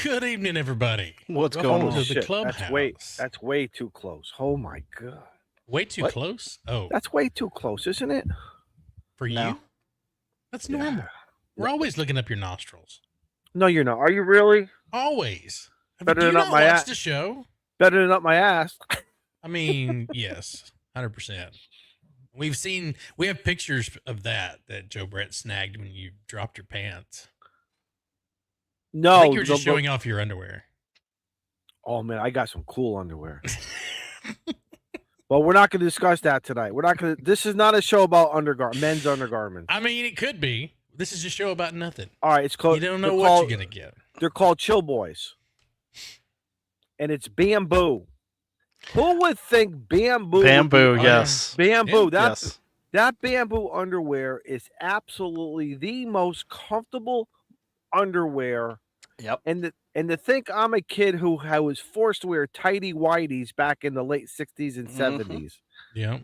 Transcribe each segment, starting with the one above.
Good evening, everybody. What's going Welcome on? to the Clubhouse. That's way too close. Oh my god. Way too What? close? Oh, That's way too close, isn't it? for No. you? That's normal. We're always looking up your nostrils. No, you're not. Are you really? Always. Better Do you than up not my watch ass. the show? Better than up my ass. I mean, yes, 100%. We have pictures of that Joe Brett snagged when you dropped your pants. No. I think you're just showing off your underwear. Oh man, I got some cool underwear. Well, we're not going to discuss that tonight. We're not going to. This is not a show about men's undergarments. I mean, it could be. This is a show about nothing. All right, it's called. You don't know what you're going to get. They're called Chill Boys, and it's bamboo. Who would think bamboo? Bamboo, yes. Bamboo. Yeah. That bamboo underwear is absolutely the most comfortable underwear. Yep. And to think I'm a kid who was forced to wear tighty whities back in the late 60s and 70s. Yeah.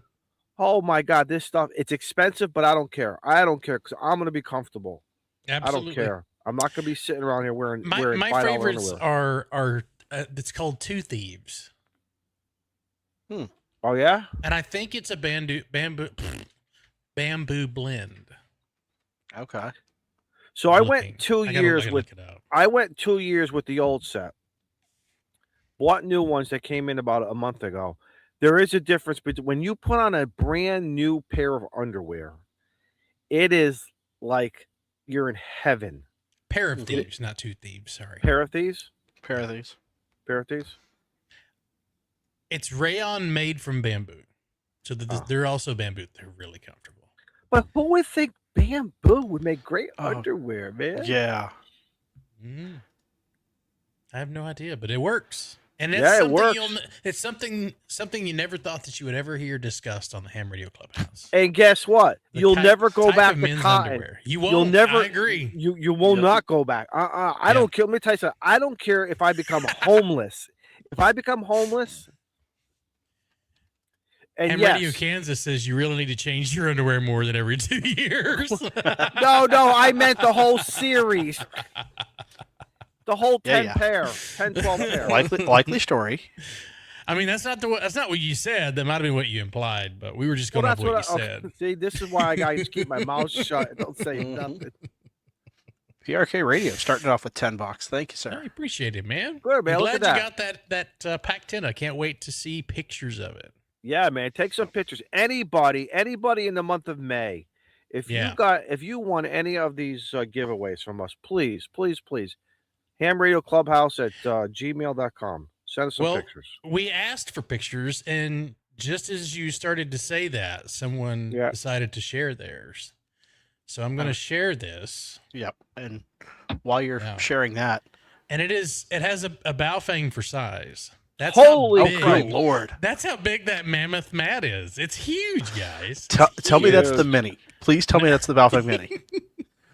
Oh my God, this stuff, it's expensive, but I don't care. I don't care because I'm going to be comfortable. Absolutely. I don't care. I'm not going to be sitting around here wearing my $5 favorites underwear. are it's called Two Thieves. Oh yeah? And I think it's a bamboo blend. Okay. So I went 2 years with look it up. I went 2 years with the old set. Bought new ones that came in about a month ago. There is a difference between when you put on a brand new pair of underwear, it is like you're in heaven. Pair of Thieves, not Two Thieves. Sorry. Pair of these? Pair of these. Pair of these? It's rayon made from bamboo. So they're also bamboo. They're really comfortable. But who would think bamboo would make great underwear, man? Yeah. I have no idea, but it works. And it works. It's something you never thought that you would ever hear discussed on the Ham Radio Clubhouse. And guess what? You'll never go back to cotton. Underwear. You won't. You'll never. I agree. You will not go back. I don't care. Let me tell you something. I don't care if I become homeless. If I become homeless. And Ham Radio Kansas says you really need to change your underwear more than every 2 years. No, I meant the whole series. The whole 10 pair, 10, 12 pair. Likely story. I mean, that's not what you said. That might have been what you implied, but we were just going off what you said. Okay. See, this is why I got to keep my mouth shut and don't say nothing. PRK Radio starting off with $10. Thank you, sir. I appreciate it, man. Good, man. I'm Look glad at you got that pack 10. I can't wait to see pictures of it. Yeah, man. Take some pictures. Anybody in the month of May, if you won any of these giveaways from us, please. hamradioclubhouse at gmail.com. Send us some pictures. We asked for pictures, and just as you started to say that, someone decided to share theirs. So I'm going to share this. Yep. And while you're sharing that. And it has a Baofeng for size. That's good Lord. That's how big that mammoth mat is. It's huge, guys. Tell me that's the mini. Please tell me that's the Baofeng mini.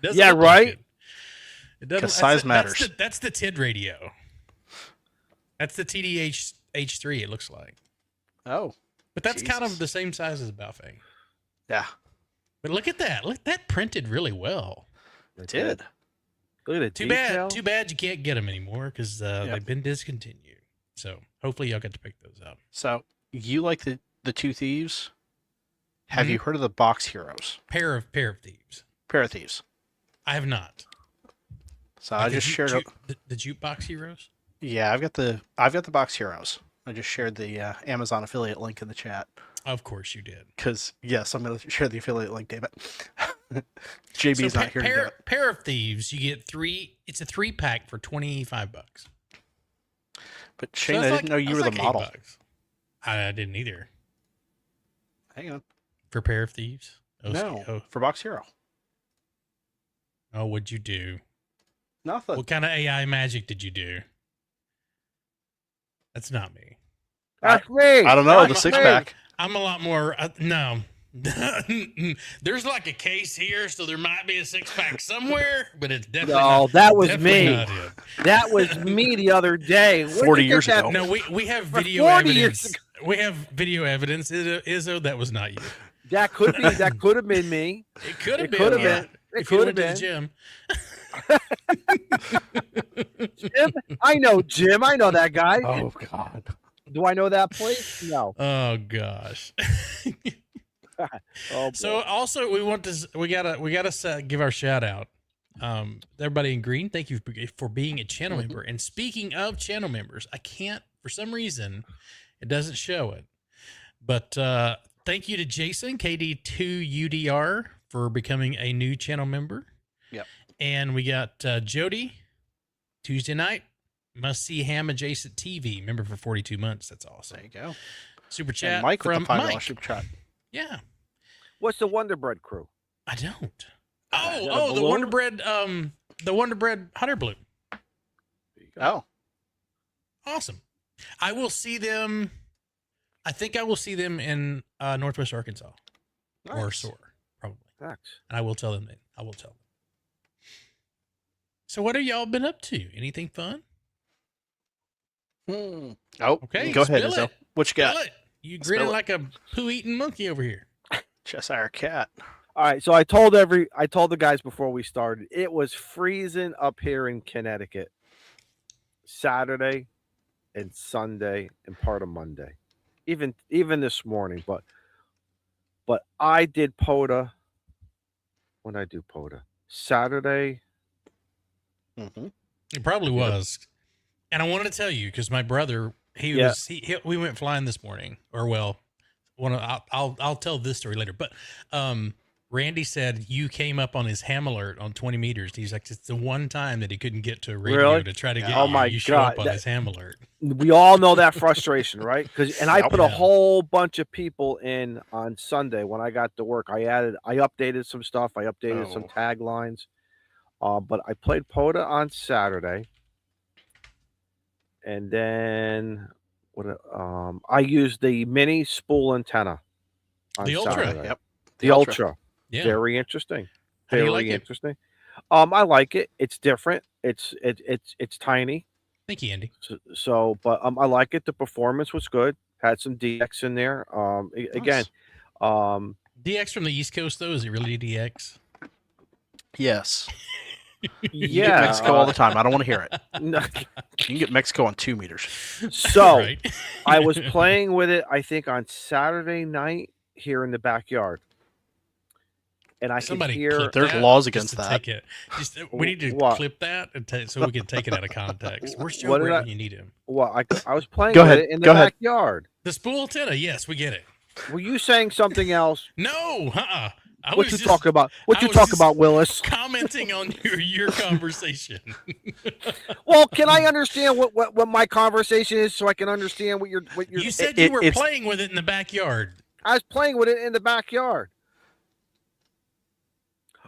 Yeah, right? Because size matters. That's the TID radio. That's the TDH H3, it looks like. Oh. But that's kind of the same size as Baofeng. Yeah. But look at that. Look, that printed really well. It did. Look at it. Too bad you can't get them anymore because they've been discontinued. So hopefully y'all get to pick those up. So you like the Two Thieves? Have you heard of the Box Heroes? Pair of Thieves. Pair of Thieves. I have not. So I just shared the Jukebox Heroes. Yeah, I've got the Box Heroes. I just shared the Amazon affiliate link in the chat. Of course you did. Because yes, I'm going to share the affiliate link. Damn it, JB's not here to do it. Pair of Thieves. You get 3. It's a 3-pack for $25. But Shane, I didn't know you were the model. $8. I didn't either. Hang on. For Pair of Thieves? No, for Box Hero. Oh, what'd you do? Nothing. What kind of AI magic did you do? That's not me. That's me. I don't know. The 6-pack. I'm a lot more. No. There's like a case here, so there might be a 6-pack somewhere, but it's definitely not. That was me. Not it. That was me the other day. 40 years ago. No, we have video evidence. We have video evidence. Izzo, that was not you. That could be. That could have been me. It could have been. Could have been. It could have been. Jim. Jim? I know Jim. I know that guy. Oh God. Do I know that place? No. Oh gosh. Oh, so also we gotta give our shout out. Everybody in green, thank you for being a channel member. And speaking of channel members, I can't, for some reason, it doesn't show it. But thank you to Jason, KD2UDR, for becoming a new channel member. Yep. And we got Jody, Tuesday night, must see ham adjacent TV, member for 42 months. That's awesome. There you go. Super chat and Mike from with the $5 Mike. super chat. Yeah. What's the Wonder Bread crew? I don't. that the balloon? the Wonder Bread hot air balloon. Oh. Awesome. I will see them. I think I will see them in Northwest Arkansas or Nice. SOAR, probably. Thanks. And I will tell them that. I will tell them. So what have y'all been up to? Anything fun? Oh, Okay, go ahead, spill Izzo. it. What you got? Spill it. You grinning Spill it. like a poo-eating monkey over here. Cheshire cat. All right, so I told the guys before we started, it was freezing up here in Connecticut Saturday and Sunday and part of Monday. Even this morning, but I did POTA. When did I do POTA? Saturday. Mm-hmm. It probably was. And I wanted to tell you because my brother, we went flying this morning, or well, I'll tell this story later. But Randy said you came up on his ham alert on 20 meters. He's like, it's the one time that he couldn't get to a radio to try to get Oh you. my You show God, up on his ham alert. We all know that frustration, right? I put a Yeah. whole bunch of people in on Sunday when I got to work. I updated some stuff. I updated some taglines. But I played POTA on Saturday, and then I used the mini spool antenna on The Ultra. Saturday. Yep. The Ultra. Yeah. Very interesting. How do you Very like it? interesting. I like it. It's different. It's tiny. Thank you, Andy. So, but I like it. The performance was good. Had some DX in there. Again, DX from the East Coast, though, is it really DX? Yes. You yeah, get Mexico all the time. I don't want to hear it. no. You can get Mexico on 2 meters. So Right. I was playing with it, I think, on Saturday night here in the backyard. And I Somebody could hear clip There's that laws just against to that. take it. We need to What? clip that so we can take it out of context. Where's Joe What did Britt I- when you need him? well, I was playing Go with ahead, it in the go ahead. backyard. The spool antenna. Yes, we get it. Were you saying something else? No, What you talking about? What I you was talking just- about, Willis? Commenting on your conversation. Well, can I understand what my conversation is so I can understand what you're You said you were playing with it in the backyard. I was playing with it in the backyard.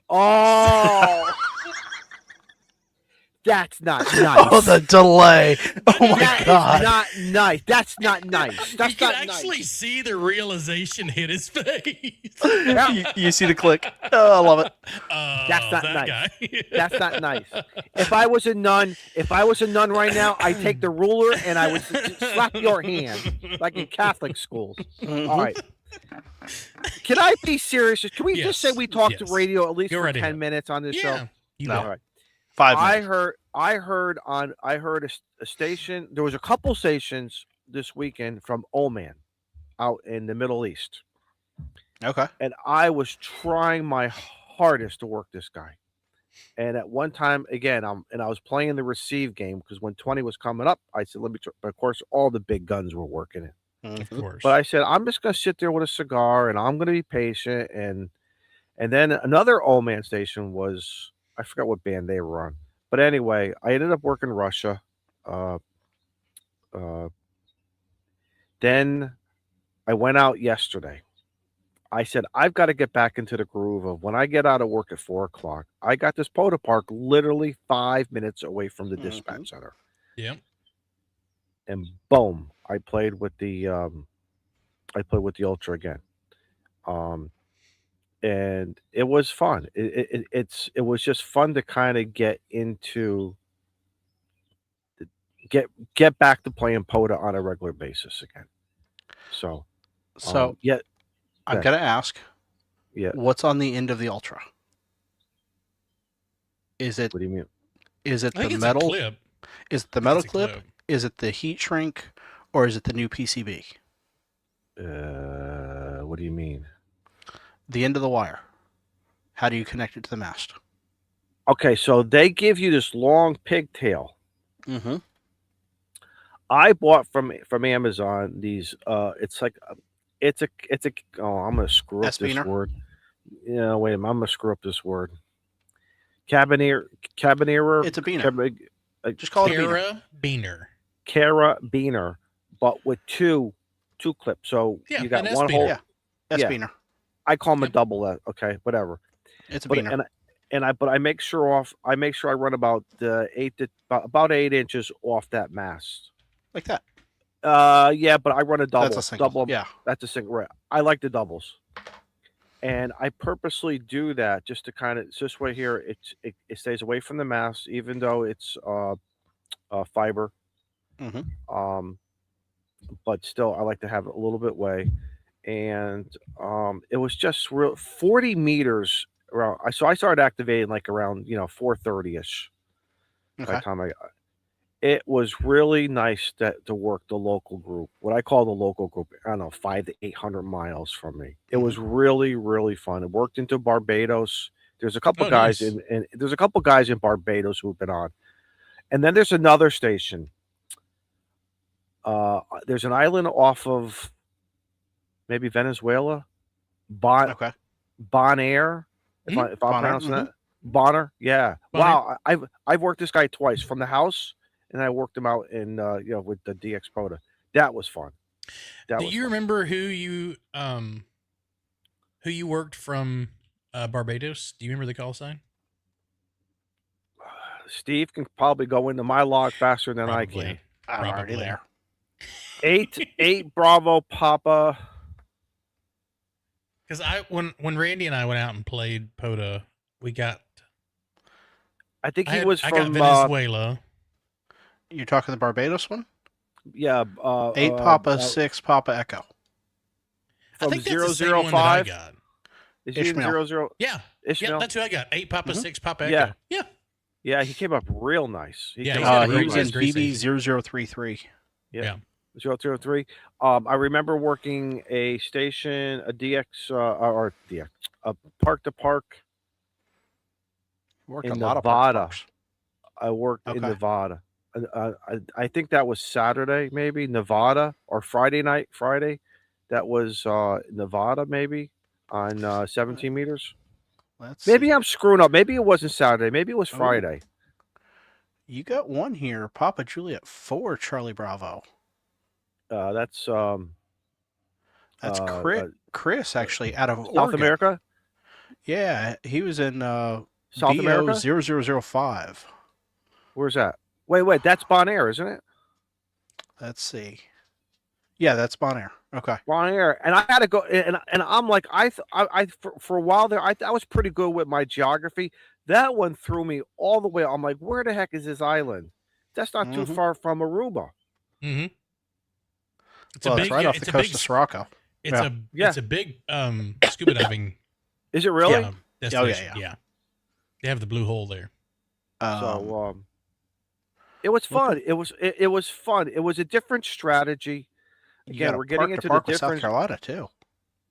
Oh, that's not nice. Oh, the delay. Oh, my That is God. not nice. That's not nice. That's You can not actually nice. see the realization hit his face. you see the click. Oh, I love it. That's not that nice. guy. That's not nice. If I was a nun right now, I'd take the ruler and I would slap your hand like in Catholic schools. Mhm. All right. Can I be serious? Can we just say Yes. we talked Yes. to radio at least Go for right 10 ahead. minutes on this Yeah. show? You No. bet. All right. 5 I minutes. heard a station. There was a couple stations this weekend from Oman out in the Middle East. Okay. And I was trying my hardest to work this guy. And at one time, again, I was playing the receive game because when 20 was coming up, I said, let me try. But of course, all the big guns were working it. Of Mhm. course. But I said, I'm just going to sit there with a cigar and I'm going to be patient. And then another Oman station was, I forgot what band they were on. But anyway, I ended up working Russia. Then I went out yesterday. I said, I've got to get back into the groove of when I get out of work at 4:00. I got this POTA park literally 5 minutes away from the dispatch center. Yeah. And boom, I played with the Ultra again. And it was fun. It was just fun to kind of get into get back to playing POTA on a regular basis again. So yeah, I'm going to ask, yeah. what's on the end of the Ultra? Is it What do you mean? is it I think the it's metal? a clip. Is it the I think metal it's a clip? Is it the heat shrink? Or is it the new PCB? What do you mean? The end of the wire. How do you connect it to the mast? Okay, so they give you this long pigtail. Mm-hmm. I bought from Amazon these. It's like it's a. Oh, I'm gonna screw up this S-beaner? word. Yeah, wait a minute. I'm gonna screw up this word. Cabineer. It's a beaner. Just call it a beaner. Carabiner, but with two clips. So Yeah, you got an one S-beaner. hole. Yeah. S-beaner. I call them Yep. a double. Okay, whatever. It's a But beaner. but I make sure I run about 8 inches off that mast. Like that. Yeah, but I run a double. That's a single. Double. Yeah. That's a single. Right. I like the doubles, and I purposely do that just to kind of this way here. It stays away from the mast, even though it's fiber. Mm-hmm. But still, I like to have it a little bit way, and it was just real 40 meters around. So I started activating like around 4:30 ish. By Okay. the time it was really nice to work the local group. What I call the local group, I don't know, 500 to 800 miles from me. It was really, really fun. It worked into Barbados. There's a couple guys nice. there's a couple guys in Barbados who've been on, and then there's another station. There's an island off of maybe Venezuela, Okay. Bonaire. If I'm Bonaire, pronouncing that, Bonner. Yeah. Bonaire. Wow. I've worked this guy twice from the house, and I worked him out in with the DX Proto. That was fun. Do you remember who you worked from Barbados? Do you remember the call sign? Steve can probably go into my log faster than I can. I'm already there. 8 Bravo Papa. Because when Randy and I went out and played POTA, we got. I think I was got from Venezuela. You're talking the Barbados one? Yeah. 8 Papa 6 Papa Echo. I think that's the same one that I got. Is he in 00? Yeah. Ishmael? Yeah, that's who I got. 8 Papa 6 Papa Echo. Yeah. Yeah, he came up real nice. He was in BB0033. Yeah. 003. I remember working a station, a DX, or DX, a park to park. Worked in a lot Nevada. Of I worked in Nevada. I think that was Saturday, maybe Nevada, or Friday night. That was Nevada, maybe on 17 meters. Maybe I'm screwing up. Maybe it wasn't Saturday. Maybe it was Friday. You got one here, Papa Juliet 4 Charlie Bravo. That's Chris actually out of South Oregon. America. Yeah, he was in South America 0005. Where's that? Wait, that's Bonaire, isn't it? Let's see. Yeah, that's Bonaire. Okay, Bonaire, and I had to go, and I'm like, I for a while there, I was pretty good with my geography. That one threw me all the way. I'm like, where the heck is this island? That's not too far from Aruba. Mm-hmm. It's right off the coast of Sirocco. It's a big scuba diving. Is it really? Yeah. They have the blue hole there. It was fun. It was fun. It was a different strategy. Again, we're getting into the different South Carolina too.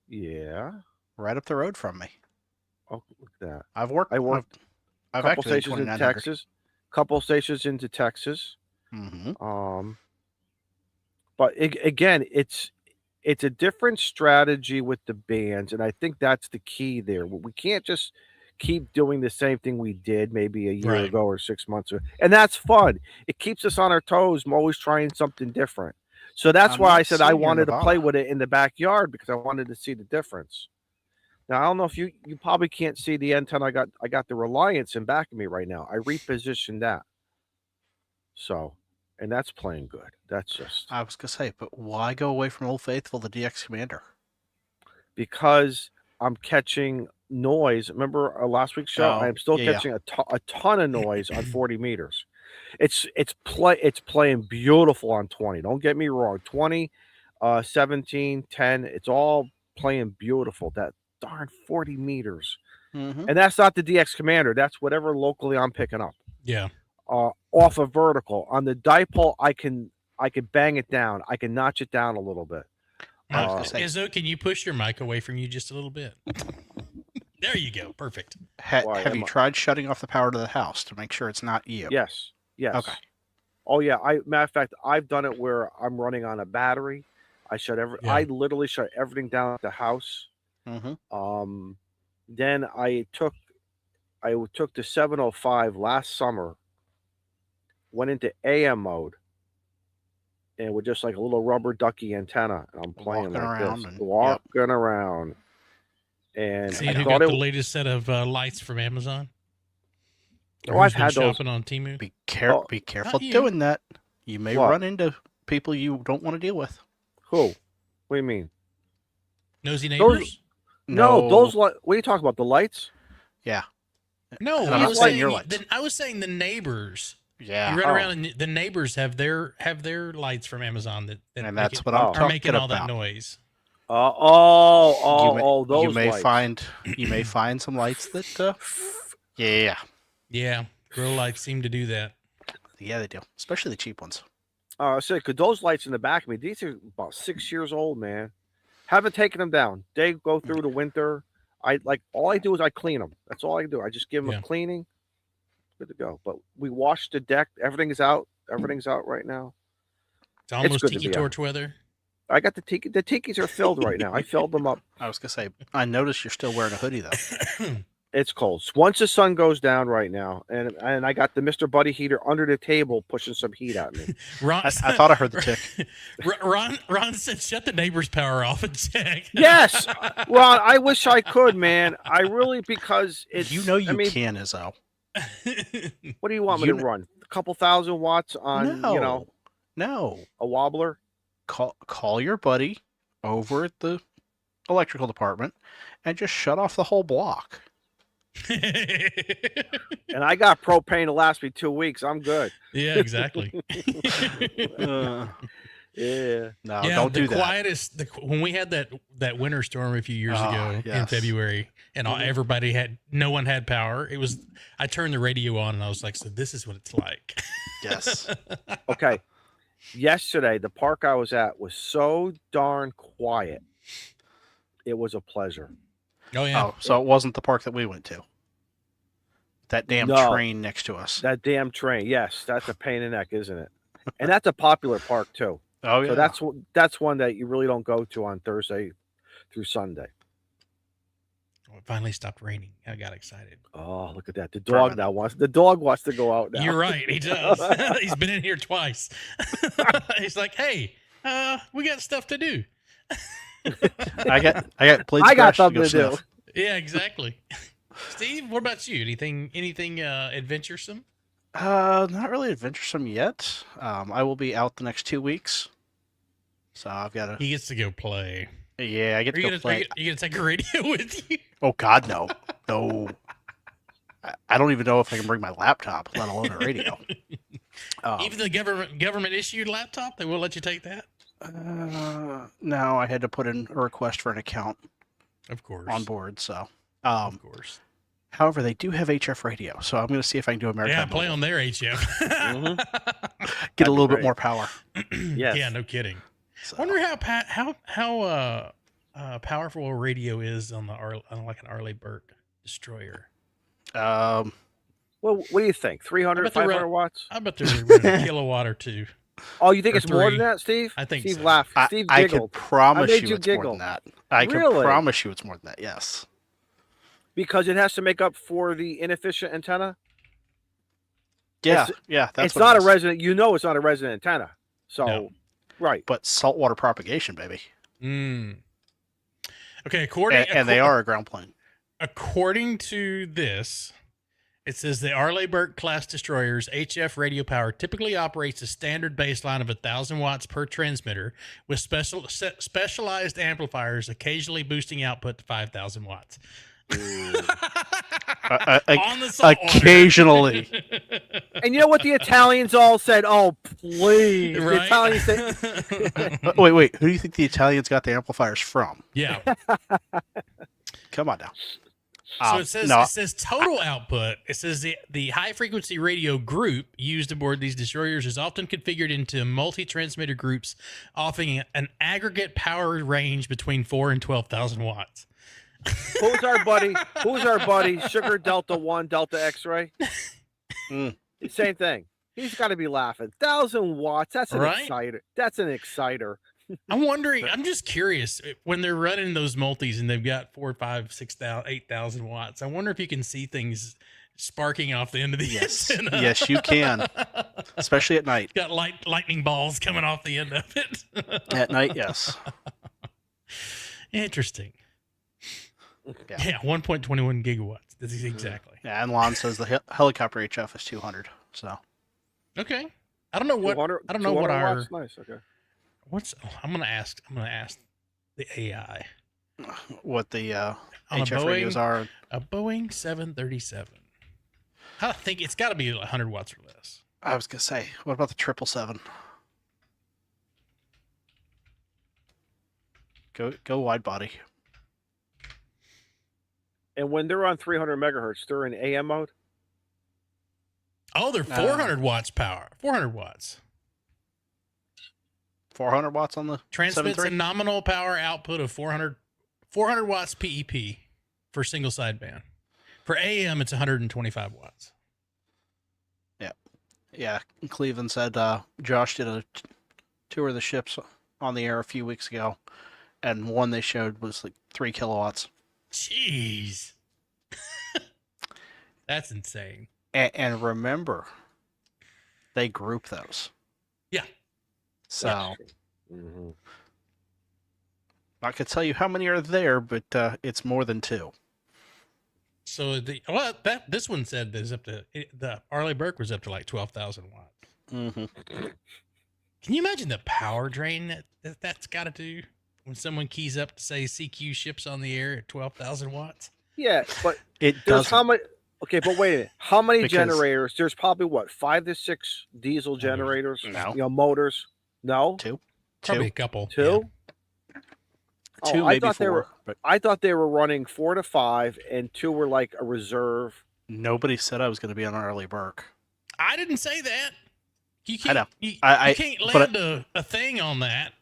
Yeah, right up the road from me. Oh, look at that! I worked a couple stations in Texas. Couple stations into Texas. Mm-hmm. But again, it's a different strategy with the bands, and I think that's the key there. We can't just keep doing the same thing we did maybe a year ago or 6 months ago, and that's fun. It keeps us on our toes. I'm always trying something different. So that's why I said I wanted to play with it in the backyard, because I wanted to see the difference. Now I don't know if you probably can't see the N10. I got the Reliance in back of me right now. I repositioned that. So, and that's playing good. That's just. I was gonna say, but why go away from Old Faithful, the DX Commander? Because I'm catching noise. Remember our last week's show? I'm still catching a ton of noise on 40 meters. It's playing beautiful on 20. Don't get me wrong. 20, 17, 10. It's all playing beautiful. That darn 40 meters. Mhm. And that's not the DX Commander. That's whatever locally I'm picking up. Yeah. Off a vertical. On the dipole, I can bang it down. I can notch it down a little bit. I was gonna say, Izzo, can you push your mic away from you just a little bit? There you go. Perfect. Why have am you I- tried shutting off the power to the house to make sure it's not you? Yes. Okay. Oh yeah. Matter of fact, I've done it where I'm running on a battery. I Yeah. literally shut everything down at the house. Mm-hmm. Then I took the 705 last summer, went into AM mode, and with just like a little rubber ducky antenna, and I'm playing Walking like around this, and- walking around, and See I who thought got the latest set of lights from Amazon? Or I've who's been had those. shopping on Temu. Be Oh, careful not you. doing that. You may What? run into people you don't want to deal with. Who? What do you mean? Nosy Those- neighbors? No, those what are you talking about? The lights? Yeah. No, I'm I not was saying saying your lights. I was saying the neighbors. Yeah. You run Oh. around and the neighbors have their lights from Amazon that And make that's it- what I'm Oh. are talking making all about. that noise. Those you may lights. find some lights that yeah Yeah, grow lights seem to do that. they do, especially the cheap ones. I said, could those lights in the back of me? These are about 6 years old, man. Haven't taken them down. They go through the winter. All I do is I clean them. That's all I do. I just give them Yeah. a cleaning. Good to go. But we washed the deck. Everything's out. Everything's out right now. It's almost good to tiki be out. torch weather. I got the tiki. The tikis are filled right now. I filled them up. I was gonna say, I noticed you're still wearing a hoodie though. It's cold. Once the sun goes down right now, and I got the Mr. Buddy heater under the table pushing some heat at me. Ron, I thought I heard the tick. Ron said, "Shut the neighbor's power off and check." Yes, Ron. I wish I could, man. I really because it's. You know you I mean, can, Izzo. what do you want me to run? A couple thousand watts on No. a wobbler? Call your buddy over at the electrical department and just shut off the whole block. And I got propane to last me 2 weeks. I'm good. Yeah, exactly. Yeah. No, Yeah, don't the do that. quietest. When we had that winter storm a few years ago in yes. February, and no one had power. It was. I turned the radio on and I was like, "So this is what it's like." Yes. Okay. Yesterday, the park I was at was so darn quiet. It was a pleasure. Oh yeah. Oh, so it wasn't the park that we went to. That damn No. train next to us. That damn train. Yes, that's a pain in the neck, isn't it? And that's a popular park too. Oh yeah. So that's one that you really don't go to on Thursday through Sunday. It finally stopped raining. I got excited. Oh, look at that! The dog wants to go out now. You're right. He does. He's been in here twice. He's like, "Hey, we got stuff to do." I got blades I got grass to something go to do. sniff. Yeah, exactly. Steve, what about you? Anything adventuresome? Not really adventuresome yet. I will be out the next 2 weeks, so I've got to. He gets to go play. Yeah, I get Are to you go gonna, play. are you gonna take a radio with you? Oh God, no, no. I don't even know if I can bring my laptop, let alone a radio. Even the government issued laptop, they will let you take that. No, I had to put in a request for an account Of course. on board. So, Of course. however, they do have HF radio, so I'm going to see if I can do American. Yeah, play on their HF. Get a little great. bit more power. Yes. Yeah, no kidding. So, I wonder how powerful a radio is on like an Arleigh Burke destroyer. Well, what do you think? 300, bet they're 500 watts? I bet they're running a kilowatt or two. Oh, you think or it's more than three. that, Steve? I think Steve so. laughed. Steve I can giggled promise I made you you it's more giggle. than that. I can Really? promise you it's more than that. Yes. because it has to make up for the inefficient antenna. Yeah, yeah. That's It's what not it a is. resident. You know, it's not a resident antenna. So, No. right. But saltwater propagation, baby, Okay, and they are a ground plane. According to this, it says the Arleigh Burke class destroyers HF radio power typically operates a standard baseline of 1,000 watts per transmitter, with specialized amplifiers occasionally boosting output to 5,000 watts. On the saltwater. Occasionally. And you know what the Italians all said? Oh, please. The Right? Italians said, Wait. Who do you think the Italians got the amplifiers from? Yeah. Come on now. So it says no, it says total output. It says the high frequency radio group used aboard these destroyers is often configured into multi-transmitter groups, offering an aggregate power range between 4 and 12,000 watts. Who's our buddy? Sugar Delta 1 Delta X-ray. Same thing. He's got to be laughing. 1,000 watts. That's an exciter. That's an exciter. I'm wondering. I'm just curious when they're running those multis and they've got 4, 5, 6,000, 8,000 watts. I wonder if you can see things sparking off the end of the antenna. Yes, you can, especially at night. Got lightning balls coming off the end of it. At night, yes. Interesting. Yeah, 1.21 gigawatts. This is exactly. Yeah, and Lon says the helicopter HF is 200. So. Okay. I don't know what our watts? Nice. Okay. I'm gonna ask the AI What the on HF radios are. A Boeing 737. I think it's got to be 100 watts or less. I was gonna say, what about the 777? Go wide body. And when they're on 300 megahertz, they're in AM mode. Oh, they're 400 watts power. 400 watts. 400 watts on the Transmits 7.3? a nominal power output of 400 watts PEP for single sideband. For AM, it's 125 watts. Yeah. Cleveland said Josh did a tour of the ships on the air a few weeks ago, and one they showed was like 3 kilowatts. Jeez. That's insane. And remember, they group those. Yeah. So, I could tell you how many are there, but it's more than 2. So this one said there's up to the Arleigh Burke was up to like 12,000 watts. Mm-hmm. Can you imagine the power drain that's got to do when someone keys up to say CQ ships on the air at 12,000 watts? Yeah, but It there's does. how much? Okay, but wait a minute. How many Because- generators? There's probably what 5 to 6 diesel generators. No. Motors. No, 2. Probably a couple. 2. Yeah. 2, I maybe thought 4. they were. But I thought they were running 4 to 5, and 2 were like a reserve. nobody said I was going to be on Arleigh Burke. I didn't say that. You I can't. know. You I can't but land a thing on that.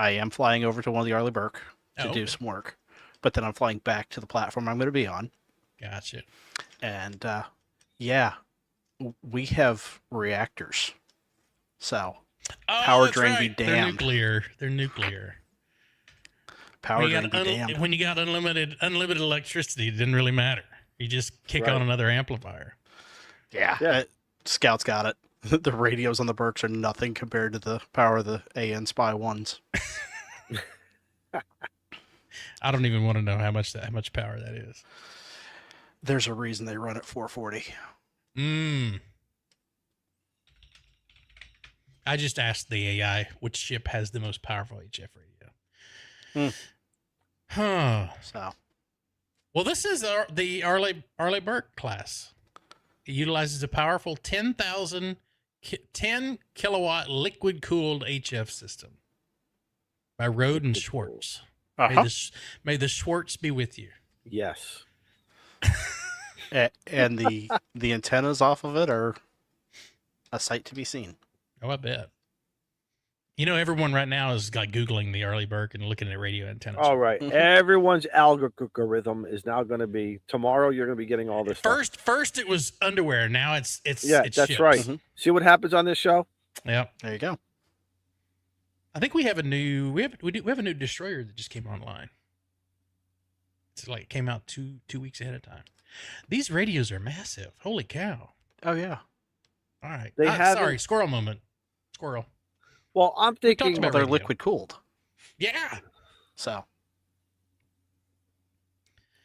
I am flying over to one of the Arleigh Burke to do Okay. some work, but then I'm flying back to the platform I'm going to be on. Gotcha. And we have reactors. So Power that's drain be They're damned. nuclear. They're nuclear. power When you drain got be damned. when you got unlimited electricity, it didn't really matter. You just kick Right. on another amplifier. Yeah. Scout's got it. The radios on the Burks are nothing compared to the power of the AN Spy 1s. I don't even want to know how much power that is. There's a reason they run at 440. I just asked the AI which ship has the most powerful HF radio. Huh. So, Well, this is the Arleigh Burke class. It utilizes a powerful 10 kilowatt liquid cooled HF system by Rode and Schwartz. May the Schwartz be with you. Yes. and the antennas off of it are a sight to be seen. Oh, I bet. You know, everyone right now is like Googling the Arleigh Burke and looking at radio antennas. All right. Everyone's algorithm is now going to be tomorrow. You're going to be getting all this. First it was underwear. Now it's That's ships. right. Mm-hmm. See what happens on this show? Yep. There you go. I think we have a new we have a new destroyer that just came online. It's like it came out two weeks ahead of time. These radios are massive. Holy cow! Oh yeah. All right. They haven't- sorry, squirrel moment. Squirrel. Well, I'm thinking. about Well, they're radio. liquid cooled. Yeah. So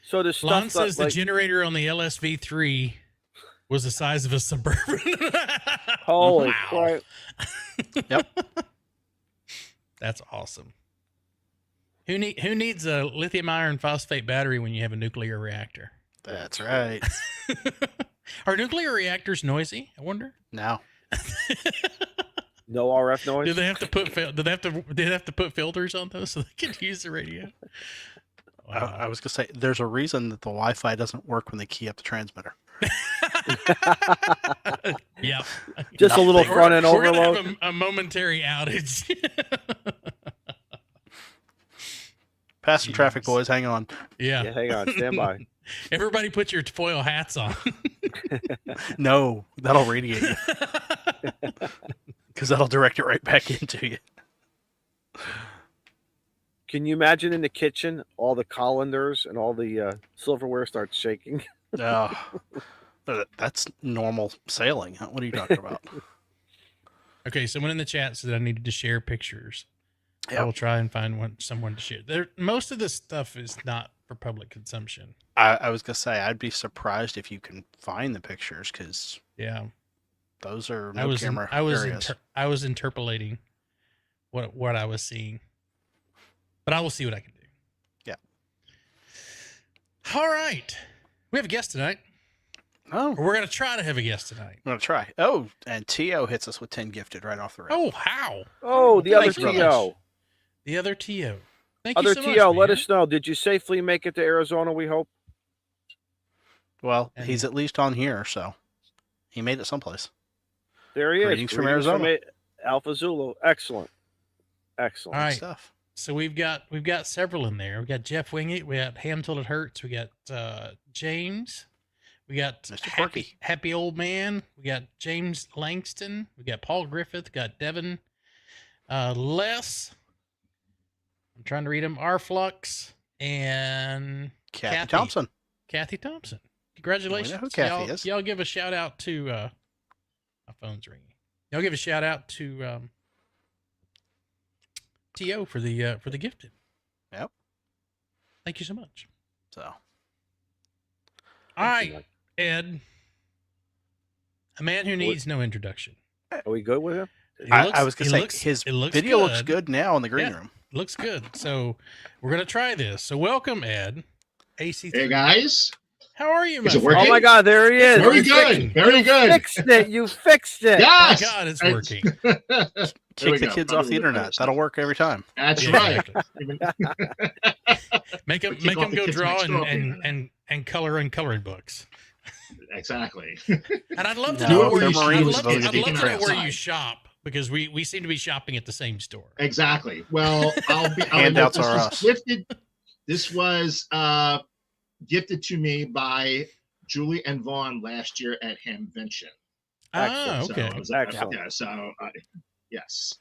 So the stuff Lon says that, the generator on the LSV3 was the size of a Suburban. holy Wow. crap! Yep. That's awesome. Who needs a lithium iron phosphate battery when you have a nuclear reactor? that's right. Are nuclear reactors noisy? I wonder. Now, No RF noise. Do they have to put filters on those so they can use the radio? Wow. I was gonna say there's a reason that the Wi-Fi doesn't work when they key up the transmitter. Yep. Just a little Nothing. front end We're gonna overload. have a momentary outage. Passing traffic, Jeez. boys. Hang on. Yeah. Yeah, hang on, stand by. Everybody put your foil hats on. No, that'll radiate you because that'll direct it right back into you. Can you imagine in the kitchen all the colanders and all the silverware starts shaking? That's normal sailing. What are you talking about? Okay, someone in the chat said I needed to share pictures. I Yeah. will try and find someone to share. Most of this stuff is not for public consumption. I was gonna say I'd be surprised if you can find the pictures because Yeah, those are I no was camera areas. I was interpolating what I was seeing, but I will see what I can do. Yeah. All right, we have a guest tonight. Oh, Or we're gonna try to have a guest tonight. I'm gonna try. Oh, and T.O. hits us with 10 gifted right off the rip. Oh, how? Oh, the other Thank you very TO. much. The other TO. Thank Other you so much, TO, let man. us know. Did you safely make it to Arizona, we hope? Well, And- he's at least on here, so he made it someplace. There he is. Greetings from Arizona. Alpha Zulu. Excellent. Excellent. All right. Stuff. So we've got several in there. We got Jeff Wingate. We got Ham Till It Hurts. We got James. We got Mr. Quirky. Happy Old Man. We got James Langston. We got Paul Griffith. Got Devin. Les. I'm trying to read them. Arflux and Kathy Thompson. Kathy Thompson. Congratulations. We know who Kathy is. Y'all give a shout out to my phone's ringing. Y'all give a shout out to TO for the gifted. Yep. Thank you so much. So All right, Ed. A man who needs no introduction. Are we good with him? I was gonna say his it looks video looks good. good now in the green Yeah. room. Looks good. So we're gonna try this. So welcome, Ed. AC3. Hey guys, How are you, my Is it friend? working? Oh my God, there he is. very It's good, working. very good. Fixed it. You fixed it. Oh my Yes, God, it's I- working. There Kick we the go. kids Probably off the a little internet. better That'll stuff. work every time. That's Yeah, right. exactly. Even- Make them Kick off the go kids draw next door off the internet. and color in coloring books. Exactly. And I'd love to No, know where if you they're Marines, I'd those love are to deacon know where outside. you shop because we seem to be shopping at the same store. Exactly. Well, Handouts this are was us. Gifted. This was gifted to me by Julie and Vaughn last year at Hamvention. Ah, Excellent. okay. So, I was- Excellent. Yeah. So, yes.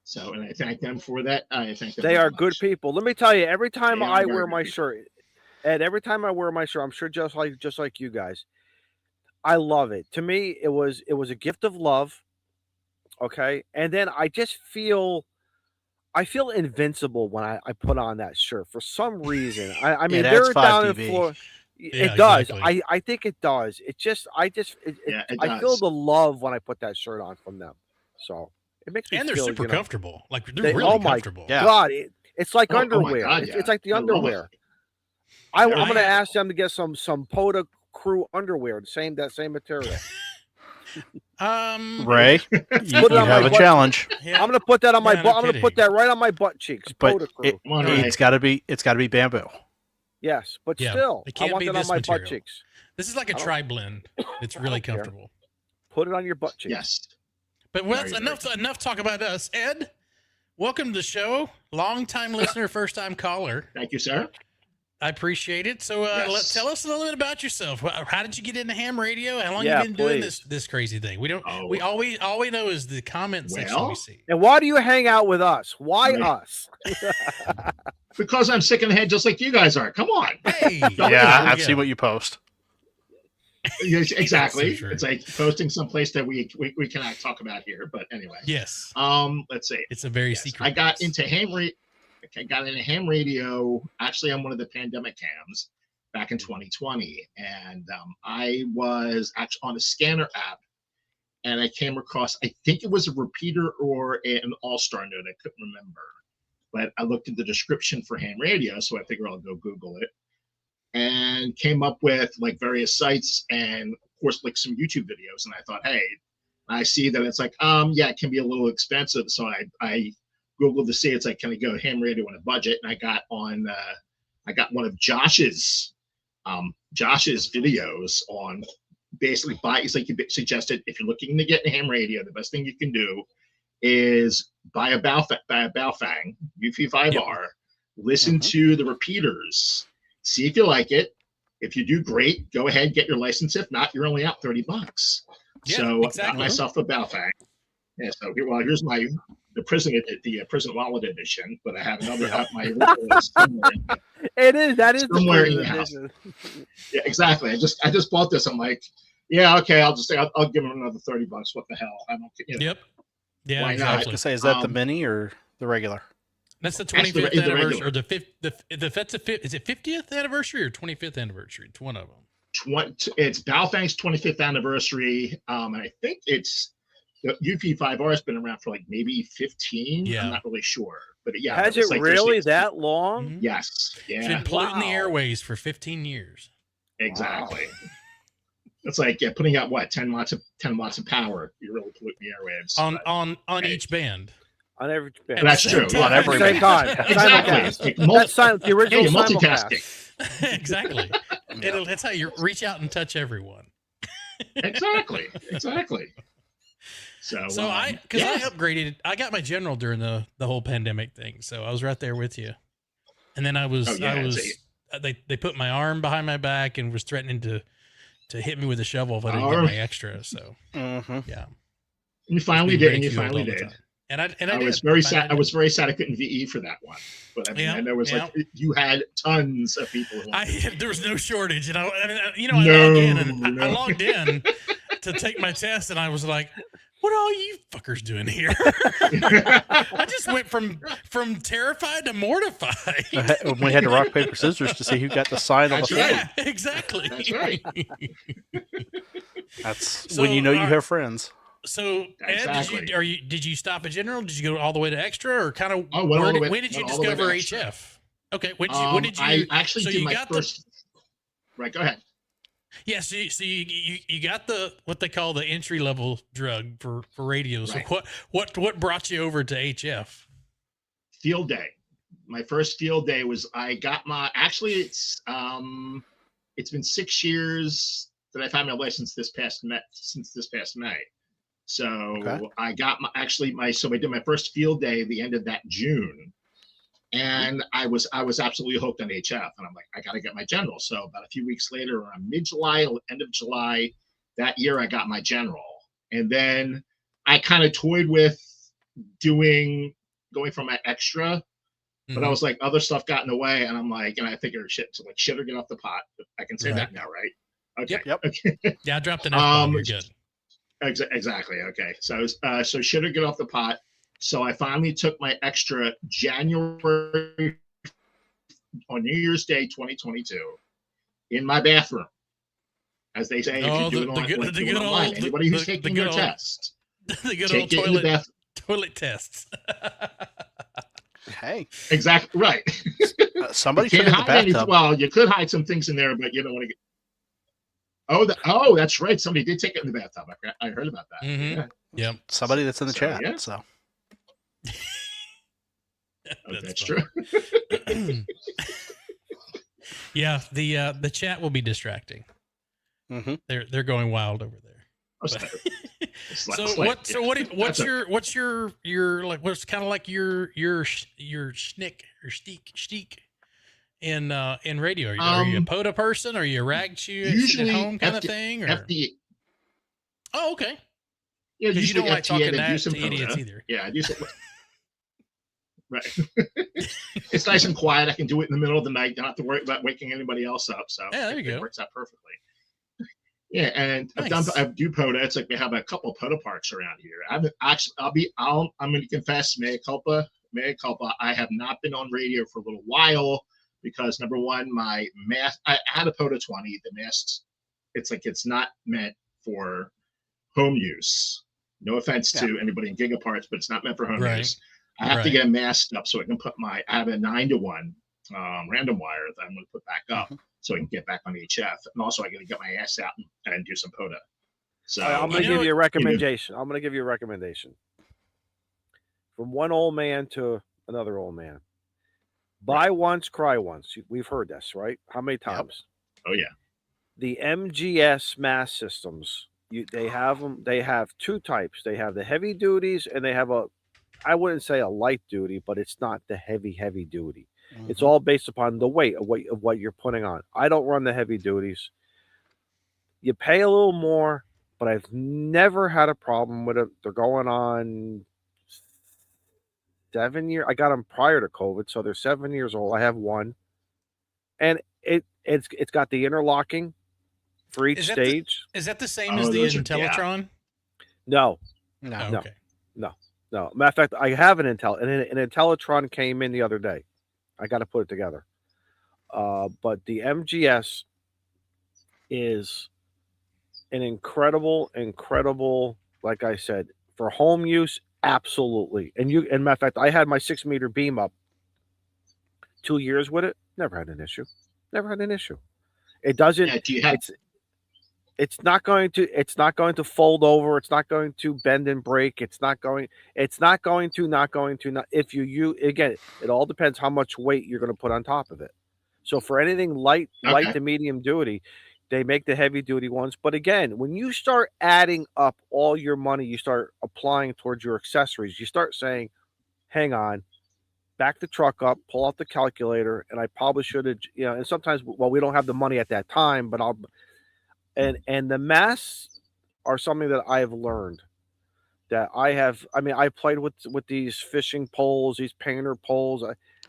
So, and I thank them for that. I thank them. They very are good much. people. Let me tell you, every time They are I very wear good my people. shirt, Ed, every time I wear my shirt, I'm sure just like you guys, I love it. To me, it was a gift of love. Okay. And then I just feel invincible when I put on that shirt for some reason. I mean, It adds they're 5 down in dB. Florida. Yeah, It does. exactly. I think it does. It just Yeah, it I feel does. the love when I put that shirt on from them. So it makes me And they're feel, super you know, comfortable. Like they're they- really oh my comfortable. Yeah. God, it's like Oh my underwear. God, It's yeah. like the I love it. underwear. I'm Yeah, going to ask them to get some POTA crew underwear, that same material. Ray, you Put it on have my a butt. challenge, Yeah. I'm going to put that on my Yeah, no butt. I'm going to put kidding. that right on my butt cheeks. but POTA crew. Come on, Ray. it's got to be bamboo. Yes, but Yeah, still, it I can't want be that on this my material. butt cheeks. This is like a I don't- tri blend. It's really don't care. comfortable. Put it on your butt cheeks. Yes. But Very, very enough talk about us. Ed, welcome to the show. Long time listener, first time caller. Thank you, sir. I appreciate it. So Yes. tell us a little bit about yourself. How did you get into ham radio? How long Yeah, you been doing please. this crazy thing? We don't. Oh. We all we know is the comment section we Well, see. And why do you hang out with us? Why Yeah. us? Because I'm sick in the head just like you guys are. Come on. Hey, Yeah, I've seen what you post. Yes, exactly. So true. It's like posting someplace that we cannot talk about here. But anyway. Yes, Let's see. it's a very Yes, secret. I got place. into ham radio actually on one of the pandemic hams back in 2020. And I was actually on a scanner app and I came across, I think it was a repeater or an all-star note. I couldn't remember. But I looked at the description for ham radio, so I figure I'll go Google it. And came up with like various sites and of course like some YouTube videos. And I thought, hey, I see that it's like, yeah, it can be a little expensive. So I Googled to see it's like, can I go ham radio on a budget? And I got on I got one of Josh's videos on basically it's like you suggested, if you're looking to get a ham radio, the best thing you can do is buy a Baofeng UP5R, listen to the repeaters, see if you like it. If you do, great, go ahead, get your license. If not, you're only out $30. Yeah, So exactly. I got myself a Baofeng. Yeah, so here's the prison wallet edition, but I have another my original is somewhere. That is somewhere in the the house. edition. Yeah, exactly. I just bought this. I'm like, yeah, okay, I'll give him another $30. What the hell? I don't. Yep. Yeah. Why exactly. I was gonna say, is that the mini or the regular? That's the 25th anniversary, or the fifth. Is it 50th anniversary or 25th anniversary? It's one of them. It's Baofeng's 25th anniversary. I think it's the UP5R has been around for like maybe 15. Yeah. I'm not really sure, but yeah. Has it really that long? Mm-hmm. Yes. Yeah. It's been polluting the airways for 15 years. Exactly. Wow. It's like putting out 10 watts of power. You really pollute the airwaves on each band. On every band. That's true. On every same time. Exactly. That's the original multitasking. Exactly. That's how you reach out and touch everyone. Exactly. So I upgraded. I got my general during the whole pandemic thing, so I was right there with you. And then they put my arm behind my back and was threatening to hit me with a shovel if I didn't get my extra. So yeah, you finally did. And I was very sad. I was very sad I couldn't VE for that one. But I mean, and there was like you had tons of people. There was no shortage, and I logged in to take my test, and I was like, "What are all you fuckers doing here?" I just went from terrified to mortified. We had to rock paper scissors to see who got the sign on the phone. Yeah, exactly. That's right. That's when you know you have friends. So, exactly. Ed, did you stop at general? Did you go all the way to extra, or kind of? When did you discover HF? Okay, when did you? I actually did my first. Right, go ahead. Yeah, so you got what they call the entry level drug for radio. So right. what brought you over to HF? Field day. My first field day was I got my. Actually, it's been 6 years that I've had my license since this past May. So I got so I did my first field day at the end of that June, and I was absolutely hooked on HF, and I'm like, I got to get my general. So about a few weeks later, around mid-July, end of July that year, I got my general, and then I kind of toyed with going from my extra, but I was like, other stuff got in the way, and I'm like, and I figured shit or get off the pot. I can say that now, right? Okay. Yep. Okay. Yeah, I dropped an F-bomb. You're good. Exactly. Okay. So should have get off the pot. So I finally took my extra January on New Year's Day, 2022, in my bathroom, as they say. Anybody who's taking your test, the good old toilet tests. Hey. Exactly right. Somebody took in the bathtub. Well, you could hide some things in there, but you don't want to get. That's right. Somebody did take it in the bathtub. I heard about that. Mm-hmm. Yeah. Yep. Somebody that's in the chat. Yeah. So. That's true. Yeah, the chat will be distracting. Mm-hmm. They're going wild over there. What's your like? What's kind of like your schnick or steak in radio? Are you a POTA person? Are you a rag chew at home kind of thing? Or? FD. Oh, okay. Yeah, you don't like talking to POTA. idiots either. Yeah, I do some. Right. It's nice and quiet. I can do it in the middle of the night. Don't have to worry about waking anybody else up. So yeah, there you go. It works out perfectly. Yeah, and nice. I do POTA. It's like we have a couple of POTA parks around here. I'm going to confess, mea culpa. I have not been on radio for a little while because number one, my mask. I had a POTA 20. The mask, it's not meant for home use. No offense to anybody in Gigaparts, but it's not meant for home use. I have to get it masked up so I can put I have a 9-to-1 random wire that I'm going to put back up so I can get back on HF. And also I got to get my ass out and do some POTA. So I'm going to give you a recommendation. I'm going to give you a recommendation. From one old man to another old man. Buy once, cry once. We've heard this, right? How many times? Oh yeah. The MGS mass systems, they have them. They have two types. They have the heavy duties, and they have I wouldn't say a light duty, but it's not the heavy duty. It's all based upon the weight of what you're putting on. I don't run the heavy duties. You pay a little more, but I've never had a problem with it. They're going on 7 years. I got them prior to COVID, so they're 7 years old. I have one, and it's got the interlocking for each stage. Is that the same as the Intellitron? No. No. Okay. No. Matter of fact, I have an Intellitron came in the other day. I got to put it together. But the MGS is an incredible, like I said, for home use, absolutely. And matter of fact, I had my 6-meter beam up 2 years with it. Never had an issue. It doesn't. Yeah, it's not going to fold over. It's not going to bend and break. If again, it all depends how much weight you're going to put on top of it. So for anything light to medium duty, they make the heavy duty ones. But again, when you start adding up all your money, you start applying towards your accessories, you start saying, hang on, back the truck up, pull out the calculator. And I probably should have, and sometimes, we don't have the money at that time, but and the masks are something that I have learned that I played with these fishing poles, these painter poles,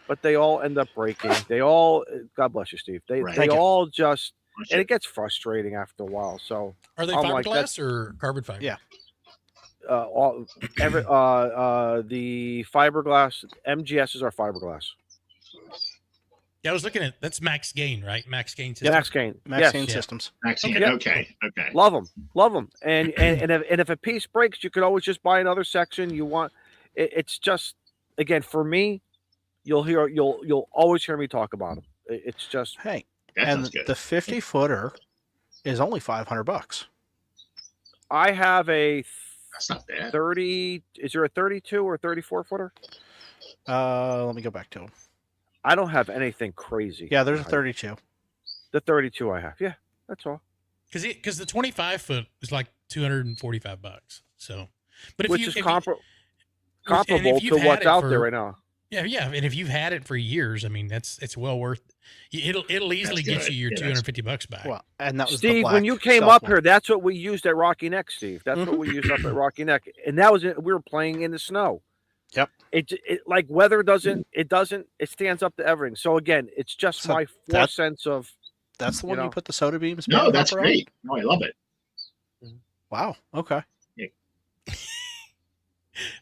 but they all end up breaking. They all, God bless you, Steve. They all just, and it gets frustrating after a while. So are they fiberglass or carbon fiber? Yeah. The fiberglass MGSs are fiberglass. Yeah, I was looking at that's Max Gain, right? Max Gain systems. Max Gain systems. Okay. Love them. And if a piece breaks, you could always just buy another section. You want it's just, again, for me, you'll always hear me talk about them. It's just, hey, and the 50-footer is only $500. I have that's not bad. 30. Is there a 32 or 34 footer? Let me go back to them. I don't have anything crazy. Yeah, there's a 32. The 32 I have. Yeah, that's all. Because the 25-foot is like $245. So, but which is comparable to what's out there right now. Yeah, and if you've had it for years, I mean, it's well worth. It'll easily get you your $250 back. Well, and that was Steve, when you came up here, that's what we used at Rocky Neck, Steve. That's what we used up at Rocky Neck, and that was we were playing in the snow. Yep. It like weather it stands up to everything. So again, it's just my 4 cents of. That's the one you put the soda beams. No, that's great. No, I love it. Wow. Okay. Yeah.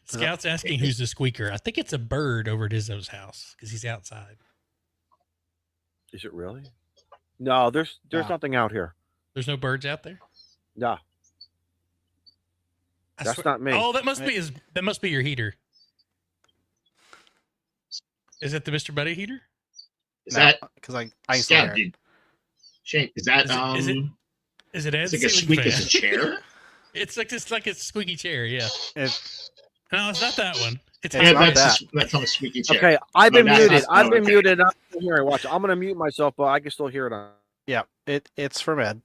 Scout's asking who's the squeaker. I think it's a bird over at Izzo's house because he's outside. Is it really? No, there's nothing out here. There's no birds out there? No. That's not me. Oh, that must be your heater. Is that the Mr. Buddy heater? Is that because I saw Shane, is that is it Ed's like a squeak as a chair? It's like a squeaky chair, yeah. No, it's not that one. It's that's on a squeaky chair. Okay, I've been muted. I've been muted. I'm here. Watch. I'm gonna mute myself, but I can still hear it on. Yeah, it's from Ed.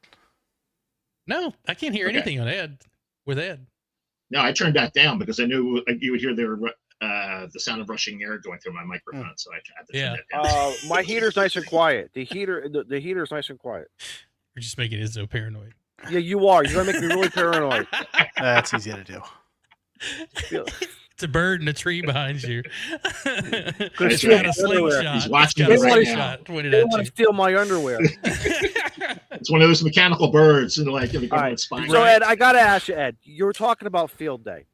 No, I can't hear anything on Ed with Ed. No, I turned that down because I knew you would hear the sound of rushing air going through my microphone, so I had to turn that down. My heater's nice and quiet. The heater's nice and quiet. You're just making Izzo paranoid. Yeah, you are. You're gonna make me really paranoid. That's easy to do. It's a bird in a tree behind you. He's got a slingshot. He's watching it right now. They want to steal my underwear. It's one of those mechanical birds in the government spine. So Ed, I gotta ask you, Ed. You were talking about field day.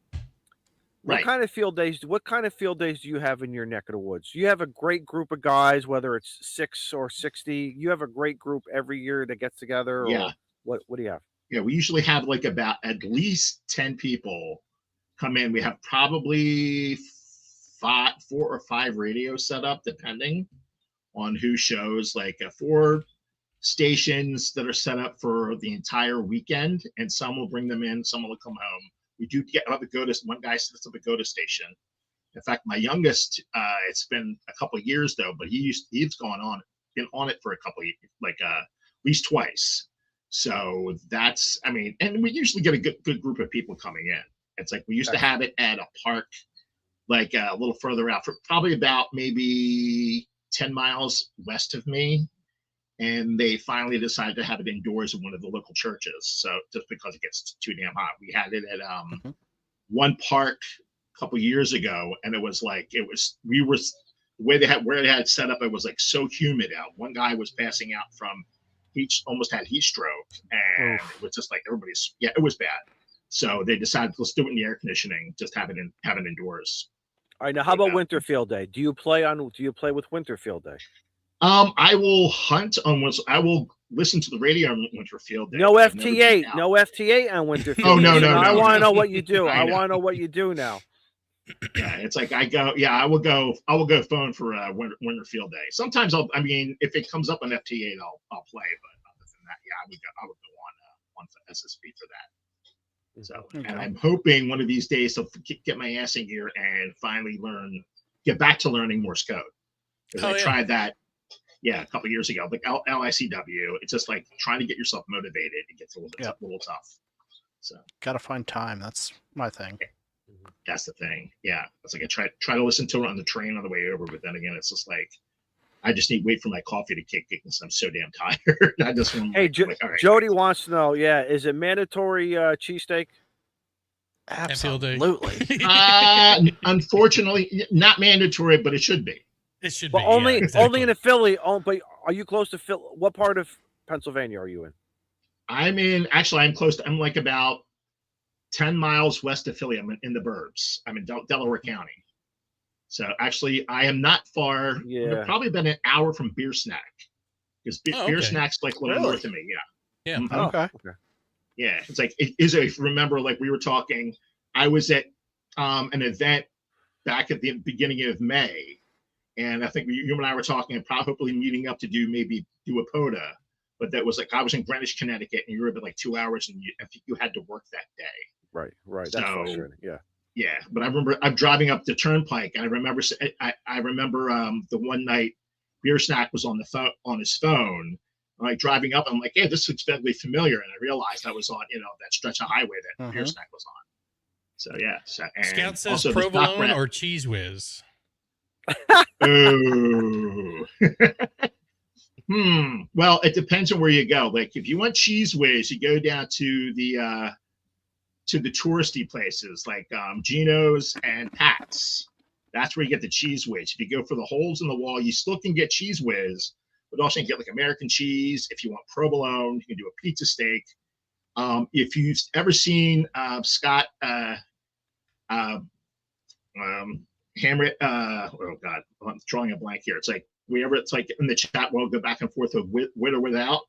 Right. What kind of field days do you have in your neck of the woods? You have a great group of guys, whether it's 6 or 60. You have a great group every year that gets together. Yeah. What do you have? Yeah, we usually have like about at least 10 people come in. We have probably 4 or 5 radios set up, depending on who shows. Like 4 stations that are set up for the entire weekend, and some will bring them in, some will come home. We do one guy sets up a go-to station In fact, my youngest, it's been a couple of years though, but he's been on it for a couple of at least twice. So that's, I mean, and we usually get a good group of people coming in. It's like we used to have it at a park, like a little further out, for probably about maybe 10 miles west of me. And they finally decided to have it indoors in one of the local churches. So just because it gets too damn hot, we had it at one park a couple years ago, and where they had it set up, it was like so humid out. One guy was passing out from almost had heat stroke, and it was just like it was bad. So they decided, let's do it in the air conditioning, just have it indoors. All right, now how about Winter Field Day? Do you play with Winter Field Day? I will hunt on I will listen to the radio on Winter Field Day. No FT8, no FT8 on Winter Field. Oh no. I want to know what you do. I want to know what you do now. Yeah, it's like I will go phone for Winter Field Day. Sometimes if it comes up on FT8, I'll play, but other than that, I would go on SSB for that. So, and I'm hoping one of these days to get my ass in gear and finally get back to learning Morse code. Because I tried that, a couple years ago, like LICW. It's just like trying to get yourself motivated. It gets a little tough. So, gotta find time. That's my thing. That's the thing. Yeah, it's like I try to listen to it on the train on the way over, but then again, it's just like I just need to wait for my coffee to kick in because I'm so damn tired. I just want. Hey, Jody wants to know. Yeah, is it mandatory cheesesteak? Absolutely. Unfortunately, not mandatory, but it should be. It should but be. Only exactly. in Philly. But are you close to Philly? What part of Pennsylvania are you in? I'm close to. I'm like about 10 miles west of Philly. I'm in the burbs. I'm in Delaware County. So actually, I am not far. Yeah. I've probably been an hour from Beer Snack. Because Beer Snack's like a little north of me. Yeah. Yeah. Mm-hmm. Okay. Yeah. It's like, if you remember, like we were talking, I was at an event back at the beginning of May. And I think you and I were talking and probably meeting up to do a POTA. But that was like, I was in Greenwich, Connecticut, and you were about like 2 hours, and I think you had to work that day. Right. That's frustrating. Yeah. Yeah, but I remember I'm driving up the turnpike, and I remember the one night Beer Snack was on his phone. I'm like driving up, I'm like, hey, this looks vaguely familiar, and I realized I was on that stretch of highway that Beer Snack was on. So yeah, and Scout says provolone or cheese whiz. Ooh. Well, it depends on where you go. Like if you want cheese whiz, you go down to the touristy places like Geno's and Pat's. That's where you get the cheese whiz. If you go for the holes in the wall, you still can get cheese whiz, but also you can get like American cheese. If you want provolone, you can do a pizza steak. If you've ever seen Scott Hammer, oh God, I'm drawing a blank here. It's like it's like in the chat, we'll go back and forth with or without.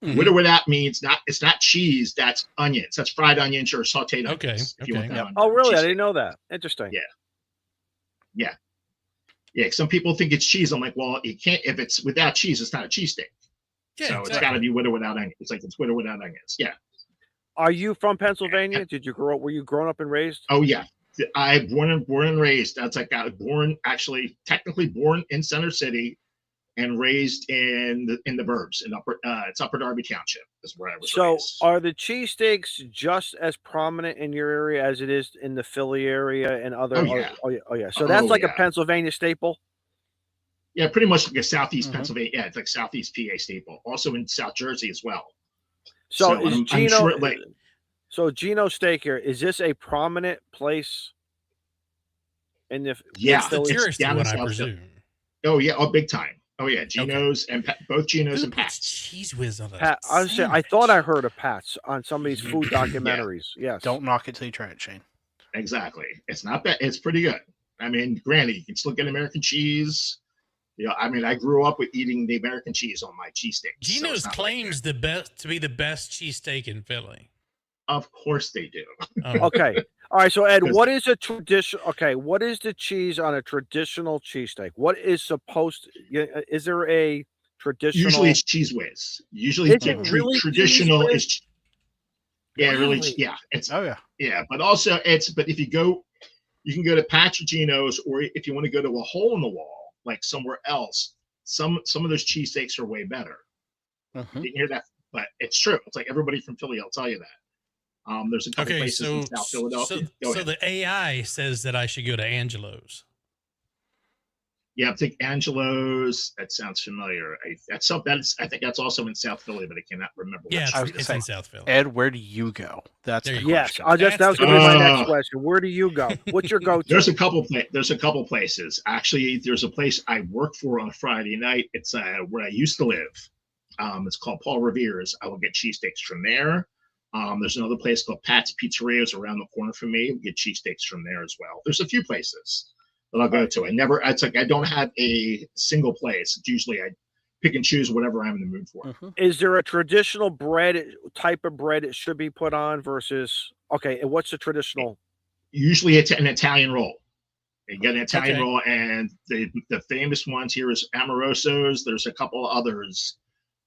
Mm-hmm. With or without means it's not cheese, that's onions. That's fried onions or sauteed onions. Okay. Oh, really? I didn't know that. Interesting. Yeah. Some people think it's cheese. I'm like, well, you can't, if it's without cheese, it's not a cheesesteak. Yeah, so it's got to be with or without onions. It's like it's with or without onions. Yeah. Are you from Pennsylvania? Were you grown up and raised? Oh yeah. I born and raised. That's like I was technically born in Center City and raised in the burbs in Upper Darby Township is where I was raised. So are the cheesesteaks just as prominent in your area as it is in the Philly area and other? Oh yeah. So that's like a Pennsylvania staple. Yeah, pretty much like a Southeast Pennsylvania. Yeah, it's like Southeast PA staple. Also in South Jersey as well. So is Gino? So Gino Steak here, is this a prominent place in the? Yeah, it's the tourist one, I presume. Oh yeah, big time. Oh yeah, Geno's and both Geno's and Pat's. Cheese whiz on Pat, I thought I heard of Pat's on some of these food documentaries. Yes. Don't knock it till you try it, Shane. Exactly. It's not bad. It's pretty good. I mean, granted, you can still get American cheese. I grew up with eating the American cheese on my cheesesteak. Geno's claims to be the best cheesesteak in Philly. Of course they do. Okay. All right. So Ed, what is a tradition? Okay. What is the cheese on a traditional cheesesteak? What is is there a traditional? Usually it's cheese whiz. Usually really traditional is. Yeah, really. Yeah. It's. Oh yeah. Yeah. But also but if you go You can go to Patrigino's, or if you want to go to a hole in the wall, like somewhere else, some of those cheesesteaks are way better. Mhm. Didn't hear that, but it's true. It's like everybody from Philly will tell you that. There's a couple places in South Philadelphia. So the AI says that I should go to Angelo's. Yeah, I think Angelo's. That sounds familiar. I think that's also in South Philly, but I cannot remember. Yeah, I was it's gonna in say, South Philly. Ed, where do you go? That's There the you go. Yes, question. that was going to be my Oh. next question. Where do you go? What's your go-to? There's a couple places. Actually, there's a place I work for on a Friday night. It's where I used to live. It's called Paul Revere's. I will get cheesesteaks from there. There's another place called Pat's Pizzeria. It's around the corner from me. I'll get cheesesteaks from there as well. There's a few places that I'll go to. It's like I don't have a single place. It's usually I pick and choose whatever I'm in the mood for. Mhm. Is there a traditional bread type of bread it should be put on versus okay? And what's the traditional? Usually it's an Italian roll. You get an Italian Okay. roll, and the famous ones here is Amoroso's. There's a couple others,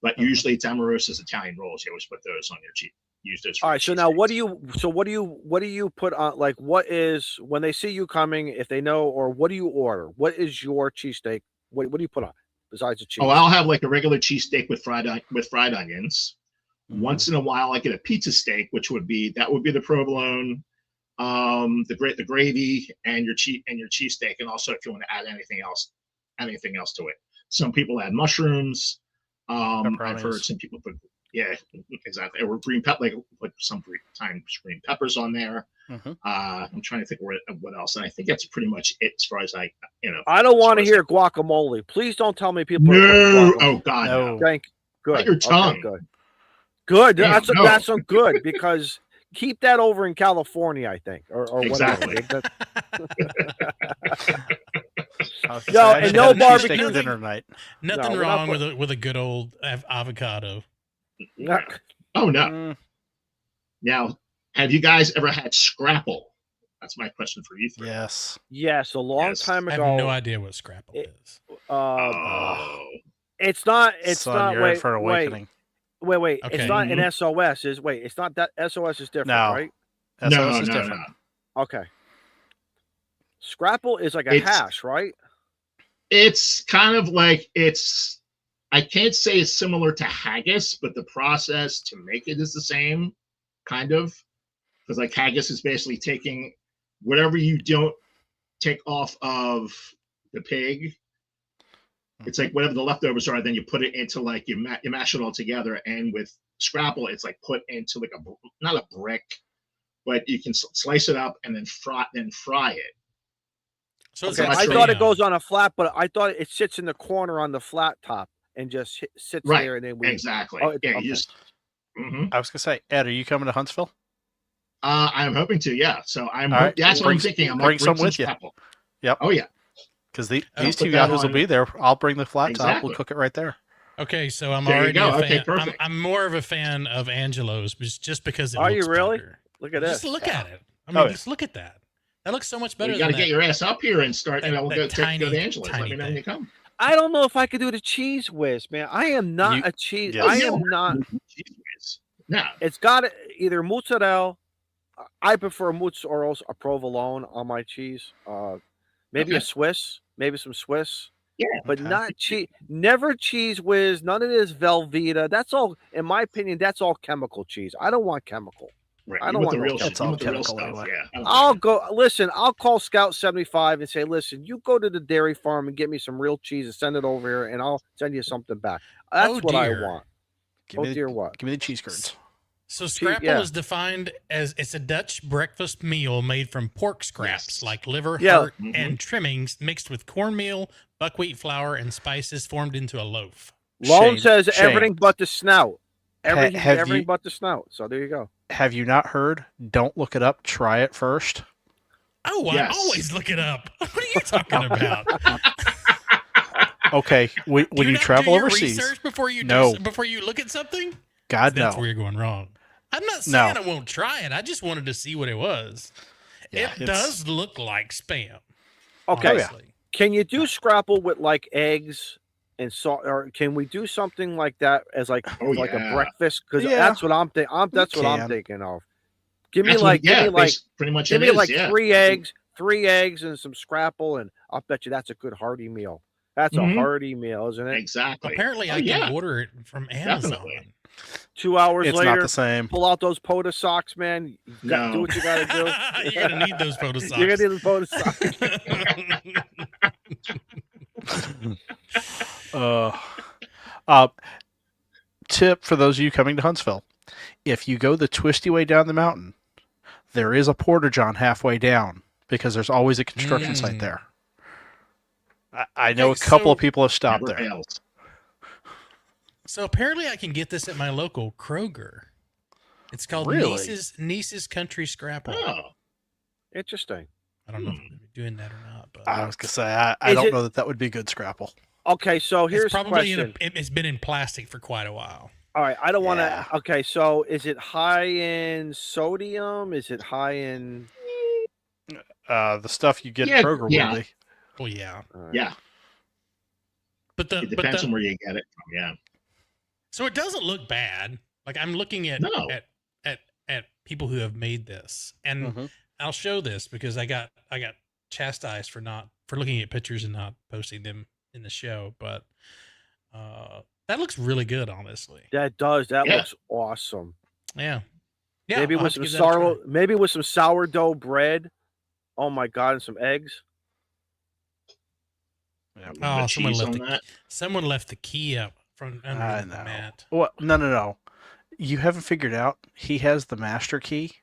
but usually it's Amoroso's Italian rolls. You always put those on your cheese. Use those. All right. So now, what do you put on? Like, what is when they see you coming? If they know, or what do you order? What is your cheesesteak? What do you put on besides the cheese? Oh, I'll have like a regular cheesesteak with fried onions. Mhm. Once in a while, I get a pizza steak, which would be the provolone, the gravy, and your cheesesteak, and also if you want to add anything else to it. Some people add mushrooms. I've heard some people put exactly, or green pepper, like sometimes green peppers on there. Mhm. I'm trying to think what else, and I think that's pretty much it as far as I don't want to hear guacamole. Please don't tell me people. No, Put oh God, No. no. Thank. Good. Bite your tongue. Okay, good. Damn, no. That's so good because keep that over in California, I think, or Exactly. whatever. I was gonna Yo, say, I and just no had a cheesesteak barbecue. for dinner tonight. Nothing No, we're wrong not with a good old avocado. Oh no. Mm, Now, have you guys ever had scrapple? That's my question for you three. yes. Yes, a long Yes. time I ago. have no idea what scrapple is. Oh, It's not. It's Son, not. you're in for an Wait. awakening. It's Okay. not an SOS. It's not that SOS is different, No. right? SOS is no. different. Okay. Scrapple is like a It's- hash, right? It's kind of like I can't say it's similar to haggis, but the process to make it is the same, kind of. Because like haggis is basically taking whatever you don't take off of the pig. It's like whatever the leftovers are, then you put it into like you mash it all together. And with scrapple, it's like put into like not a brick, but you can slice it up and then fry it. So it's Okay. like I true. thought it Spam. goes on a flat, but I thought it sits in the corner on the flat top and just sits Right. there, and then we. Exactly. Oh, Yeah, okay. you just. Mhm. I was gonna say, Ed, are you coming to Huntsville? I'm hoping to, yeah. So All right. that's what I'm thinking. I'm Bring like, some with you. scrapple. Yep. Oh yeah. Because I'll these put two that guys will on- be there. I'll bring the flat top. Exactly. We'll cook it right there. Okay, so I'm There you already go. a fan. Okay, perfect. I'm more of a fan of Angelo's just because it Are looks you really? better. Look at Just this. look at it. I Oh, mean, yeah. just look at that. That looks so much Well, better you got than to that. get your ass up here and start. that- We'll that go tiny- to Angela's. Let tiny me know when you thing. come. I don't know if I could do the cheese whiz, man. I am not You- a cheese. Yes. I You am not. Jeez Louise. No. It's got either mozzarella. I prefer mozzarella or else a provolone on my cheese. Maybe a Okay. Swiss, maybe some Swiss. Yeah. But Okay. not cheese. Never cheese whiz. None of this Velveeta. That's all. In my opinion, that's all chemical cheese. I don't want chemical. Right. I You don't want want the no real chemical. shit. You want the real Chemical stuff. anyway. Yeah. I'll go. Listen, I'll call Scout 75 and say, listen, you go to the dairy farm and get me some real cheese and send it over here, and I'll send you something back. That's Oh, what I dear. want. Give Oh me the, dear, what? Give me the cheese curds. So scrapple yeah. is defined as it's a Dutch breakfast meal made from pork scraps Yes. like liver, Yeah. heart, Mhm. and trimmings mixed with cornmeal, buckwheat flour, and spices formed into a loaf. Lone Shane, says Shane. everything but the snout. Everything, have everything you- but the snout. So there you go. Have you not heard? Don't look it up. Try it first. Oh, Yes. I always look it up. What are you talking about? Okay. When Do you not travel do your overseas, research before you No. before you look at something. God That's no. where you're going wrong. I'm not No. saying I won't try it. I just wanted to see what it was. Yeah, it it's- does look like spam. Okay. honestly. Can you do scrapple with like eggs and salt, or can we do something like that as like Oh, like yeah. a breakfast? Because Yeah. that's what I'm thinking. That's what I'm can. thinking of. Give me That's like, what, yeah, give me like, pretty much give it me is, like yeah. 3 eggs, 3 eggs and some scrapple, and I'll bet you that's a good hearty meal. That's a hearty meal, isn't it? Exactly. Apparently, I can order it from Amazon. Definitely. 2 hours It's later, not the same. pull out those POTA socks, man. Do what you got to do. You're gonna need those photo socks. You're going to need the POTA socks. Tip for those of you coming to Huntsville: if you go the twisty way down the mountain, there is a porta john halfway down because there's always a construction site there. I know a couple of people have stopped Never there. fails. So apparently, I can get this at my local Kroger. It's called Really? Niece's Country Scrapple. Oh, Interesting. I don't know if they're doing that or not, but I was gonna say I Is don't it- know that would be good scrapple. Okay, so here's it's the probably question. it's been in plastic for quite a while. All right, I don't want Yeah. to. Okay, so is it high in sodium? Is it high in? The stuff you get Yeah, at Kroger yeah. will be. Well, yeah, All right. yeah. but It depends on where you get it from. Yeah. so it doesn't look bad. Like I'm looking at No. at people who have made this, and Mhm. I'll show this because I got chastised for looking at pictures and not posting them in the show, but that looks really good, honestly. That does. That Yeah. looks awesome. Yeah, maybe I'll with have to some give that a try. maybe with some sourdough bread. Oh my god, and some eggs. Yeah. Oh, The someone cheese left on the that. someone left the key up from I under the know. mat. Well, no. You haven't figured out he has the master key.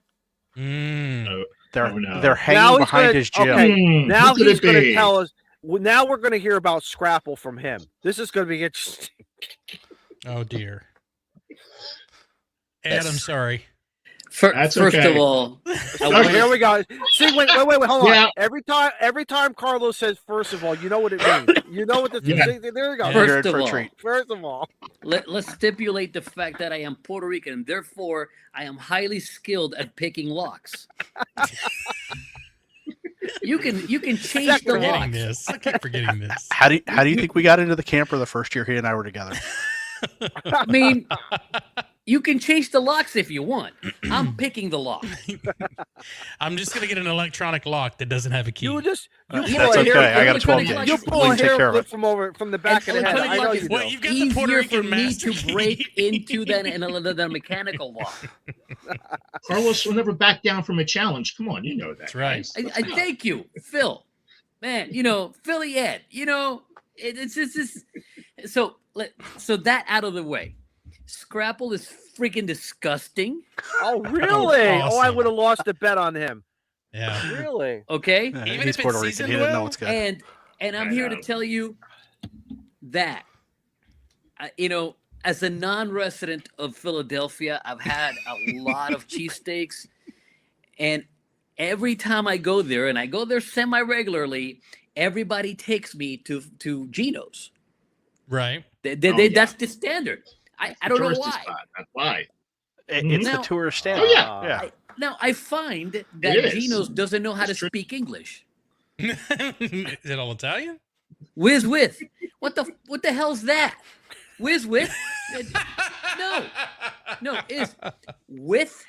Mm. They're Oh, no. they're Now hanging he's behind gonna- his gym. okay. Now Who could he's it going to be? tell us. Now we're going to hear about Scrapple from him. This is going to be interesting. Oh dear. Ed, I'm sorry. That's First okay. of all, Okay, here we go. See, wait, hold on. Yeah. Every time Carlos says "first of all," you know what it means. You know what this Yeah. see, there we go. Yeah. You're First in for of a all, treat. First of all, let's stipulate the fact that I am Puerto Rican, and therefore I am highly skilled at picking locks. You can change the Forgetting locks. this. I keep forgetting this. How do you think we got into the camper the first year he and I were together? I mean, you can change the locks if you want. I'm picking the lock. I'm just gonna get an electronic lock that doesn't have a key. you That's pull a okay. hair, I got a 12 electronic gauge. lock you is pull We a can take hair care of flip it. from the back of the head. electronic I know lock you is- do. Well, you've got the Puerto easier Rican for me master to key. break into than a mechanical lock. Carlos will never back down from a challenge. Come on, you know that. That's right. guys. I Let's go. thank you, Phil. Man, Philly Ed. It's just so that out of the way. Scrapple is freaking disgusting. Oh, really? Oh, I awesome. would have lost a bet on him. Yeah. Really? Okay, Even He's if it's Puerto Rican. seasoned He doesn't know well? what's good. and I'm I here to know. tell you that as a non-resident of Philadelphia, I've had a lot of cheesesteaks, and every time I go there, and I go there semi-regularly, everybody takes me to Gino's. Right. Yeah. That's the standard. I don't know Touristy why. spot, that's why. It's Now- the tourist stand. Oh, yeah. Yeah. Now I find that is. Gino's doesn't know how to It's true. speak English. Is it all Italian? Whiz with. What the hell's that? Whiz with? No, is with.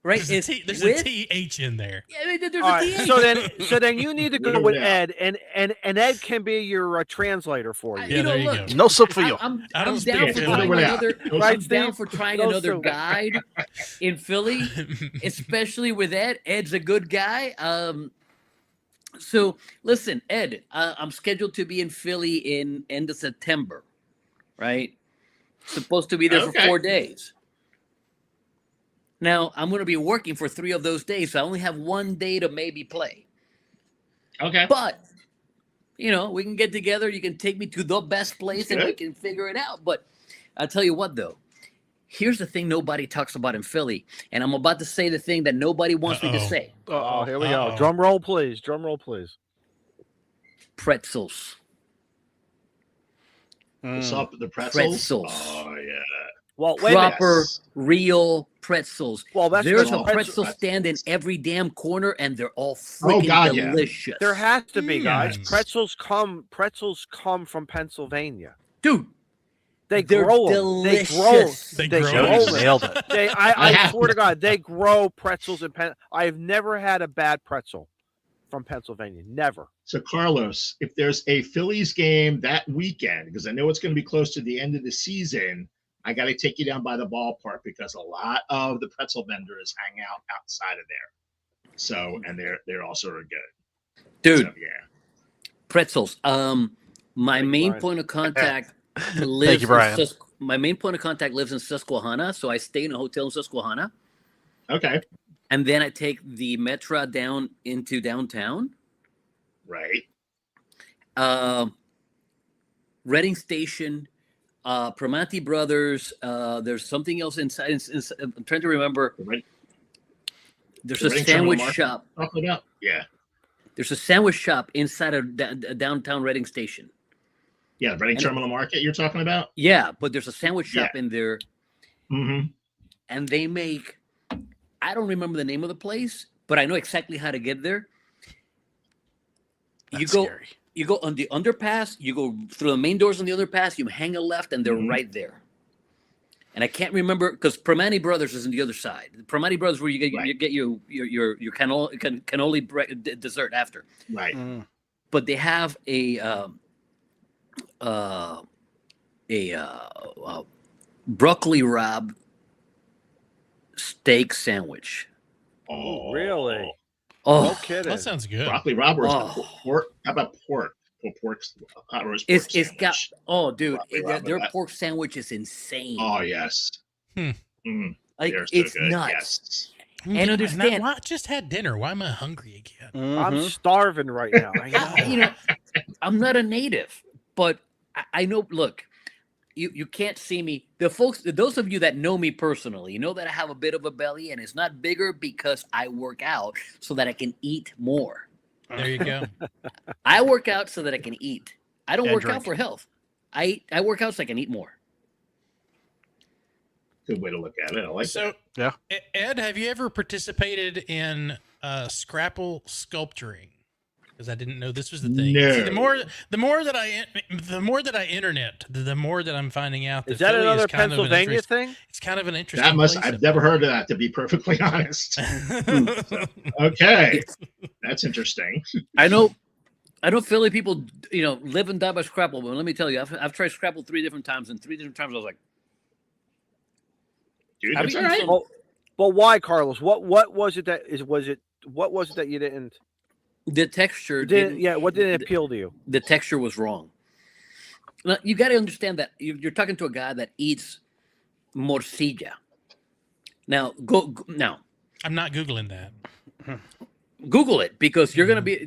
Right? There's, It's there's with. a TH in there. Yeah, I mean, there's All a right. TH. So then you need to go No with doubt. Ed, and Ed can be your translator for you. Yeah, there you look, go. No soup for you. I'm I don't down speak for Philly. trying Without. another. Right, I'm down Steve? for trying No another soup. guide in Philly, especially with Ed. Ed's a good guy. So listen, Ed, I'm scheduled to be in Philly in end of September, right? Supposed to be there for Okay. 4 days. Now I'm going to be working for 3 of those days, so I only have 1 day to maybe play. Okay. But we can get together. You can take me to the best place, and we Good. can figure it out. But I'll tell you what, though. Here's the thing nobody talks about in Philly, and I'm about to say the thing that nobody wants me to Uh-oh. say. Oh, here we go. Uh-oh. Drum roll, please. Drum roll, please. Pretzels. What's Mm. up with the pretzels? Pretzels. Oh, yeah. Well, wait a minute. Proper, Yes. real pretzels. Well, that's There's the a pretzel- pretzel stand in every damn corner, and they're all Oh, freaking God, yeah. delicious. There has to be, guys. Yes. Pretzels come from Pennsylvania. Dude, They They're grow 'em. delicious. They They grow. grow 'em. They Joey's grow 'em. nailed it. I swear to God, they grow pretzels in I've never had a bad pretzel from Pennsylvania. Never. So, Carlos, if there's a Phillies game that weekend, because I know it's going to be close to the end of the season, I got to take you down by the ballpark because a lot of the pretzel vendors hang out outside of there. So, and they're also good. Dude, So, yeah. pretzels. My Thank you, main Brian. point of contact lives. you, Brian. My main point of contact lives in Susquehanna, so I stay in a hotel in Susquehanna, Okay. and then I take the Metro down into downtown. Right. Reading Station, Primanti Brothers. There's something else inside. I'm trying to remember. Right. There's The a Reading Terminal sandwich Market? shop. Talking about. Yeah. There's a sandwich shop inside of downtown Reading Station. Yeah. Reading And- Terminal Market you're talking about? Yeah, but there's a sandwich shop in there, Mm-hmm. and they make. I don't remember the name of the place, but I know exactly how to get there. That's you go. scary. You go on the underpass. You go through the main doors on the underpass. You hang a left, and they're Mhm. right there. And I can't remember because Primanti Brothers is on the other side. Primanti Brothers, where you get Right. you get your cannoli dessert after. Right. Mm. But they have a broccoli rabe steak sandwich. Oh, Really? Oh, No kidding. That sounds good. Broccoli robbers. Oh. Pork. How about pork? Pork's hot roast pork it's got sandwich. dude, Broccoli their rabe. pork sandwich is insane. Oh yes. Hmm. Mm, like they're so it's good. nuts. Yes. And understand- I just had dinner. Why am I hungry again? I'm Mhm. starving right now. I know. I'm not a native, but I know. Look, you can't see me. Those of you that know me personally, you know that I have a bit of a belly, and it's not bigger because I work out so that I can eat more. There you go. I work out so that I can eat. I don't And work out drink. for health. I work out so I can eat more. Good way to look at it. I like So, that. Yeah. Ed, have you ever participated in scrapple sculpturing? Because I didn't know this was the thing. No. See, the more that I internet, the more that I'm finding out that Is that Philly another is kind of Pennsylvania thing? It's kind of an interesting. That must. place I've up never heard of that. To be perfectly honest. there. Okay, that's interesting. I know Philly people, live and die by Scrapple, but let me tell you, I've tried Scrapple 3 different times, and 3 different times I was like, Dude, I've that's all eaten right. some- Well, but why, Carlos? What was it that what was it that you didn't? the texture What didn't appeal to you? the texture was wrong. Now, you got to understand that you're talking to a guy that eats morcilla. Now, now I'm not googling that. Google it because you're gonna be.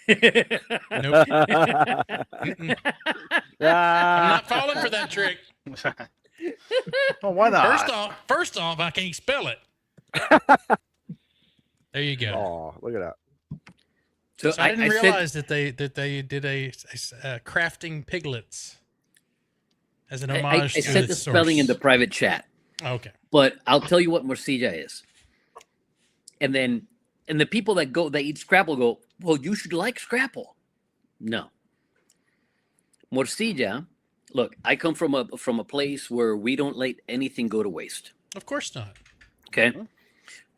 Nope. I'm Ah, not falling for that trick. Well, why not? First off, I can't spell it. There you go. oh, look at that. So So I didn't said- realize that they did a crafting piglets as an I homage to sent the spelling in the private chat, Okay. but I'll tell you what morcilla is. And the people that eat Scrapple go, well, you should like Scrapple. No. Morcilla, look, I come from a place where we don't let anything go to waste. Of course not. Okay.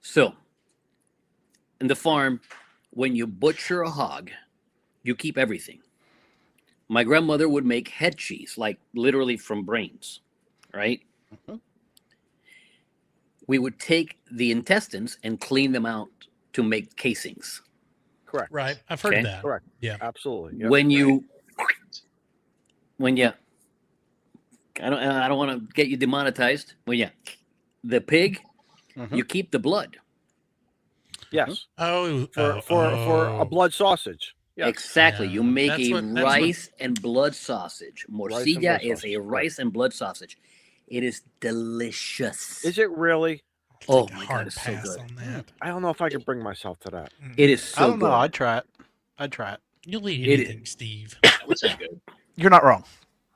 So in the farm, when you butcher a hog, you keep everything. My grandmother would make head cheese, like literally from brains, right? Mhm. We would take the intestines and clean them out to make casings. Correct. Right. I've heard Okay. that. Correct. Yeah. Absolutely. Yep. When you I don't want to get you demonetized. The pig, Mhm. you keep the blood. Yes. Oh, For a blood sausage. Yes. Exactly. Yeah. You make That's a what- rice and blood sausage. Morcilla blood is sausage, a right. rice and blood sausage. It is delicious. Is it really? Oh Take a my God, hard it's so pass good. on that. I don't know if I can bring myself to that. It is so I don't know. good. I'd try it. It You'll You'll eat is. anything, Steve. That would sound good. You're not wrong.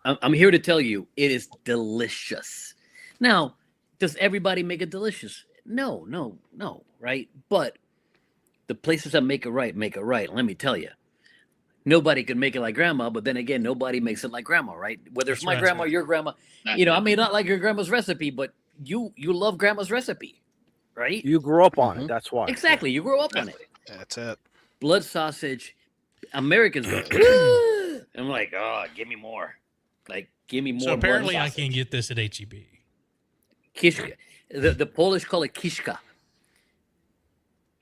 I'm here to tell you, it is delicious. Now, does everybody make it delicious? No, right? But the places that make it right, make it right. Let me tell you, nobody could make it like grandma, but then again, nobody makes it like grandma, right? Whether it's That's my right. grandma or your grandma, That's I may not like your grandma's recipe, but you love grandma's recipe, right? You grew up on Mhm. it. That's why. Exactly. You grew up on it. That's it. Blood sausage. Americans go, "Woo!" I'm like, oh, give me more. Like, give me more. So apparently blood I sausage. can get this at HEB. Kishka. The Polish call it kishka.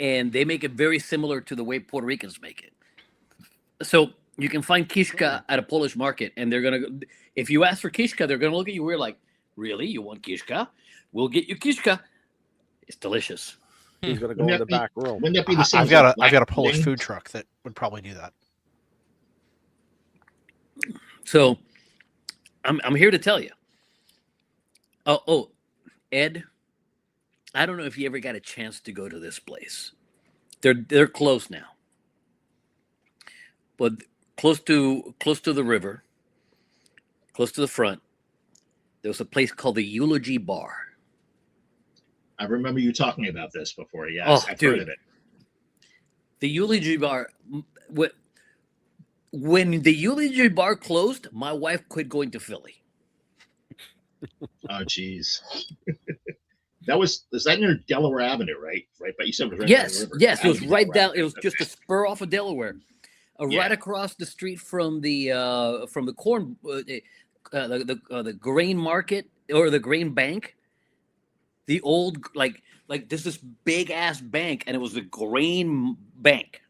And they make it very similar to the way Puerto Ricans make it. So you can find kishka at a Polish market, and they're gonna. If you ask for kishka, they're gonna look at you weird, like, "Really? You want kishka? We'll get you kishka. It's delicious." He's gonna go in the back room. Wouldn't that be the same? I've got a black Polish pudding? food truck that would probably do that. So I'm here to tell you. Oh, Ed, I don't know if you ever got a chance to go to this place. They're close now, but close to the river, close to the front. There was a place called the Eulogy Bar. I remember you talking about this before. Yes, Oh, I've dude. heard of it. The Eulogy Bar. When the Eulogy Bar closed, my wife quit going to Philly. Oh, geez. Is that near Delaware Avenue, right? Right, but you said it was right Yes, by the river. yes, it was Avenue, right Delaware down. It was Avenue. just a spur off of Delaware, Yeah. right across the street from the corn, the grain market or the grain bank. The old like this big ass bank, and it was the grain bank.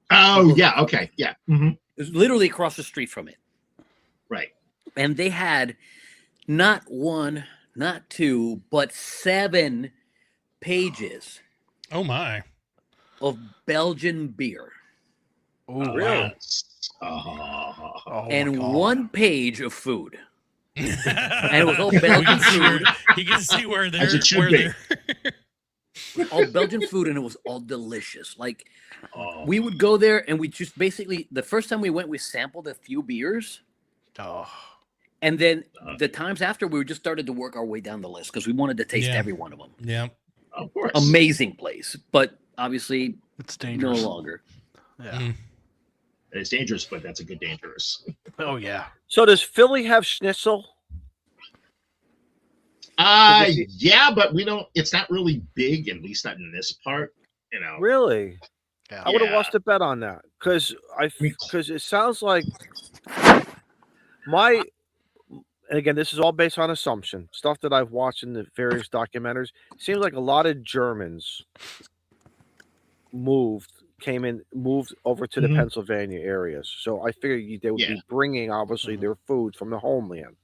Oh, yeah. Okay. Yeah. Mhm. It was literally across the street from it, Right. and they had not one, not two, but 7 pages Oh my. of Belgian beer. Ooh, Really? Oh, Oh, And my God. 1 page of food. And it was all Belgian food. You can see where they're As it should be. All Belgian food, and it was all delicious. Like, oh. we would go there, and we just basically, the first time we went, we sampled a few beers, Oh, and then the times after, we just started to work our way down the list because we wanted to taste Yeah. every one of them. Yeah. Of course. Amazing place, but obviously it's no dangerous. longer. Yeah. Mm. It's dangerous, but that's a good dangerous. Oh, yeah. So does Philly have schnitzel? Yeah, but we don't. It's not really big, at least not in this part. You know. Really? Yeah. I would have Yeah. lost a bet on that because Me- it sounds like my. And again, this is all based on assumption stuff that I've watched in the various documentaries. Seems like a lot of Germans moved over to the Mhm. Pennsylvania areas. So I figured they would Yeah. be bringing obviously their food from the homeland,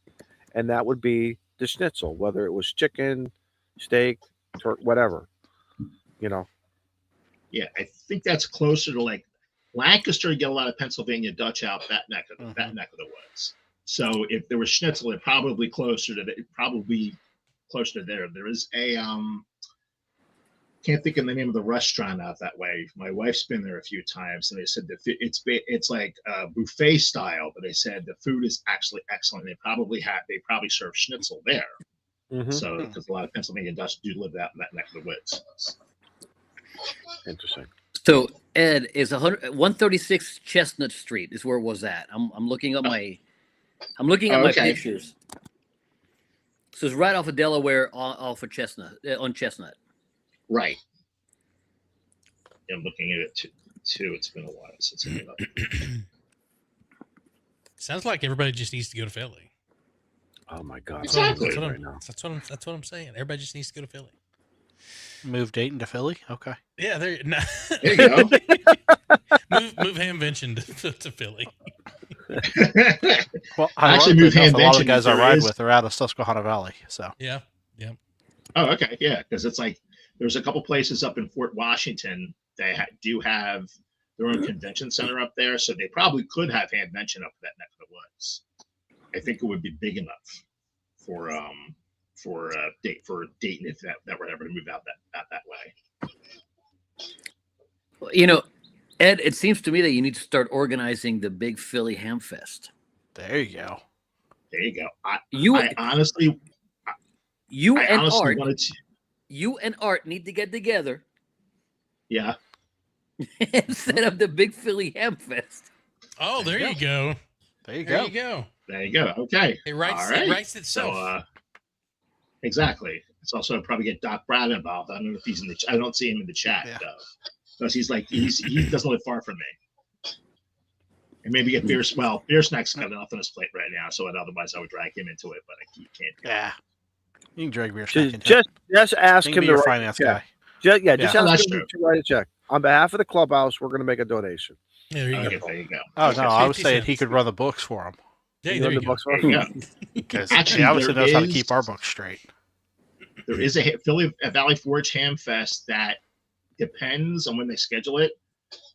and that would be the schnitzel, whether it was chicken, steak, whatever. You know. Yeah, I think that's closer to like Lancaster. You get a lot of Pennsylvania Dutch out that neck of Mhm. that neck of the woods. So if there was schnitzel, it probably closer to there. There is a can't think of the name of the restaurant out that way. My wife's been there a few times, and they said that it's like buffet style, but they said the food is actually excellent. They probably serve schnitzel there. Mhm. So because a lot of Pennsylvania Dutch do live out in that neck of the woods. Interesting. So Ed is 136 Chestnut Street is where it was at. I'm looking up my my Okay. pictures. So it's right off of Delaware, off of Chestnut on Chestnut. Right. I'm looking at it too. It's been a while since I've been up. Sounds like everybody just needs to go to Philly. Oh my God. Exactly. That's what Right I'm, now. that's what I'm saying. Everybody just needs to go to Philly. Move Dayton to Philly? Okay. Yeah, there you There you go. move Hamvention to Philly. Well, Actually, ironically move enough, a lot of Hamvention the guys I if there ride is- with are out of Susquehanna Valley. So, Yeah. Oh, okay, yeah, because it's like there's a couple places up in Fort Washington that do have their own convention center up there, so they probably could have Hamvention up that neck of the woods. I think it would be big enough for Dayton if that were ever to move out that way. You know, Ed, it seems to me that you need to start organizing the big Philly Ham Fest. there you go. There you go. You I honestly Art, wanted to. you and Art need to get together Yeah. and set up the big Philly Ham Fest. Oh, there you go. There you There go. you go. There you go. Okay. It writes. All right. It writes itself. So, exactly. It's also probably get Doc Brad involved. I don't know if he's in the. I don't see him in the chat Yeah. though, because he doesn't live far from me. And maybe get Beer. Well, Beer Snack's got enough on his plate right now, so otherwise I would drag him into it, but I can't. Yeah. You can drag Beer Snack into Just it. ask He him can be to your write finance a check. guy. Just Yeah. ask that's him true. to write a check. On behalf of the clubhouse, we're going to make a donation. There you Okay, go. there you go. Oh, Okay. no, I was 50 saying he cents. could run the books for him. Hey, You there know you the go. books There are? you go. Because Actually, he obviously there knows how to is- keep our books straight. There is a Philly Valley Forge Ham Fest that depends on when they schedule it.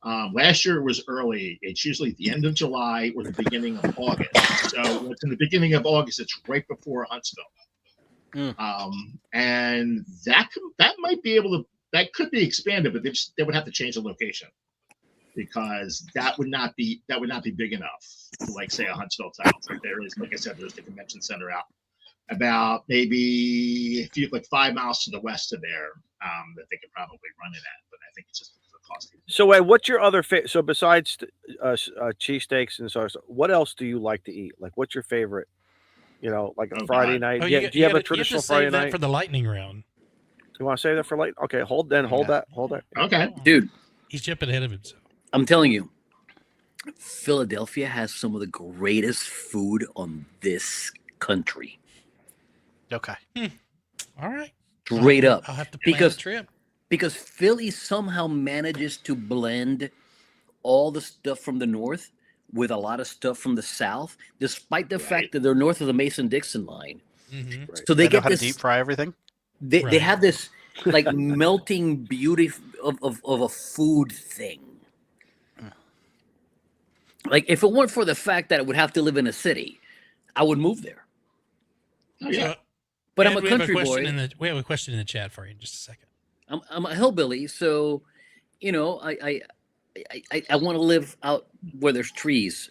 Last year it was early. It's usually at the end of July or the beginning of August. So when it's in the beginning of August, it's right before Huntsville. And that might be able to, that could be expanded, but they would have to change the location because that would not be big enough to, like, say, a Huntsville type. Like there is, like I said, there's the convention center out about maybe if you like 5 miles to the west of there, that they could probably run it at, but I think it's just the cost. So, Ed, what's your other so besides cheesesteaks and so, what else do you like to eat? Like, what's your favorite? You know, like a Oh, Friday God. night. Oh, do you have a gotta- traditional save Friday that night? for the lightning round. You want to save that for late? Okay, hold Yeah. that. Okay. Dude, He's jumping ahead of himself. I'm telling you, Philadelphia has some of the greatest food on this country. Okay. All right. Straight up. I'll have to plan Because- a trip. Because Philly somehow manages to blend all the stuff from the north with a lot of stuff from the south, despite the fact that they're north of the Mason-Dixon line. Mm-hmm. Right. So they know get how to this. deep fry everything. They Right. have this like melting beauty of a food thing. Like if it weren't for the fact that I would have to live in a city, I would move there. Oh, yeah. But Ed, I'm a we have country question boy. we have a question in the chat for you in just a second. I'm a hillbilly, so you know I want to live out where there's trees,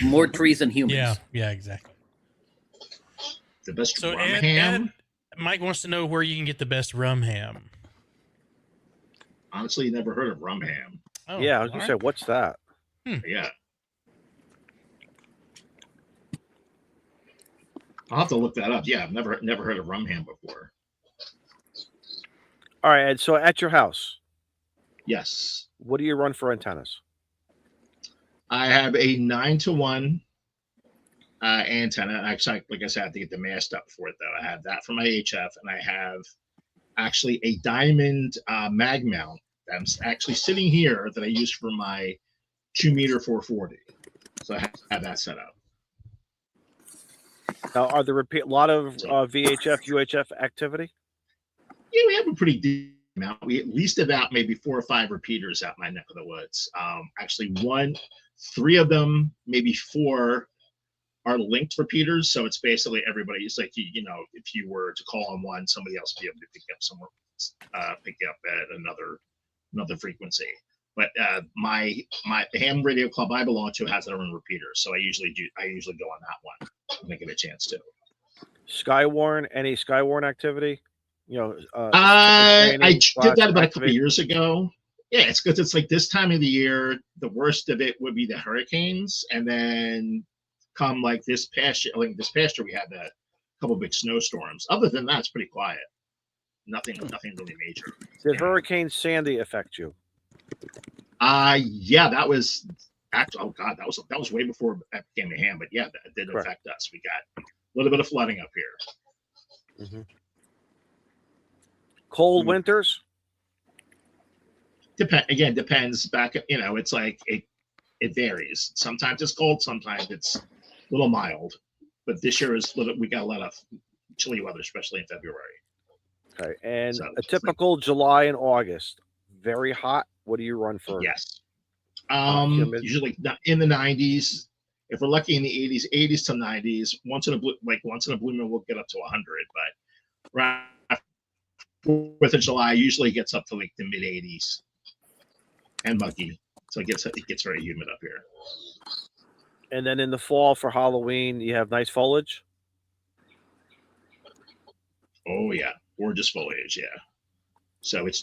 more trees than humans. Yeah, exactly. The best So rum Ed, ham. Mike wants to know where you can get the best rum ham. Honestly, never heard of rum ham. Oh, Yeah, I was gonna all say, right. what's that? Yeah. I'll have to look that up. Yeah, I've never heard of rum ham before. All right, Ed. So at your house, Yes. what do you run for antennas? I have a 9-to-1 antenna. Actually, like I said, I have to get the mast up for it though. I have that for my HF, and I have actually a diamond mag mount that's actually sitting here that I use for my 2-meter 440. So I have that set up. Now, are there a lot of VHF, UHF activity? Yeah, we have a pretty deep amount. We at least about maybe 4 or 5 repeaters out my neck of the woods. Actually, 3 of them, maybe 4 are linked repeaters. So it's basically everybody. It's like, you know, if you were to call on one, somebody else would be able to pick up somewhere, pick up at another frequency. But the ham radio club I belong to has their own repeaters. So I usually go on that one when I get a chance to. Skywarn, any Skywarn activity? You know, I training did that about a couple activate- years ago. Yeah, it's because it's like this time of the year, the worst of it would be the hurricanes, and then come like this past year. Like this past year, we had a couple big snowstorms. Other than that, it's pretty quiet. Nothing really major. Did Hurricane Sandy affect you? Yeah, that was actually. Oh God, that was way before that became a ham. But yeah, that did Correct. affect us. We got a little bit of flooding up here. Cold winters? Depends. Back, you know, it's like it varies. Sometimes it's cold, sometimes it's a little mild. But this year we got a lot of chilly weather, especially in February. Okay, and So a it's like- typical July and August, very hot. What do you run for? Yes. Humid. Usually not in the 90s. If we're lucky in the 80s to 90s, once in a blue moon, we'll get up to 100. But around 4th of July usually gets up to like the mid 80s and muggy. So it gets very humid up here. And then in the fall for Halloween, you have nice foliage. Oh yeah, gorgeous foliage. Yeah. So it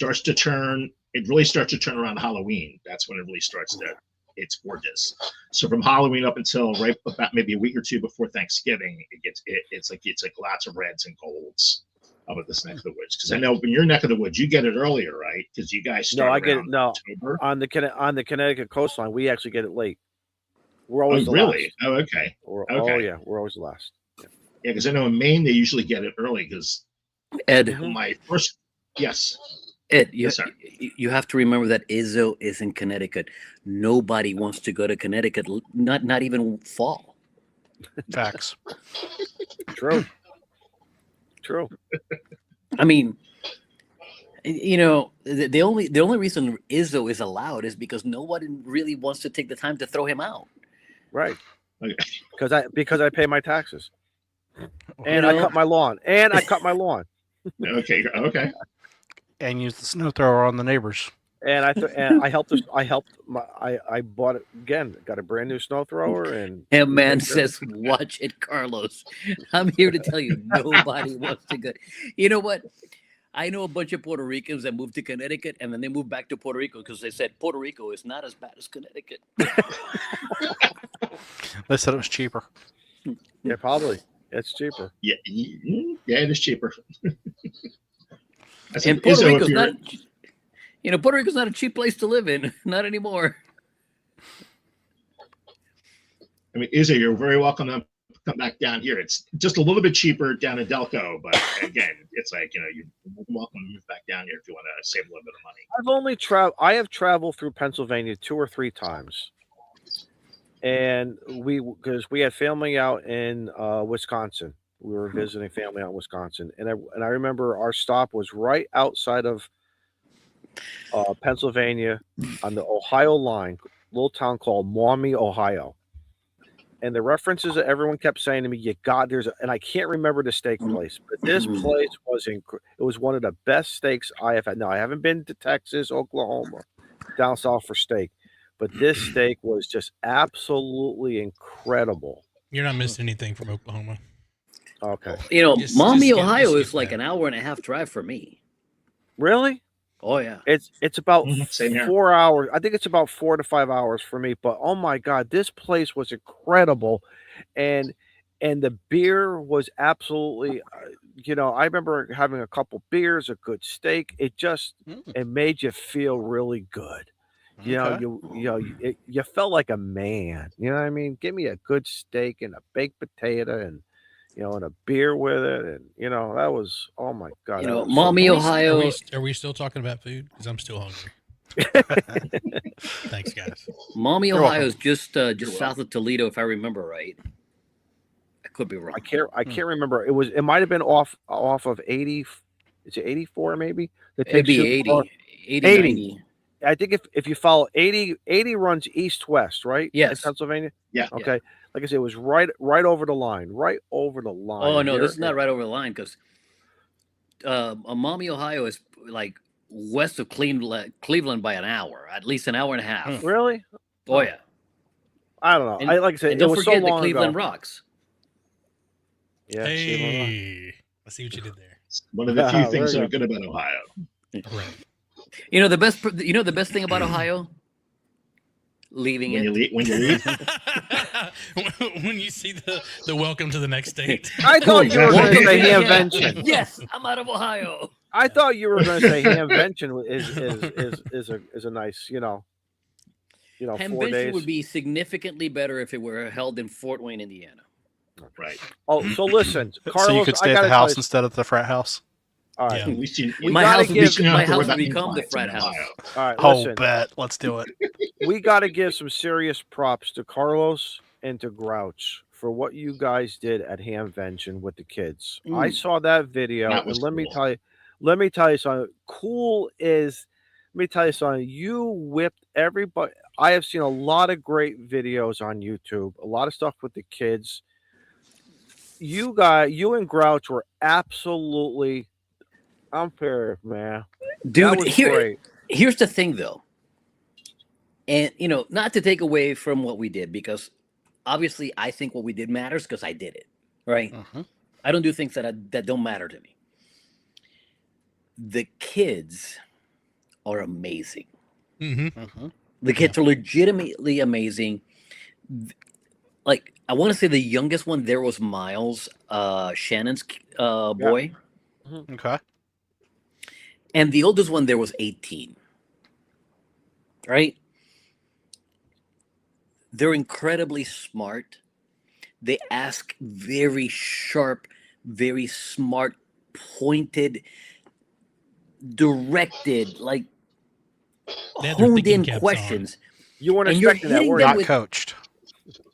really starts to turn around Halloween. That's when it really starts to it's gorgeous. So from Halloween up until right about maybe a week or two before Thanksgiving, it's like lots of reds and golds up at this neck of the woods. Because I know in your neck of the woods, you get it earlier, right? Because you guys start No, I get it. around No, October. on the Connecticut coastline, we actually get it late. We're always the really? last. Oh, okay. Oh yeah, we're always the last. Yeah, because I know in Maine they usually get it early. Because Ed, my first, yes. Ed, Yes, sir. you have to remember that Izzo is in Connecticut. Nobody wants to go to Connecticut, not even fall. Facts. True. I mean, you know, the only reason Izzo is allowed is because no one really wants to take the time to throw him out. Right. Okay. Because I pay my taxes. And You I know? cut my lawn. Okay. And use the snow thrower on the neighbors. And I bought it again. Got a brand new snow thrower, and Man says, "Watch it, Carlos." I'm here to tell you, nobody wants to go. You know what? I know a bunch of Puerto Ricans that moved to Connecticut, and then they moved back to Puerto Rico because they said Puerto Rico is not as bad as Connecticut. They said it was cheaper. Yeah, probably it's cheaper. Yeah, it is cheaper. And Puerto Rico's not. You know, Puerto Rico's not a cheap place to live in. Not anymore. I mean, Izzo, you're very welcome to come back down here. It's just a little bit cheaper down in Delco, but again, it's like, you know, you're welcome to move back down here if you want to save a little bit of money. I have traveled through Pennsylvania 2 or 3 times, and because we had family out in Wisconsin. We were visiting family out in Wisconsin, and I remember our stop was right outside of Pennsylvania on the Ohio line, little town called Maumee, Ohio. And the references that everyone kept saying to me, and I can't remember the steak place, but this place it was one of the best steaks I have had. Now, I haven't been to Texas, Oklahoma, down south for steak, but this steak was just absolutely incredible. You're not missing anything from Oklahoma. Okay. You know, Just Maumee, skip Ohio is that. like an hour and a half drive for me. Really? Oh yeah. It's about Same here. 4 hours. I think it's about 4 to 5 hours for me. But oh my God, this place was incredible, and the beer was absolutely. I remember having a couple beers, a good steak. It just it made you feel really good. Okay. You felt like a man. You know what I mean? Give me a good steak and a baked potato and and a beer with it, and that was, oh my God. You know, that was Maumee, so Ohio. Are we still talking about food? Because I'm still hungry. Thanks, guys. Maumee, You're Ohio welcome. is just south of Toledo, if I remember right. I could be wrong. I can't remember. It might have been off of 80. Is it 84 maybe? It'd be 80, 90. I think if you follow 80 runs east-west, right? Yes. In Pennsylvania? Yeah. Okay. Like I said, it was right over the line. Right over the line. Oh no, this is not right over the line because Maumee, Ohio is like west of Cleveland by an hour, at least an hour and a half. Really? Oh yeah. I don't know. And, like I said, and don't it was forget so long the Cleveland ago. Rocks. Yeah. Hey, I see what you did there. One of the few things that are good about Ohio. Right. You know the best thing about Ohio? Leaving When it. you leave, When you see the welcome to the next state. I thought you were going to say Yeah. Hamvention. Yes, I'm out of Ohio. I thought you were going to say Hamvention is a nice, 4 Hamvention days. would be significantly better if it were held in Fort Wayne, Indiana. right? Oh, so listen, Carlos, So you could stay I at gotta the house tell you- instead of the frat house. All right. Yeah. At least you, We My gotta house would give- you don't have to worry would about become the compliance frat in house. Ohio. All right, Oh, listen. bet. Let's do it. We got to give some serious props to Carlos and to Grouch for what you guys did at Hamvention with the kids. I saw that video, That and was let me cool. tell you something. Let me tell you something. You whipped everybody. I have seen a lot of great videos on YouTube, a lot of stuff with the kids. You and Grouch were absolutely unfair, man. That Dude, was great. here's the thing though. And not to take away from what we did, because obviously I think what we did matters because I did it. Right? I don't do things that don't matter to me. The kids are amazing. Mm-hmm. The kids are legitimately amazing. Like, I want to say the youngest one there was Miles, Shannon's boy, Okay. and the oldest one there was 18. Right? They're incredibly smart. They ask very sharp, very smart, pointed, directed, like They had their honed thinking in caps on. questions. You weren't And you're expecting that, hitting were them you? Got with- coached.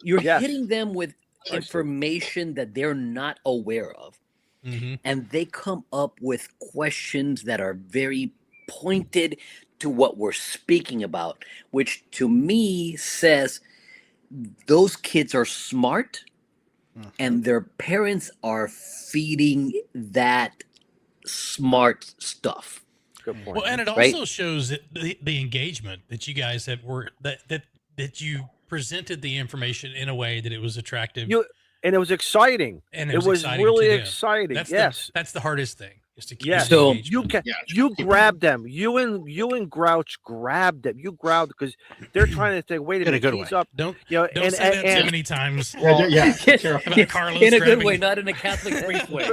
You're Yes. hitting them with Sorry, Steve. information that they're not aware of. Mm-hmm. And they come up with questions that are very pointed to what we're speaking about, which to me says those kids are smart and their parents are feeding that smart stuff. Good point. Well, and it Right. also shows the engagement that you guys have that you presented the information in a way that it was attractive And it was exciting. and It was exciting really to them. exciting. That's yes. that's the hardest thing is to keep Yes. the So, engagement. You grabbed them. You and Grouch grabbed them. You grabbed because they're trying to say, wait a In a minute, good he's way. up. Don't You know, don't say that too and many times. Yeah. Careful. About Carlos in a good grabbing- way, not in a Catholic priest way.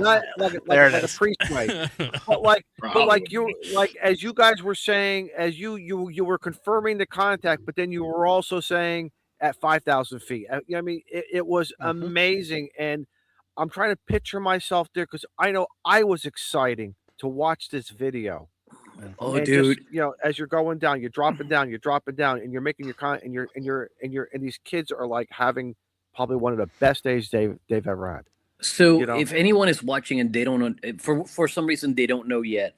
not like There it a is. priest way. But like you, like as you guys were saying, as you were confirming the contact, but then you were also saying at 5,000 feet. I mean, it was amazing, and I'm trying to picture myself there because I know I was exciting to watch this video. Oh, And dude. just, as you're going down, you're dropping down, and you're making your and these kids are like having probably one of the best days they've ever had. So you know? if anyone is watching and they don't know, for some reason they don't know yet,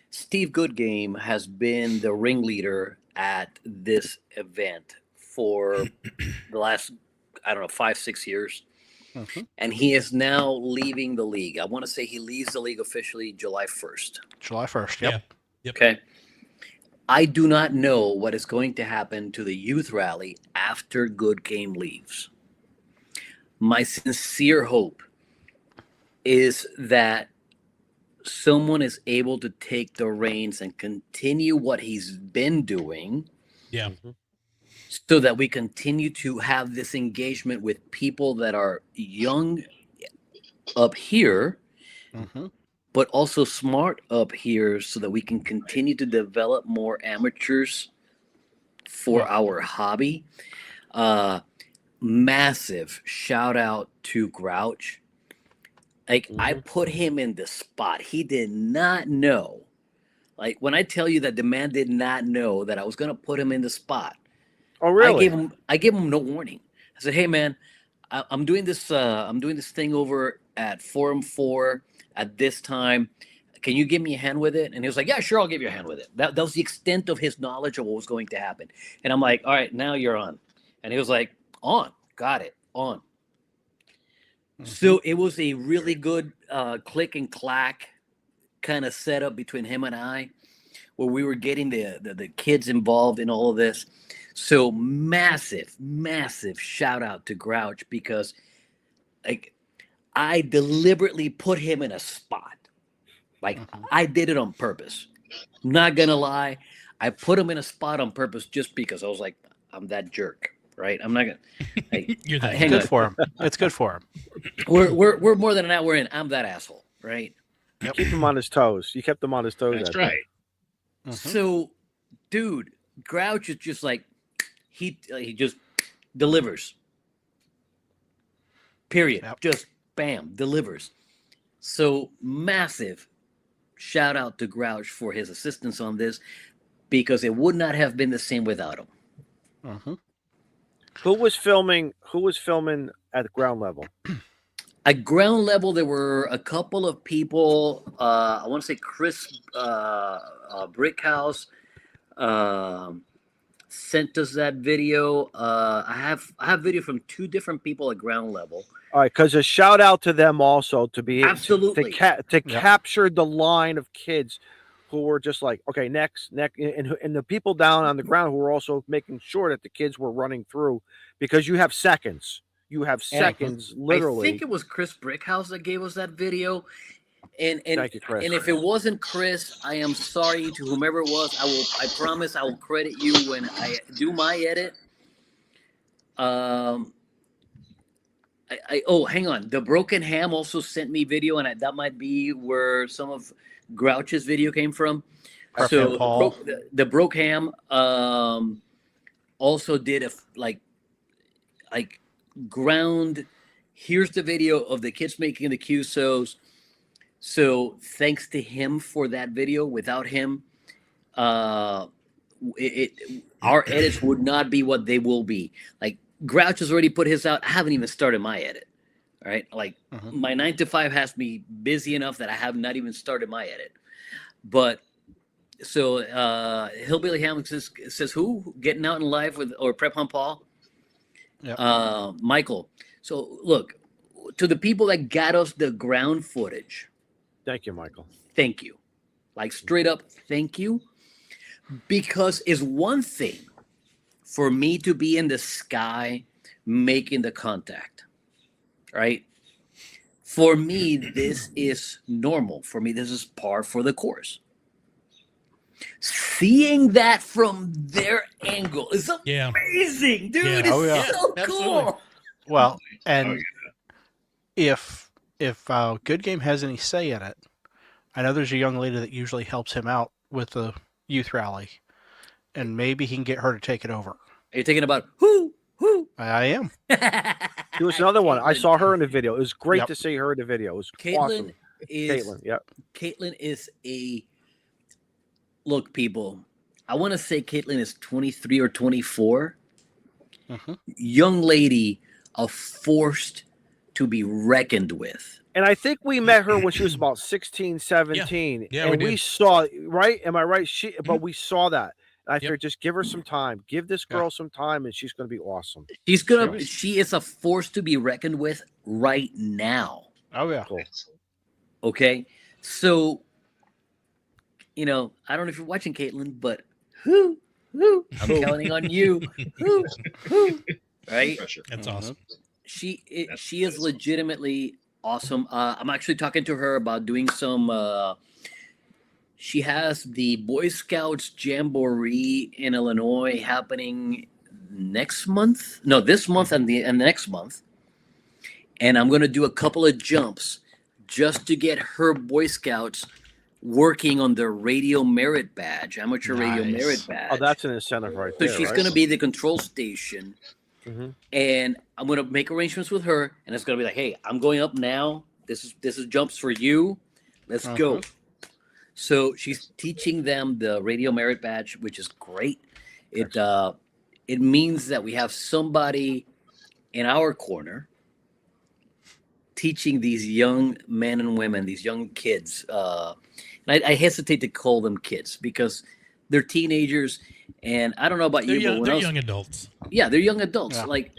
Steve Goodgame has been the ringleader at this event for the last, I don't know, 5-6 years. And he is now leaving the league. I want to say he leaves the league officially July 1st. July 1st. Yep. Yep. Okay. I do not know what is going to happen to the youth rally after Goodgame leaves. My sincere hope is that someone is able to take the reins and continue what he's been doing Yeah. so that we continue to have this engagement with people that are young up here, but also smart up here so that we can continue to develop more amateurs for our hobby. Massive shout out to Grouch. Like, I put him in the spot. He did not know. Like, when I tell you that the man did not know that I was going to put him in the spot. Oh, really? I gave him no warning. I said, "Hey, man, I'm doing this thing over at Forum 4 at this time. Can you give me a hand with it?" And he was like, "Yeah, sure, I'll give you a hand with it." That was the extent of his knowledge of what was going to happen. And I'm like, "All right, now you're on." And he was like, "On, got it, on." So it was a really good click and clack kind of setup between him and I, where we were getting the kids involved in all of this. So massive shout out to Grouch, because like I deliberately put him in a spot. Like I did it on purpose. I'm not gonna lie. I put him in a spot on purpose just because I was like, I'm that jerk, right? I'm not gonna. Like, You're that hang Good on. for him. It's good for him. We're more than an hour in. I'm that asshole, right? Keep him on his toes. You kept him on his toes. That's that day. right. So, dude, Grouch is just like he just delivers. Period. Yep. Just bam, delivers. So massive shout out to Grouch for his assistance on this, because it would not have been the same without him. Who was filming at the ground level? At ground level, there were a couple of people. I want to say Chris Brickhouse sent us that video. I have video from 2 different people at ground level. All right, because a shout out to them also to be Absolutely. to capture the line of kids who were just like, okay, next, and the people down on the ground who were also making sure that the kids were running through, because you have seconds. You have seconds, literally. I think it was Chris Brickhouse that gave us that video. And Thank you, Chris. and if it wasn't Chris, I am sorry to whomever it was. I promise I will credit you when I do my edit. Hang on. The Broken Ham also sent me video, and that might be where some of Grouch's video came from. Prep So Ham Paul. the Broke Ham also did a like ground. Here's the video of the kids making the QSOs. So thanks to him for that video. Without him, our edits would not be what they will be. Like Grouch has already put his out. I haven't even started my edit. All right. Like my 9 to 5 has me busy enough that I have not even started my edit. But so Hillbilly Ham says who? Getting out in live with or Prep Hunt Paul? Yeah. Michael. So look, to the people that got us the ground footage. Thank you, Michael. Thank you. Like straight up, thank you. Because it's one thing for me to be in the sky making the contact, right? For me, this is normal. For me, this is par for the course. Seeing that from their angle is amazing, dude. Yeah. It's so cool. Well, and if Good Game has any say in it, I know there's a young lady that usually helps him out with the youth rally, and maybe he can get her to take it over. Are you thinking about who? I am. There was another one. I saw her in the video. It was great to see her in the video. It was Caitlin awesome. is Caitlin is a look, people. I want to say Caitlin is 23 or 24. Young lady, a force to be reckoned with. And I think we met her when she was about 16, 17. Yeah, and we saw, right? Am I right? But we saw that. And I figured just give her some time. Give this girl some time, and she's going to be awesome. She is a force to be reckoned with right now. Oh, yeah. Cool. Okay. So, I don't know if you're watching, Caitlin, but who? I'm counting on you. Who? Right? That's awesome. She is legitimately awesome. I'm actually talking to her about doing some. She has the Boy Scouts Jamboree in Illinois happening next month. No, this month and the next month. And I'm going to do a couple of jumps just to get her Boy Scouts working on their radio merit badge, amateur radio merit badge. Oh, that's an incentive right so there. So she's going to be the control station. And I'm going to make arrangements with her, and it's going to be like, hey, I'm going up now. This is jumps for you. Let's go. So she's teaching them the radio merit badge, which is great. It means that we have somebody in our corner teaching these young men and women, these young kids. And I hesitate to call them kids because they're teenagers. And I don't know about you, but they're young adults. Yeah, they're young adults. Yeah. Like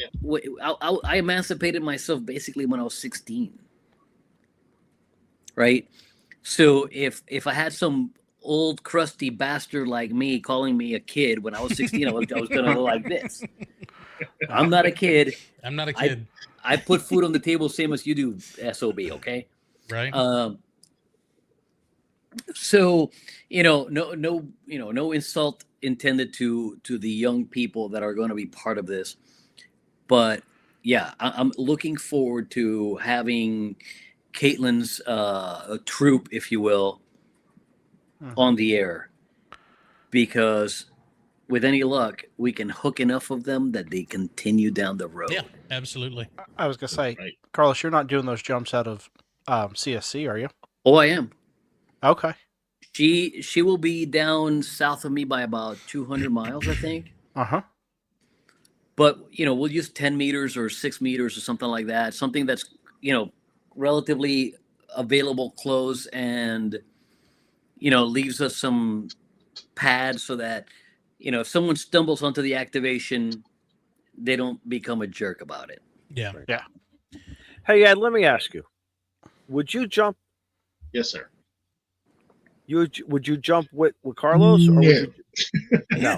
I emancipated myself basically when I was 16. Right? So if I had some old crusty bastard like me calling me a kid when I was 16, I was gonna go like this. I'm not a kid. I'm not a kid. I put food on the table same as you do, SOB, okay? Right. So, no insult intended to the young people that are going to be part of this. But yeah, I'm looking forward to having Caitlin's troop, if you will, on the air, because with any luck, we can hook enough of them that they continue down the road. Yeah, absolutely. I was going to say, Carlos, you're not doing those jumps out of CSC, are you? Oh, I am. Okay. She will be down south of me by about 200 miles, I think. But, we'll use 10 meters or 6 meters or something like that. Something that's, relatively available close and, leaves us some pads so that, if someone stumbles onto the activation, they don't become a jerk about it. Yeah. Yeah. Hey, Ed, let me ask you. Would you jump? Yes, sir. Would you jump with Carlos? Or would you... No.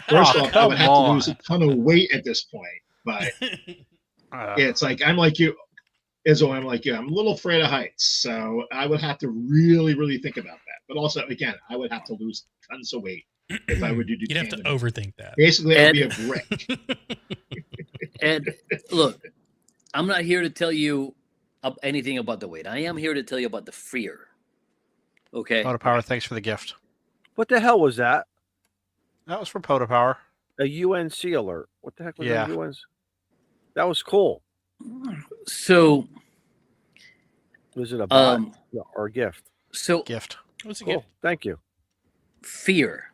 First off, I would have to lose a ton of weight at this point. But it's like, I'm like you. is why I'm like, yeah, I'm a little afraid of heights. So I would have to really, really think about that. But also, again, I would have to lose tons of weight if I were to do You'd have to tandem. overthink that. Basically, I would be a Ed. brick. Ed, look, I'm not here to tell you anything about the weight. I am here to tell you about the fear. Okay. Poda Power, thanks for the gift. What the hell was that? That was from Poda Power. A UNC alert. What the heck was Yeah. that UNC? That was cool. So, Was it a bot or a gift? so Gift. What's a Cool. gift? Thank you. fear.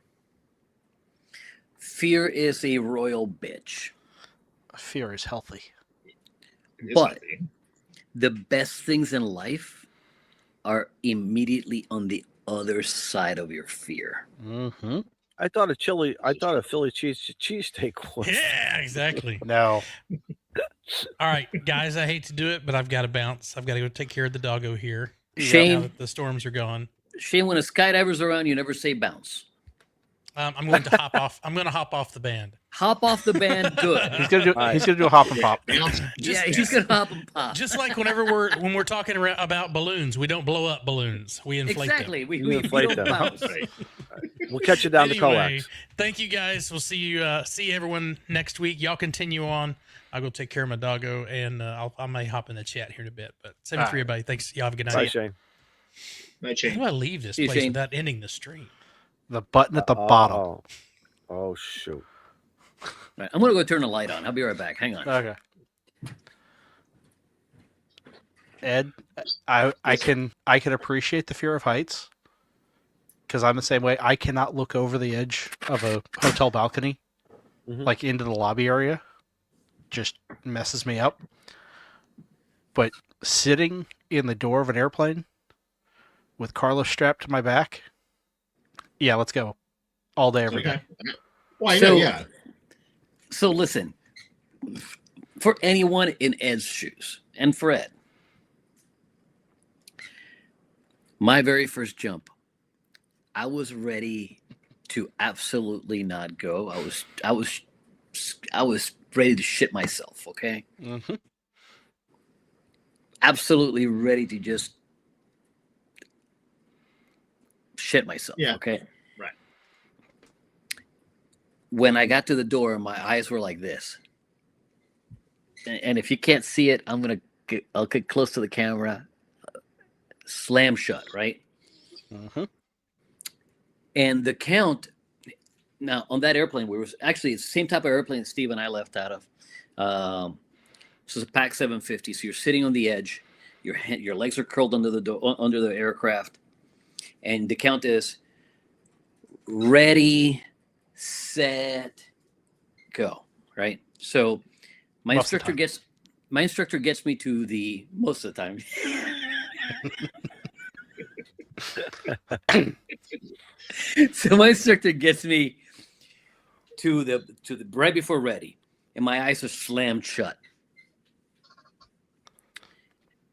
Fear is a royal bitch. Fear is healthy. It is But- healthy. The best things in life are immediately on the other side of your fear. Mm-hmm. I thought a Philly cheesesteak was. Yeah, exactly. No. All right, guys, I hate to do it, but I've got to bounce. I've got to go take care of the doggo here. Now Shane, that the storms are gone. Shane, when a skydiver's around, you never say bounce. I'm going to hop off. I'm going to hop off the band. Hop off the band, good. He's gonna do. All right. He's gonna do a hop and pop. Bounce. Yeah, he's gonna hop and pop. Just like when we're talking about balloons, we don't blow up balloons. We inflate Exactly. them. We inflate don't them. bounce. Right. We'll catch you down the Anyway, coax. thank you guys. We'll see you. See everyone next week. Y'all continue on. I'll go take care of my doggo, and I may hop in the chat here in a bit. But same for everybody. Thanks. Y'all have a good Bye, night. Shane. Night, How Shane. do I leave this See you, place Shane. without ending the stream? The button at the bottom. Oh shoot. Right, I'm gonna go turn the light on. I'll be right back. Hang on. Okay. Ed, I can appreciate the fear of heights because I'm the same way. I cannot look over the edge of a hotel balcony, like into the lobby area. Just messes me up. But sitting in the door of an airplane with Carlos strapped to my back, yeah, let's go all day, every day. Okay. Well, I know, yeah. So listen, for anyone in Ed's shoes, and for Ed, my very first jump, I was ready to absolutely not go. I was ready to shit myself. Okay, Mm-hmm. absolutely ready to just shit myself. Yeah. Okay. Right. When I got to the door, my eyes were like this. And if you can't see it, I'll get close to the camera. Slam shut, right? Mm-hmm. And the count now on that airplane, we were actually it's the same type of airplane that Steve and I left out of. This is a PAC 750. So you're sitting on the edge, your legs are curled under the door, under the aircraft, and the count is ready, set, go. Right. So my Most of the instructor gets me to the most of the time. So my instructor gets me to the right before ready, and my eyes are slammed shut.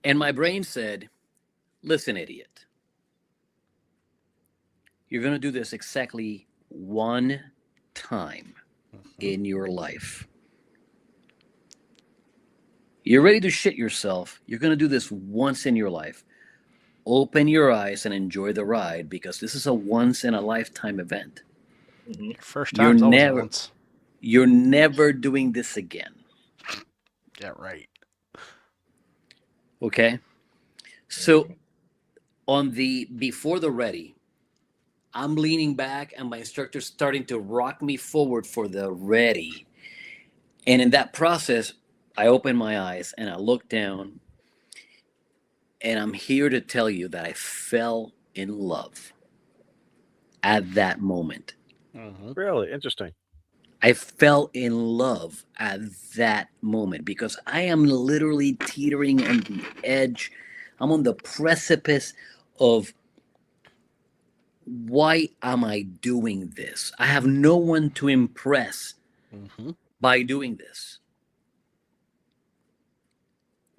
And my brain said, "Listen, idiot. You're going to do this exactly one time in your life. You're ready to shit yourself. You're going to do this once in your life. Open your eyes and enjoy the ride because this is a once in a lifetime event. First You're time's always never- once. You're never doing this again." Yeah, right. Okay. So on the before the ready, I'm leaning back and my instructor's starting to rock me forward for the ready. And in that process, I open my eyes and I look down, and I'm here to tell you that I fell in love at that moment. Mm-hmm. Really interesting. I fell in love at that moment because I am literally teetering on the edge. I'm on the precipice of why am I doing this? I have no one to impress Mm-hmm. by doing this.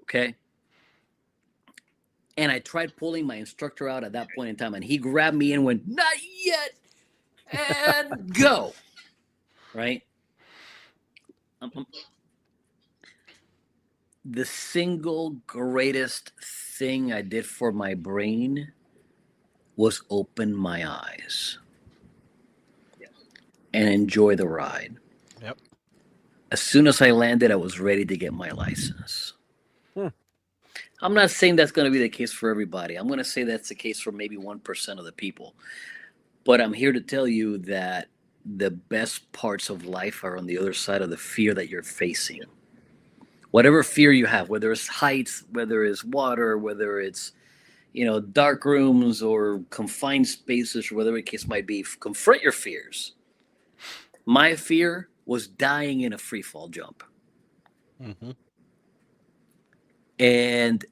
Okay. And I tried pulling my instructor out at that point in time, and he grabbed me and went, "Not yet," and go. Right? the single greatest thing I did for my brain was open my eyes and enjoy the ride. Yep. As soon as I landed, I was ready to get my license. I'm not saying that's going to be the case for everybody. I'm going to say that's the case for maybe 1% of the people. But I'm here to tell you that the best parts of life are on the other side of the fear that you're facing. Whatever fear you have, whether it's heights, whether it's water, whether it's, dark rooms or confined spaces, or whatever the case might be, confront your fears. My fear was dying in a free fall jump. Mm-hmm. And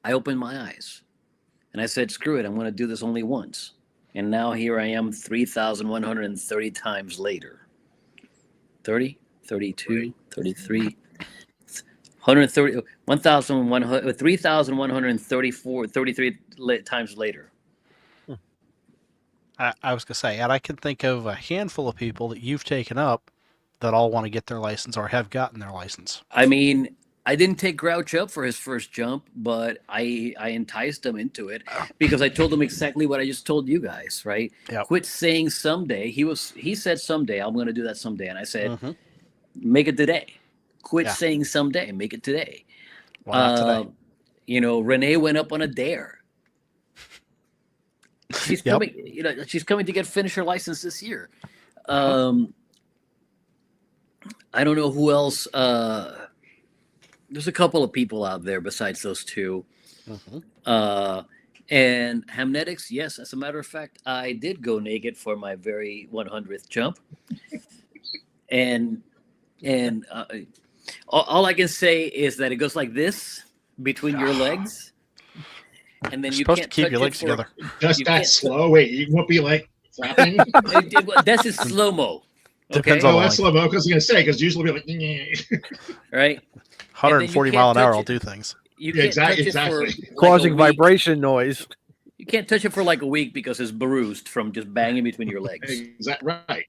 I opened my eyes and I said, screw it, I'm going to do this only once. And now here I am 3,130 times later. 30, 32, 33, 130, 3,134, 33 times later. I was going to say, and I can think of a handful of people that you've taken up that all want to get their license or have gotten their license. I mean, I didn't take Grouch up for his first jump, but I enticed him into it because I told him exactly what I just told you guys, right? Yep. Quit saying someday. He said someday, I'm going to do that someday. And I said, make it today. Quit saying someday, make it today. Why not today? Renee went up on a dare. She's coming, she's coming to finish her license this year. I don't know who else. There's a couple of people out there besides those two. And Hamnetics, yes, as a matter of fact, I did go naked for my very 100th jump. And all I can say is that it goes like this between your legs. And then You're you supposed can't to keep touch your legs together. Just that slow? Wait, you won't be like flapping? That's in slow-mo. Depends Okay? on That's slow mo. Because I was going to say, because usually we'll be like, right? 140 mile an hour will do things. You can't touch it for like causing a week. vibration noise. You can't touch it for like a week because it's bruised from just banging between your legs. is that right?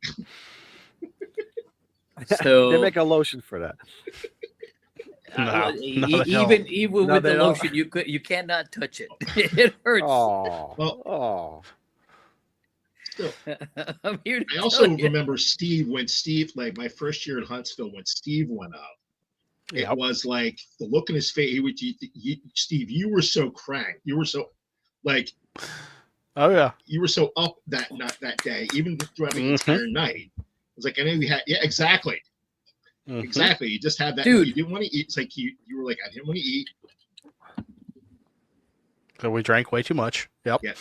So They make a lotion for that. Even with the lotion, you cannot touch it. It hurts. I'm here to I also remember Steve, like my first year in Huntsville, when Steve went up. It was like the look in his face. Steve, you were so cranked. You were so like, oh yeah, you were so up that day, even throughout the entire night. It was like I know you had exactly. Exactly. You just had that. Dude. You didn't want to eat. It's like you were like, I didn't want to eat. So we drank way too much. Yep. Yeah.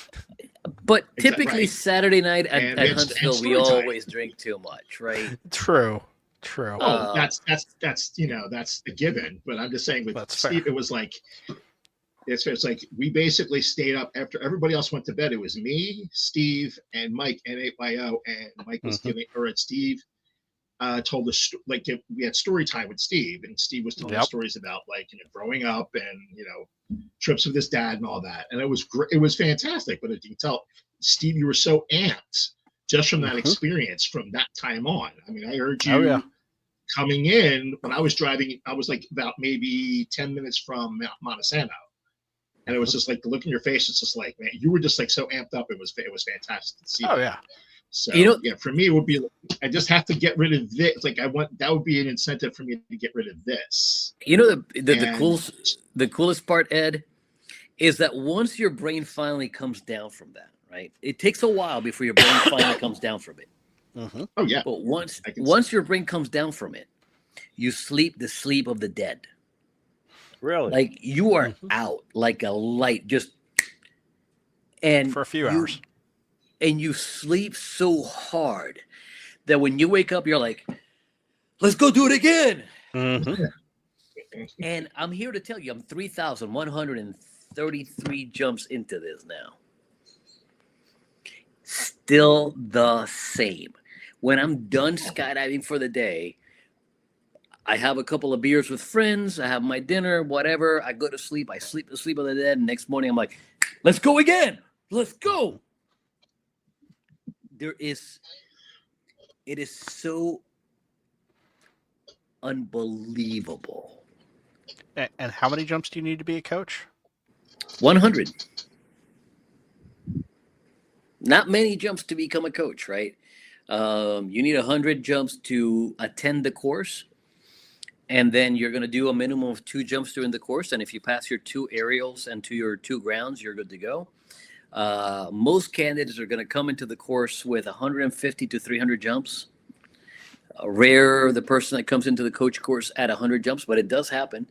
But typically Saturday night at Huntsville, we always drink too much, right? True. Oh, that's a given. But I'm just saying with Steve, it was like it's like we basically stayed up after everybody else went to bed. It was me, Steve, and Mike, N8YO, and Mike was Steve told us like we had story time with Steve, and Steve was telling us stories about like growing up and trips with his dad and all that, and it was great. It was fantastic. But as you can tell, Steve, you were so amped just from that experience from that time on. I mean, I heard you coming in when I was driving. I was like about maybe 10 minutes from Montesano, and it was just like the look in your face. It's just like, man, you were just like so amped up. It was fantastic to see. So for me, it would be I just have to get rid of this. Like that would be an incentive for me to get rid of this. The coolest part, Ed, is that once your brain finally comes down from that, right? It takes a while before your brain finally comes down from it. Oh yeah. But once your brain comes down from it, you sleep the sleep of the dead. Really? Like you are out like a light, just and for a few hours. And you sleep so hard that when you wake up, you're like, let's go do it again. And I'm here to tell you, I'm 3,133 jumps into this now. Still the same. When I'm done skydiving for the day, I have a couple of beers with friends. I have my dinner, whatever. I go to sleep. I sleep the sleep of the dead. And next morning, I'm like, let's go again. Let's go. It is so unbelievable And how many jumps do you need to be a coach? 100. Not many jumps to become a coach, right? You need 100 jumps to attend the course, and then you're going to do a minimum of 2 jumps during the course. And if you pass your 2 aerials and to your 2 grounds, you're good to go. Most candidates are going to come into the course with 150 to 300 jumps. Rare the person that comes into the coach course at 100 jumps, but it does happen.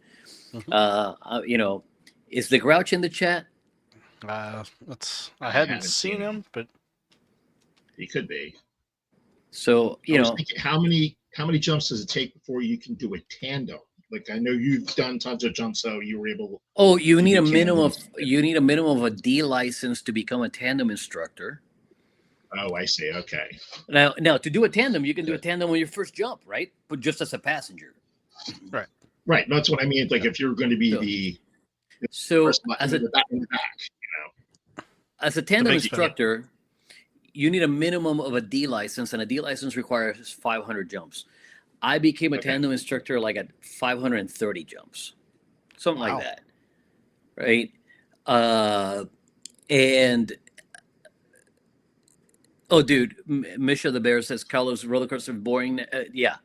Is the Grouch in the chat? I hadn't seen him, but he could be. So I was thinking, how many jumps does it take before you can do a tandem? Like, I know you've done tons of jumps, so you were able. Oh, you need a minimum of a D license to become a tandem instructor. Oh, I see. Okay. Now, to do a tandem, you can do a tandem on your first jump, right? But just as a passenger. Right. Right. That's what I mean. Like, if you're going to be the person in the back, as a tandem instructor, you need a minimum of a D license, and a D license requires 500 jumps. I became a tandem instructor like at 530 jumps, something like that, right? And oh, dude, Misha the Bear says Carlos, roller coaster boring. Yeah,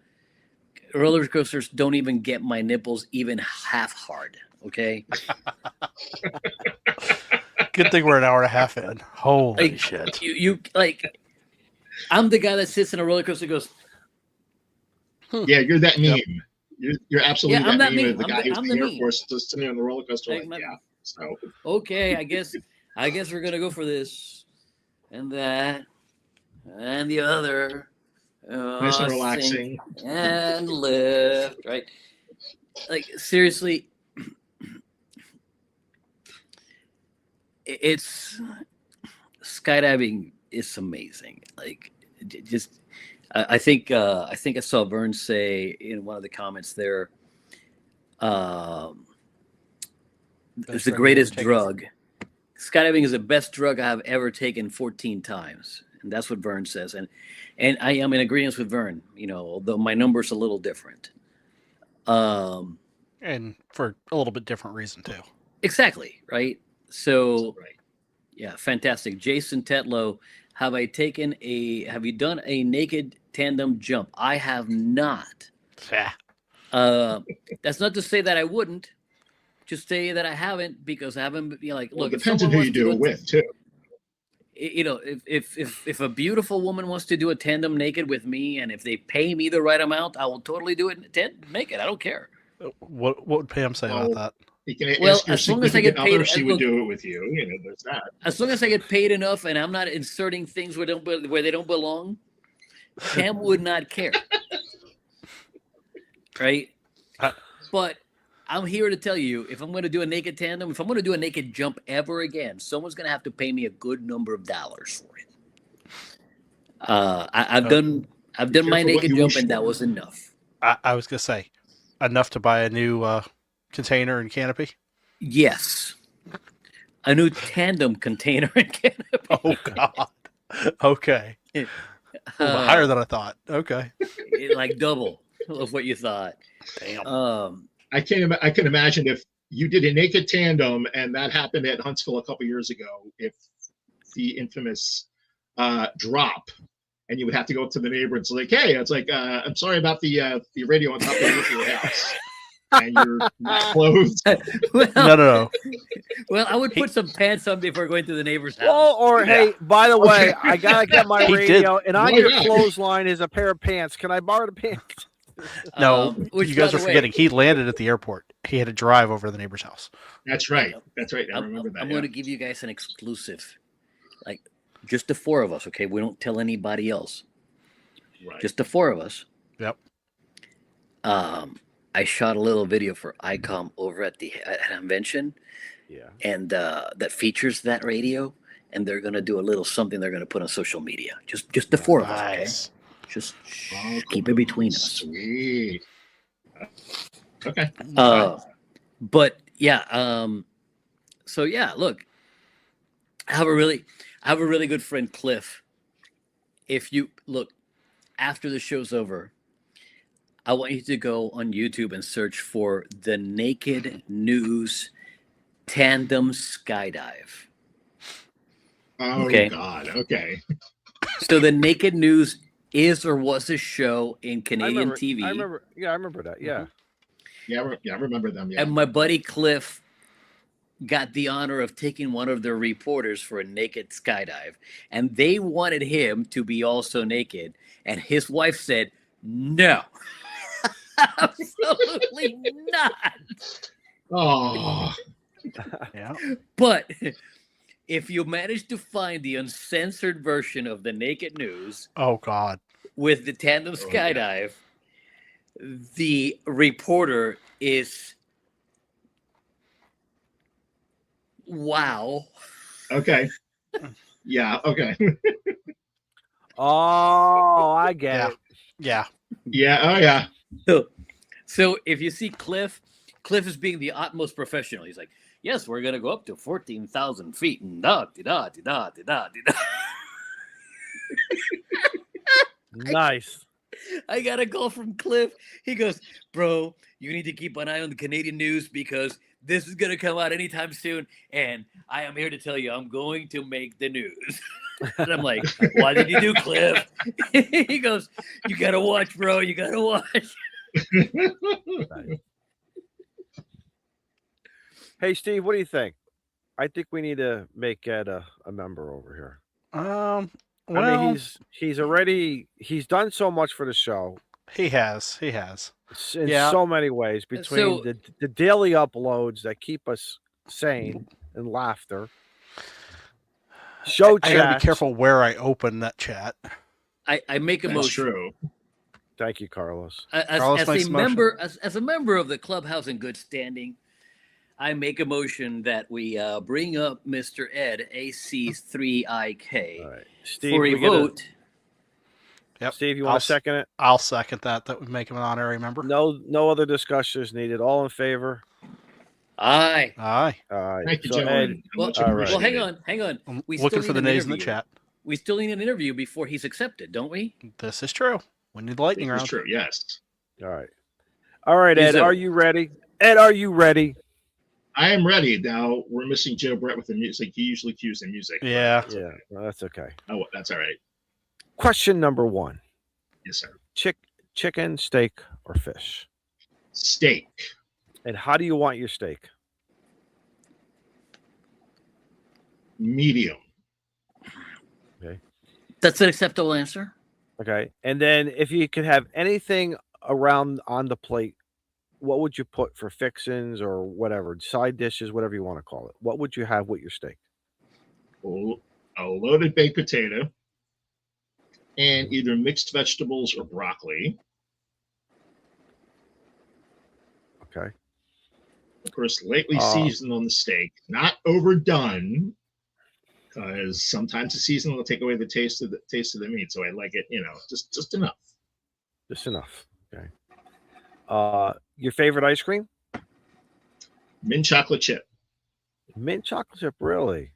roller coasters don't even get my nipples even half hard. Okay. Good thing we're an hour and a half in. Holy shit! You like, I'm the guy that sits in a roller coaster and goes. Yeah, you're that meme. Yep. You're absolutely that meme. Meme. The guy who's in the Air Force just sitting on the roller coaster. So okay, I guess we're gonna go for this and that and the other. Nice and relaxing and lift, right? Like, seriously, it's skydiving is amazing. Like, just. I think I saw Vern say in one of the comments there, it's the greatest drug. Skydiving is the best drug I have ever taken 14 times. And that's what Vern says. And I am in agreement with Vern, although my number's a little different. And for a little bit different reason too. Exactly, right? So, yeah, fantastic. Jason Tetlow, have you done a naked tandem jump? I have not. Yeah. That's not to say that I wouldn't. Just say that I haven't, because I haven't. Look, it depends on who you do it with too. If a beautiful woman wants to do a tandem naked with me, and if they pay me the right amount, I will totally do it naked. I don't care. What would Pam say about that? As long as I get paid, she would do it with you. There's that. As long as I get paid enough, and I'm not inserting things where they don't belong, Pam would not care. Right? But I'm here to tell you, if I'm going to do a naked tandem, if I'm going to do a naked jump ever again, someone's going to have to pay me a good number of dollars for it. I've done my naked jump, and that was enough. I was going to say, enough to buy a new container and canopy? Yes. A new tandem container and canopy. Oh, God. Okay. Higher than I thought. Okay. Like double of what you thought. Damn. I can imagine if you did a naked tandem and that happened at Huntsville a couple years ago, if the infamous drop, and you would have to go up to the neighbor and it's like, hey, it's like, I'm sorry about the radio on top of the roof of your house. And your clothes. No. Well, I would put some pants on before going to the neighbor's house. Well, or hey, by the way, I gotta get my radio, and on your clothesline is a pair of pants. Can I borrow the pants? No, you guys are forgetting. He landed at the airport. He had to drive over to the neighbor's house. That's right. That's right. I remember that. I'm going to give you guys an exclusive, like just the 4 of us. Okay, we don't tell anybody else. Right. Just the 4 of us. Yep. I shot a little video for ICOM over at an convention, and that features that radio, and they're gonna do a little something they're gonna put on social media. Just the 4 of us, okay? Just keep it between us. Sweet. Okay. But yeah, so yeah, look, I have a really good friend, Cliff. If you look after the show's over, I want you to go on YouTube and search for the Naked News Tandem Skydive. Oh, Okay. God. Okay. So the Naked News is or was a show in Canadian TV. I remember that. Yeah. I remember them. Yeah. And my buddy Cliff got the honor of taking one of their reporters for a naked skydive. And they wanted him to be also naked. And his wife said, no, absolutely not. Oh, Yeah. But if you manage to find the uncensored version of the Naked News Oh God. with the tandem skydive, the reporter is wow. okay. Yeah. Okay. Oh, I get Yeah. it. Yeah. Yeah. Oh, yeah. So if you see Cliff is being the utmost professional. He's like, yes, we're gonna go up to 14,000 feet and da da da da da da da. Nice. I got a call from Cliff. He goes, bro, you need to keep an eye on the Canadian news because this is going to come out anytime soon. And I am here to tell you, I'm going to make the news. And I'm like, why did you do, Cliff? He goes, you got to watch, bro. You got to watch. Hey, Steve, what do you think? I think we need to make Ed a member over here. Well, I mean, he's done so much for the show he has. in Yeah. so many ways, between the daily uploads that keep us sane and laughter. Show I gotta be chats. careful where I open that chat. I make a That's motion. true. Thank you, Carlos. Carlos As makes a a motion. member, as a member of the Clubhouse in good standing, I make a motion that we bring up Mr. Ed AC3IK All right, Steve, for a we get vote. Yep. Steve, you want to second it? I'll second that. That would make him an honorary member. No other discussion is needed. All in favor? Aye. Aye. All right. Thank you, So, gentlemen. Ed, Well, Much all right. well, appreciated. hang on. I'm We looking still for the need an nays in the interview. chat. We still need an interview before he's accepted, don't we? This is true. We need the lightning It's round. true. Yes. All right. All right, Ed, Izzo. are you ready? Ed, are you ready? I am ready. Now we're missing Joe Brett with the music. He usually cues the music. Yeah. Yeah, well, that's okay. Oh, that's all right. Question number 1. Yes, sir. Chicken, steak, or fish? Steak. And how do you want your steak? Medium. That's an acceptable answer. Okay. And then if you could have anything around on the plate, what would you put for fixins or whatever, side dishes, whatever you want to call it? What would you have with your steak? A loaded baked potato and either mixed vegetables or broccoli. Okay. Of course, lightly seasoned on the steak, not overdone, because sometimes the seasoning will take away the taste of the meat. So I like it, just enough. Just enough. Okay. Your favorite ice cream? Mint chocolate chip. Mint chocolate chip, really?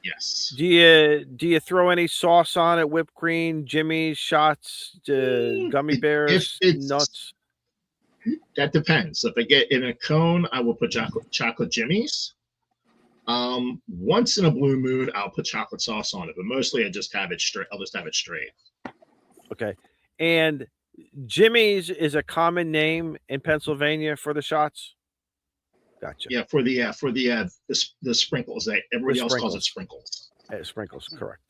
Yes. Do you throw any sauce on it? Whipped cream, Jimmy's, shots, gummy bears, nuts? That depends. If I get in a cone, I will put chocolate Jimmy's. Once in a blue moon, I'll put chocolate sauce on it, but mostly I just have it straight. I'll just have it straight. Okay. And Jimmy's is a common name in Pennsylvania for the shots. Gotcha. Yeah, for the sprinkles. Everybody else calls it sprinkles. Sprinkles, correct.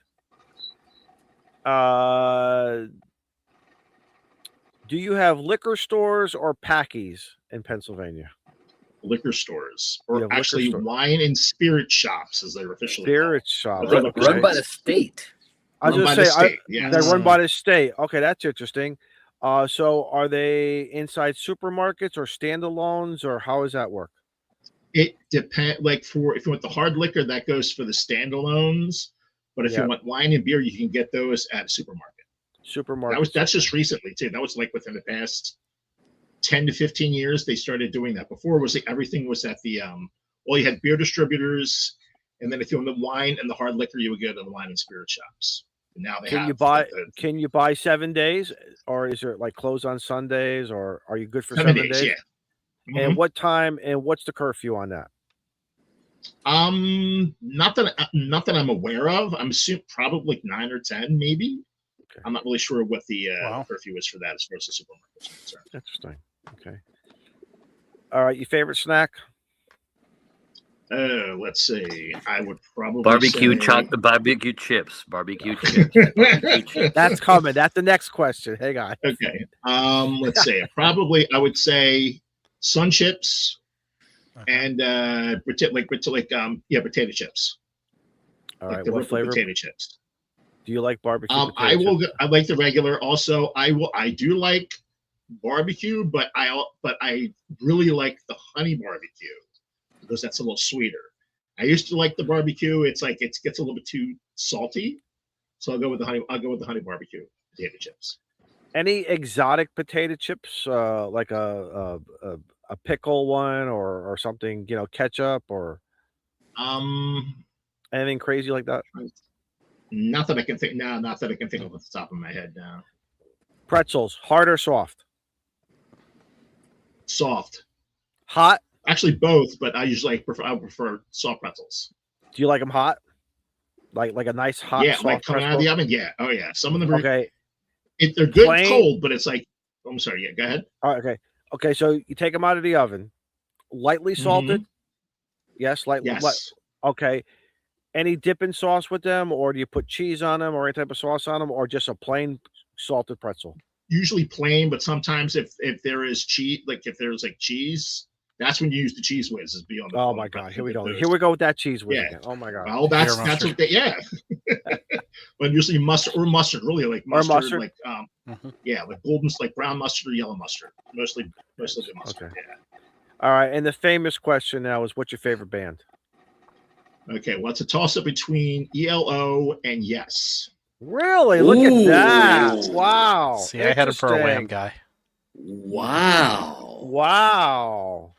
Do you have liquor stores or packies in Pennsylvania? Liquor stores, You or have liquor actually store. wine and spirit shops, as they're officially Spirit shop. Run Run by the state. I was Run going by to the say, state, yes. they run by the state. Okay, that's interesting. So are they inside supermarkets or standalones, or how does that work? It depends. Like if you want the hard liquor, that goes for the standalones. But if Yeah. you want wine and beer, you can get those at a supermarket. Supermarkets. That's just recently too. That was like within the past 10 to 15 years they started doing that. Before it was like everything was at the well, you had beer distributors, and then if you want the wine and the hard liquor, you would go to the wine and spirit shops. Now they Can have you buy? like, the Can you buy 7 days, or is it like closed on Sundays, or are you good for 7 7 days. days? Yeah. And what time? And what's the curfew on that? Not that I'm aware of. I'm assuming probably like 9 or 10, maybe. Okay. I'm not really sure what the Wow. curfew is for that as far as the supermarkets are concerned. Interesting. Okay. All right. Your favorite snack? Let's see. I would probably Barbecue say... chocolate, barbecue chips, barbecue chips, barbecue chips. That's coming. That's the next question. Hey, guys. Okay. Let's see. Probably I would say sun chips and potato chips. All Like right. the What ripple flavor? potato chips. Do you like barbecue? I potato chips? I like the regular. Also, I do like barbecue, but I really like the honey barbecue because that's a little sweeter. I used to like the barbecue. It's like it gets a little bit too salty, so I'll go with the honey. I'll go with the honey barbecue potato chips. Any exotic potato chips, like a pickle one or something, ketchup or anything crazy like that? Not that I can think. No, not that I can think of off the top of my head now. Pretzels, hard or soft? Soft. Hot? Actually, both, but I prefer soft pretzels. Do you like them hot? Like a nice hot, Yeah, soft like coming out of pretzel? the oven. Yeah. Oh yeah. Some of them are. Okay. They're good Plain- cold, but it's like. I'm sorry. Yeah. Go ahead. All right, okay. So you take them out of the oven, lightly salted. Yes, lightly. Yes. Okay. Any dipping sauce with them, or do you put cheese on them, or any type of sauce on them, or just a plain salted pretzel? Usually plain, but sometimes if there is cheese, like if there's like cheese, that's when you use the cheese whiz. Is beyond the. Oh on my the God! pretzel. Here we go. There's- Here we go with that cheese whiz Yeah. again. Oh my God! Well, that's mustard. what they, yeah. But usually mustard, really like mustard, like yeah, like golden, like brown mustard or yellow mustard. Mostly the mustard. Okay. Yeah. All right, and the famous question now is, what's your favorite band? Okay, well, it's a toss up between ELO and Yes. Really? Look at that! Ooh. Wow. See, I had him for a Wham Interesting. guy. Wow. Wow.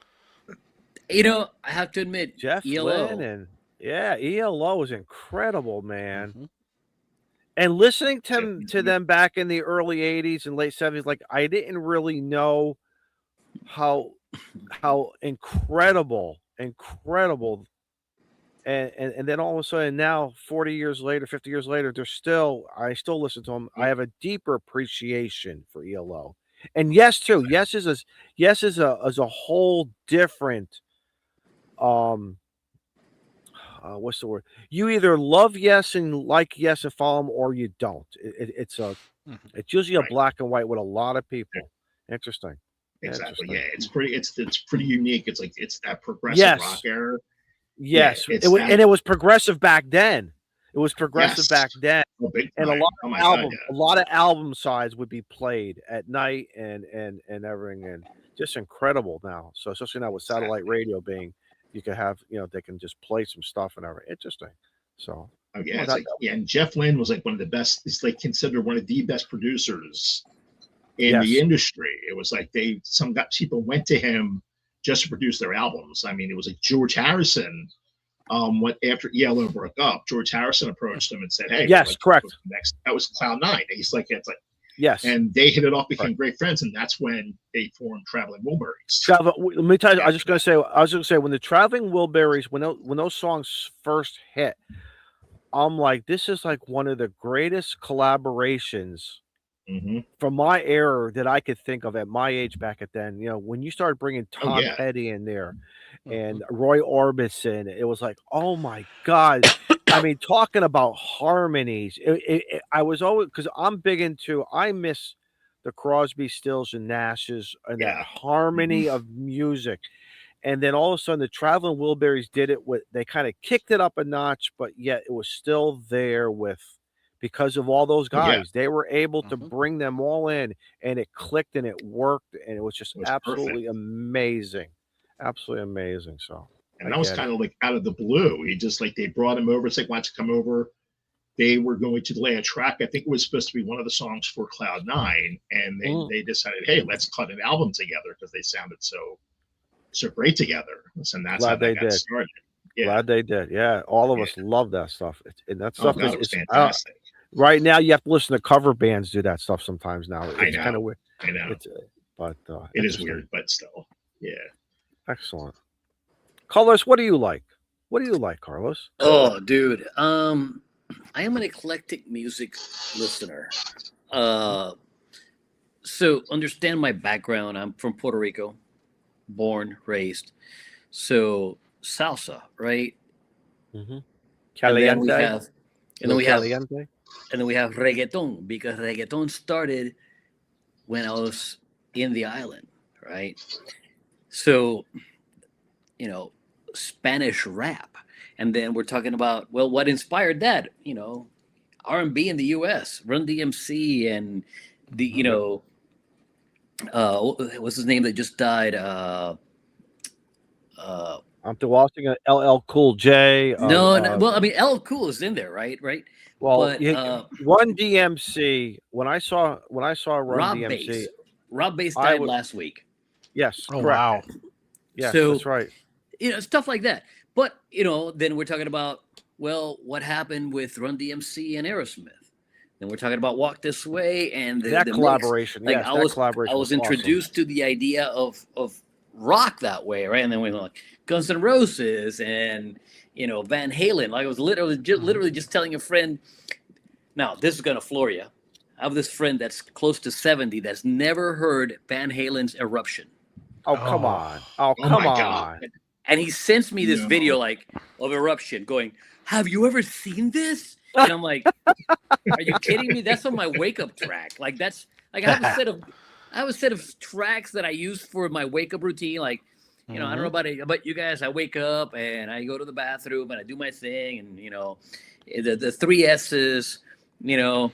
I have to admit, Jeff ELO. Lynne and ELO is incredible, man. Mhm. And listening to them back in the early 80s and late 70s, like I didn't really know how incredible. And then all of a sudden now 40 years later, 50 years later, I still listen to them. I have a deeper appreciation for ELO. And Yes too. Yes is a whole different what's the word? You either love Yes and like Yes and follow them, or you don't. It's usually a Right. black and white with a lot of people. Interesting. Exactly. Interesting. Yeah, it's pretty unique. It's like it's that progressive rock era. Yes, Yeah, it was progressive back then. It was progressive back then, Oh, big and time. a lot of album sides would be played at night and everything, and just incredible now. So especially now with satellite radio being, you can have they can just play some stuff and everything. Interesting. So Oh yeah, and Jeff Lynne was like one of the best. He's like considered one of the best producers in the industry. It was like people went to him just to produce their albums. I mean, it was like George Harrison. After ELO broke up, George Harrison approached him and said, "Hey, yes, correct. That was Cloud 9." And he's like, "It's like yes," and they hit it off, became great friends, and that's when they formed Traveling Wilburys. Let me tell you, I was just gonna say when the Traveling Wilburys, when those songs first hit, I'm like, this is like one of the greatest collaborations from my era that I could think of at my age back at then. When you started bringing Tom Petty in there and Roy Orbison, it was like, oh my God. I mean, talking about harmonies, I was always, because I'm big into, I miss the Crosby, Stills, and Nashes and that harmony of music. And then all of a sudden, the Traveling Wilburys did it they kind of kicked it up a notch, but yet it was still there because of all those guys. They were able to bring them all in, and it clicked and it worked, and it was just absolutely amazing. Absolutely amazing. So, and that was kind of like out of the blue. He just like, they brought him over. It's like, why don't you come over? They were going to lay a track. I think it was supposed to be one of the songs for Cloud 9. And they decided, hey, let's cut an album together because they sounded so great together. And that's how they got started. Yeah. Glad they did. Yeah. All of us love that stuff. And that stuff is fantastic. Right now, you have to listen to cover bands do that stuff sometimes. Now it's kind of weird. I know. But It is weird, but still, yeah. Excellent. Carlos, what do you like? What do you like, Carlos? Oh, dude. I am an eclectic music listener. So understand my background. I'm from Puerto Rico, born, raised. So salsa, right? Mm-hmm. And then we Caliente. have, and then we have, Caliente. and then we have reggaeton, because reggaeton started when I was in the island, right? So, Spanish rap, and then we're talking about, well, what inspired that? R&B in the U.S., Run DMC, and the what's his name that just died? I'm watching LL Cool J. No, well, I mean, L Cool is in there, right? Well, But Run DMC. When I saw Run Rob DMC, Bass. Rob Bass died last week. Yes. Oh, correct. wow. Yes, So, that's right. Stuff like that. But then we're talking about, well, what happened with Run DMC and Aerosmith. Then we're talking about Walk This Way and that the collaboration. Mix. Yes, I was introduced to the idea of rock that way, right? And then we went like Guns N' Roses and Van Halen. Like I was literally just telling a friend. Now this is gonna floor you. I have this friend that's close to 70 that's never heard Van Halen's Eruption. Oh, come on! Oh, come on! God. And he sends me this video of Eruption, going, "Have you ever seen this?" And I'm like, "Are you kidding me? That's on my wake up track. Like that's like I have a set of tracks that I use for my wake up routine. Like, I don't know about you guys. I wake up and I go to the bathroom and I do my thing, and the 3 S's, and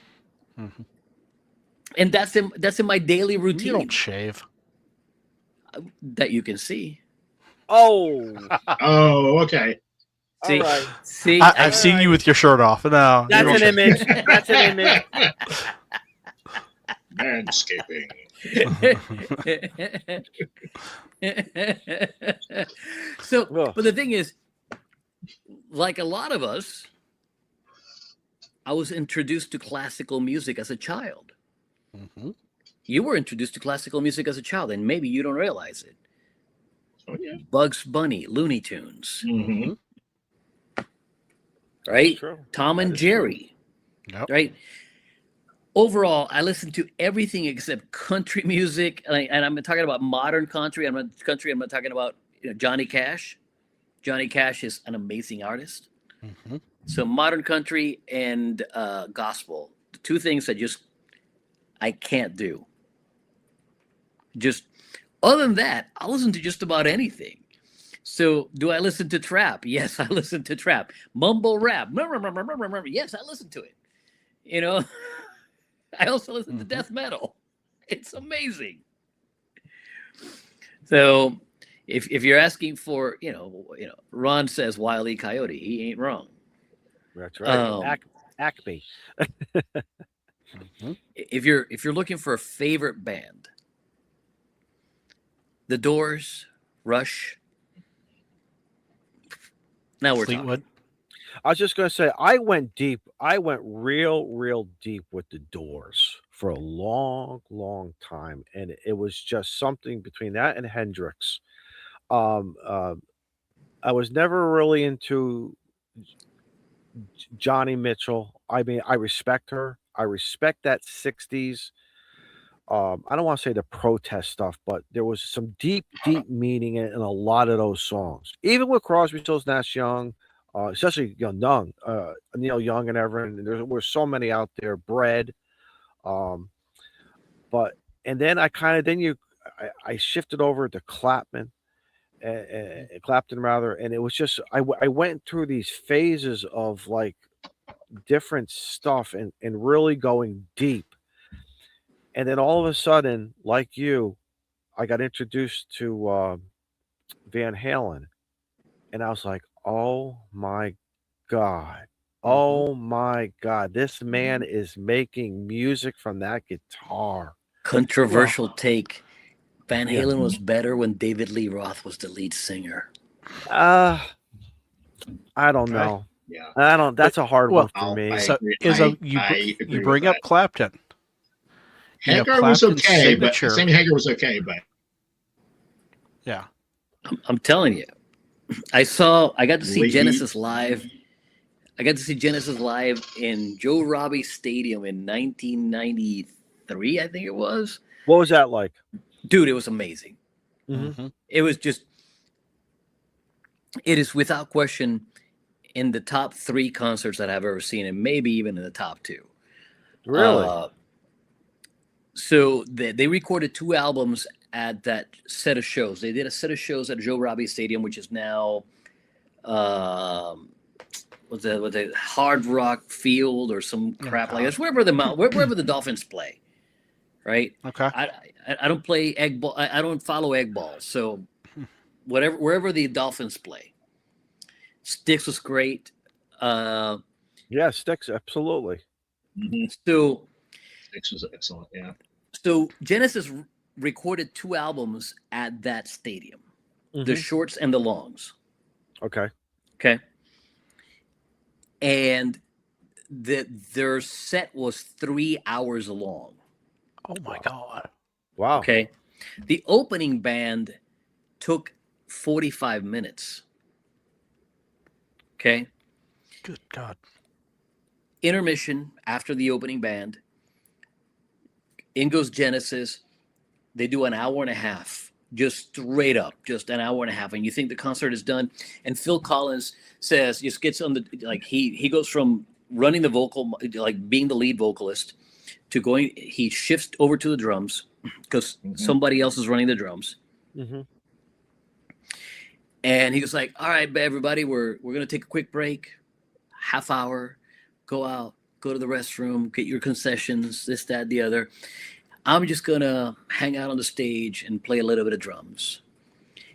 that's in my daily routine. You don't shave. That you can see. Oh. Oh, okay. See, All right. see, I've seen you with your shirt off. No, That's an image. That's an image. Manscaping. So, but the thing is, like a lot of us, I was introduced to classical music as a child. Mm-hmm. You were introduced to classical music as a child, and maybe you don't realize it. Oh, yeah. Bugs Bunny, Looney Tunes, Mm-hmm. right? True. Tom and Jerry, right? Overall, I listen to everything except country music, and I'm talking about modern country. I'm not talking about Johnny Cash. Johnny Cash is an amazing artist. Mm-hmm. So modern country and gospel, the two things that I can't do. Just other than that, I listen to just about anything. So do I listen to trap? Yes, I listen to trap. Mumble rap. Yes, I listen to it. I also listen to death metal. It's amazing. So if you're asking for, Ron says Wile E. Coyote, he ain't wrong. That's right. Acme. If you're looking for a favorite band, The Doors, Rush. Now we're Fleetwood. talking. I was just going to say, I went deep. I went real deep with the Doors for a long, long time. And it was just something between that and Hendrix. I was never really into Johnny Mitchell. I mean, I respect her. I respect that 60s. I don't want to say the protest stuff, but there was some deep meaning in a lot of those songs. Even with Crosby, Stills, Nash Young, especially Young, Neil Young and everyone. And there were so many out there. Bread, but and then I shifted over to Clapton rather, and it was just I went through these phases of like different stuff and really going deep. And then all of a sudden, like you, I got introduced to Van Halen, and I was like, "Oh my God. Oh my God. This man is making music from that guitar." Controversial take. Van Halen was better when David Lee Roth was the lead singer. I don't know. Yeah. I don't. That's a hard well, one for me. So agree. Izzo, I agree you bring with up that. Clapton. You know, Hagar was Clapton's okay, but signature. Sammy Hagar was okay, but Yeah. I'm telling you, I got to see Lee- Genesis live. I got to see Genesis live in Joe Robbie Stadium in 1993, I think it was. What was that like? Dude, it was amazing. Mm-hmm. It was just, it is without question in the top 3 concerts that I've ever seen, and maybe even in the top 2. Really? So they recorded 2 albums at that set of shows. They did a set of shows at Joe Robbie Stadium, which is now was the Hard Rock Field or some crap like this, wherever the Dolphins play, right? Okay. I don't play egg ball. I don't follow egg balls. So wherever the Dolphins play, Styx was great. Yeah, Styx, absolutely. So Styx was excellent. Yeah. So Genesis recorded 2 albums at that stadium, the shorts and the longs. Okay. And their set was 3 hours long. Oh my God. Wow. Okay. The opening band took 45 minutes. Okay. Good God. Intermission after the opening band. In goes Genesis. They do an hour and a half, just straight up, just an hour and a half. And you think the concert is done. And Phil Collins says, just gets on the, like, he goes from running the vocal, like being the lead vocalist, to going, he shifts over to the drums because somebody else is running the drums. And he was like, all right, everybody, we're going to take a quick break, half hour, go out, go to the restroom, get your concessions, this, that, the other. I'm just going to hang out on the stage and play a little bit of drums.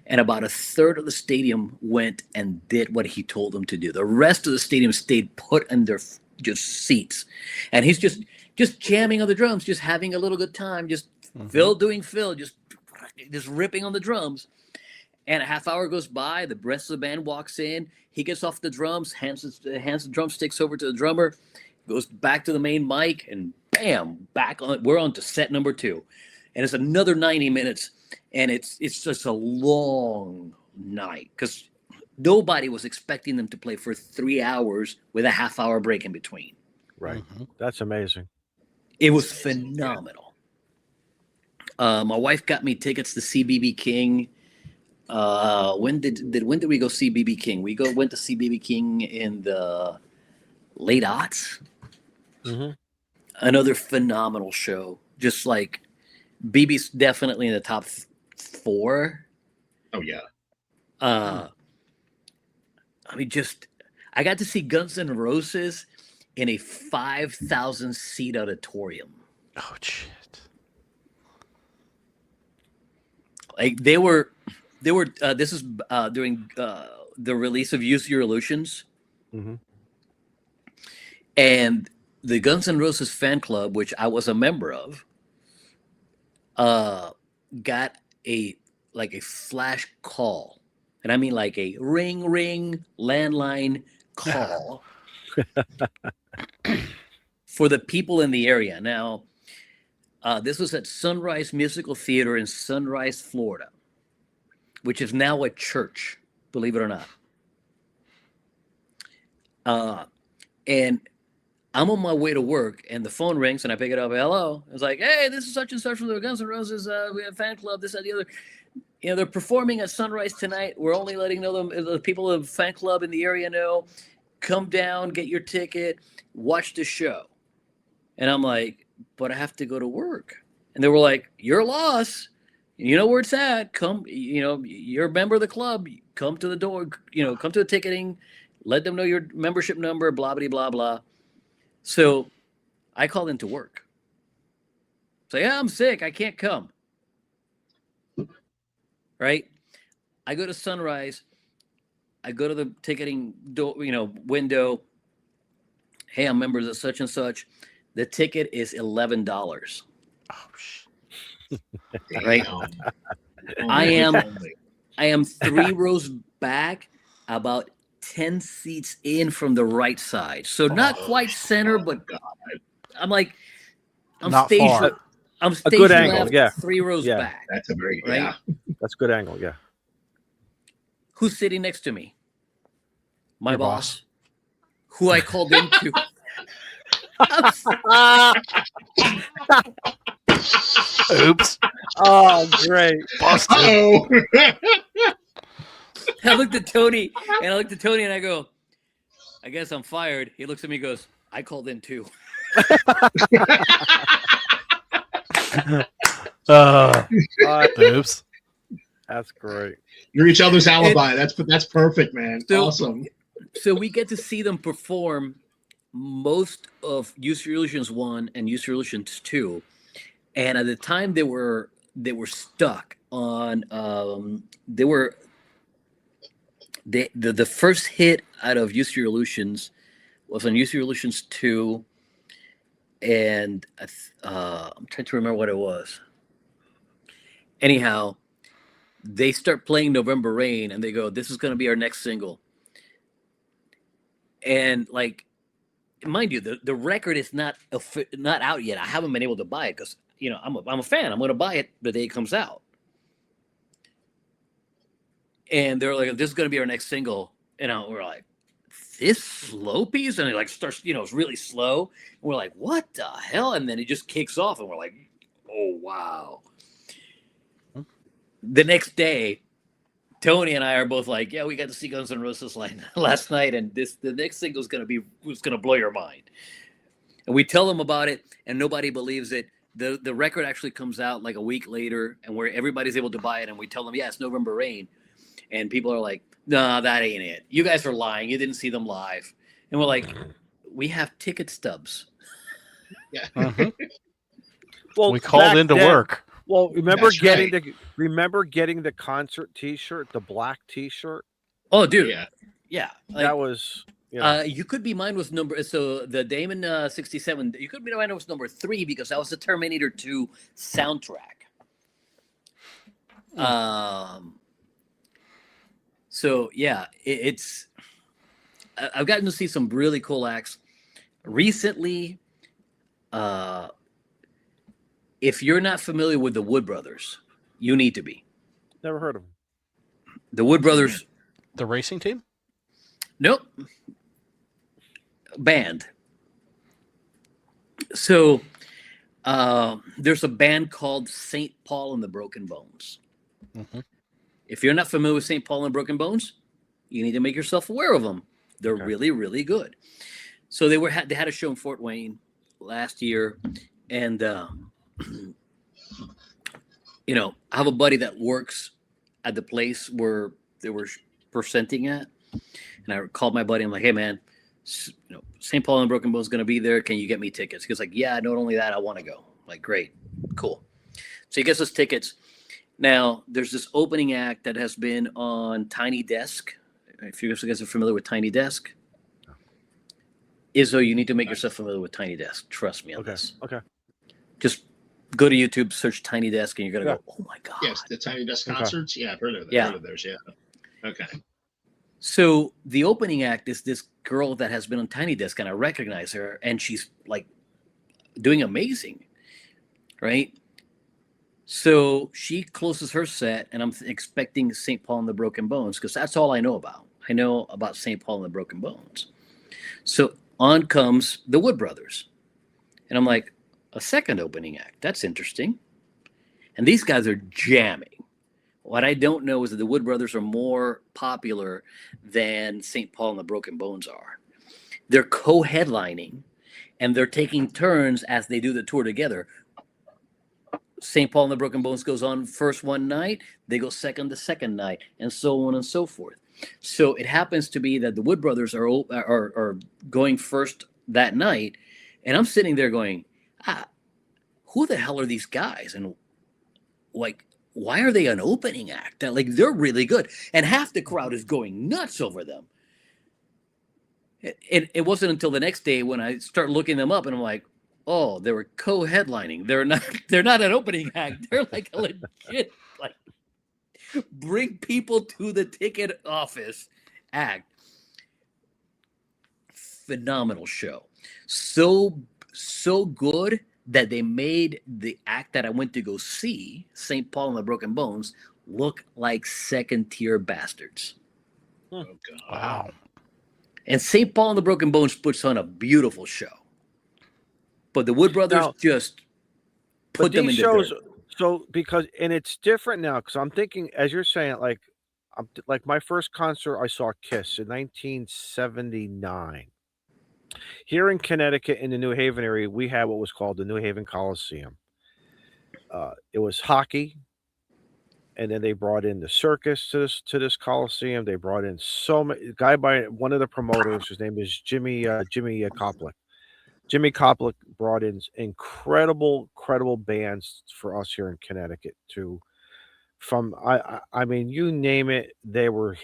And about a third of the stadium went and did what he told them to do. The rest of the stadium stayed put in their just seats. And he's just jamming on the drums, just having a little good time, just Phil doing Phil, just ripping on the drums. And a half hour goes by, the rest of the band walks in, he gets off the drums, hands the drumsticks over to the drummer, goes back to the main mic, and bam, we're on to set number 2. And it's another 90 minutes, and it's just a long night because nobody was expecting them to play for 3 hours with a half hour break in between. Right. That's amazing. It was phenomenal. My wife got me tickets to see BB King. When did we go see BB King? We went to see BB King in the late aughts. Another phenomenal show. Just like BB's definitely in the top 4. Oh yeah. I mean, I got to see Guns N' Roses in a 5,000 seat auditorium. Oh shit. Like they were this is during the release of Use Your Illusions. And the Guns N' Roses fan club, which I was a member of, got a flash call. And I mean like a ring landline call for the people in the area. Now, this was at Sunrise Musical Theater in Sunrise, Florida, which is now a church, believe it or not. And I'm on my way to work, and the phone rings, and I pick it up. Hello. It's like, hey, this is such and such from the Guns N' Roses. We have a fan club, this, that, the other. You know, they're performing at Sunrise tonight. We're only letting the people of the fan club in the area know. Come down, get your ticket, watch the show. And I'm like, but I have to go to work. And they were like, your loss. You know where it's at. Come, you're a member of the club. Come to the door, come to the ticketing. Let them know your membership number, blah, blah, blah, blah. So I called into work. Say, yeah, I'm sick. I can't come. Right? I go to Sunrise. I go to the ticketing window. Hey, I'm members of such and such. The ticket is $11. Oh shit. Right? I am 3 rows back, about 10 seats in from the right side. So not quite center, but I'm like, I'm Not stage far. I'm A stage good angle, left, yeah. 3 rows Yeah. back. That's a very Right? yeah. That's a good angle. Yeah. Who's sitting next to me? My Your boss, boss. who I called into. Oops. Oh, great. Busted. Oh. I looked at Tony and I go, I guess I'm fired. He looks at me and goes, I called in too. Oops. That's great. You're each other's alibi. That's perfect, man. So- Awesome. So we get to see them perform most of Use Your Illusions 1 and Use Your Illusions 2. And at the time they were stuck on the first hit out of Use Your Illusions was on Use Your Illusions 2, and I'm trying to remember what it was. Anyhow, they start playing November Rain and they go, this is going to be our next single. And like, mind you, the record is not out yet. I haven't been able to buy it because, you know, I'm a fan. I'm going to buy it the day it comes out. And they're like, this is going to be our next single. And we're like, this slow piece? And it like starts, you know, it's really slow. And we're like, what the hell? And then it just kicks off and we're like, oh, wow. The next day, Tony and I are both like, yeah, we got to see Guns N' Roses last night, and the next single is gonna blow your mind. And we tell them about it, and nobody believes it. The record actually comes out like a week later, and where everybody's able to buy it, and we tell them, yeah, it's November Rain, and people are like, no, that ain't it. You guys are lying. You didn't see them live, and we're like, we have ticket stubs. Yeah. Well, We called back into then- work. Well, remember That's getting right. the concert T-shirt, the black T-shirt. Oh, dude, Yeah. yeah. Like, That was, you know, you could be mine was number so the Damon 67. You could be mine was number 3 because that was the Terminator 2 soundtrack. So yeah, it's I've gotten to see some really cool acts recently. If you're not familiar with the Wood Brothers, you need to be. never heard of them. The Wood Brothers. The racing team? Nope. Band. So there's a band called St. Paul and the Broken Bones. Mm-hmm. If you're not familiar with St. Paul and Broken Bones, you need to make yourself aware of them. They're Okay. really, really good. So they had a show in Fort Wayne last year, and you know, I have a buddy that works at the place where they were presenting at, and I called my buddy. I'm like, hey man, you know, St. Paul and Broken Bones is going to be there. Can you get me tickets? He was like, yeah, not only that, I want to go. I'm like, great, cool. So he gets us tickets. Now there's this opening act that has been on Tiny Desk. If you guys are familiar with Tiny Desk, Izzo, you need to make yourself familiar with Tiny Desk. Trust me on this. Okay. Just go to YouTube, search Tiny Desk, and you're gonna Yeah. go, oh my god. Yes, the Tiny Desk Okay. concerts. Yeah, I've heard of them. Yeah. Heard of those. Yeah. Okay. So the opening act is this girl that has been on Tiny Desk, and I recognize her, and she's like doing amazing, right? So she closes her set, and I'm expecting St. Paul and the Broken Bones because that's all I know about. I know about St. Paul and the Broken Bones. So on comes the Wood Brothers, and I'm like, a second opening act. That's interesting. And these guys are jamming. What I don't know is that the Wood Brothers are more popular than St. Paul and the Broken Bones are. They're co-headlining, and they're taking turns as they do the tour together. St. Paul and the Broken Bones goes on first one night, they go second the second night, and so on and so forth. So it happens to be that the Wood Brothers are going first that night, and I'm sitting there going, who the hell are these guys? And like, why are they an opening act? Like, they're really good. And half the crowd is going nuts over them. It wasn't until the next day when I start looking them up and I'm like, oh, they were co-headlining. They're not an opening act. They're like a legit, like, bring people to the ticket office act. phenomenal show. So good that they made the act that I went to go see, St. Paul and the Broken Bones, look like second-tier bastards. Oh, God. Wow. And St. Paul and the Broken Bones puts on a beautiful show. But the Wood Brothers Now- just put them in these the shows, dirt. so because and it's different now because I'm thinking as you're saying, like my first concert I saw Kiss in 1979. Here in Connecticut, in the New Haven area, we had what was called the New Haven Coliseum. It was hockey, and then they brought in the circus to this Coliseum. They brought in so many guy by one of the promoters. His name is Jimmy Koplik. Jimmy Koplik brought in incredible bands for us here in Connecticut too. I mean, you name it, they were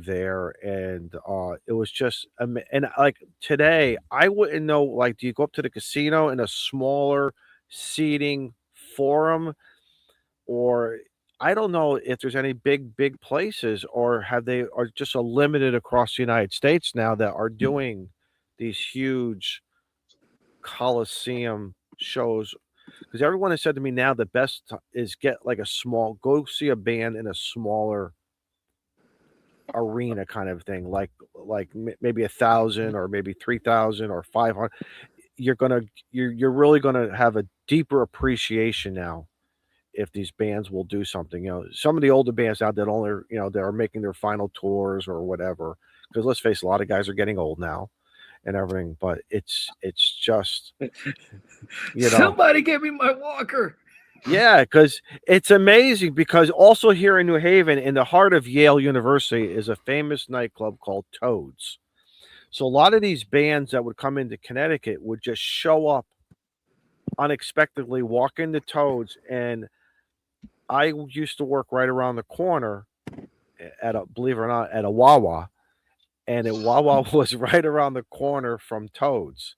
there, and it was just and like today, I wouldn't know. Like, do you go up to the casino in a smaller seating forum, or I don't know if there's any big places, or have they are just a limited across the United States now that are doing these huge Coliseum shows, because everyone has said to me now the best is get like go see a band in a smaller arena kind of thing, like maybe 1,000 or maybe 3,000 or 500. You're really gonna have a deeper appreciation now if these bands will do something. You know, some of the older bands out that only that are making their final tours or whatever. Because let's face it, a lot of guys are getting old now and everything, but it's just Somebody give me my walker. Yeah, because it's amazing. Because also here in New Haven, in the heart of Yale University, is a famous nightclub called Toads. So a lot of these bands that would come into Connecticut would just show up unexpectedly, walk into Toads, and I used to work right around the corner believe it or not, at a Wawa. And Wawa was right around the corner from Toads.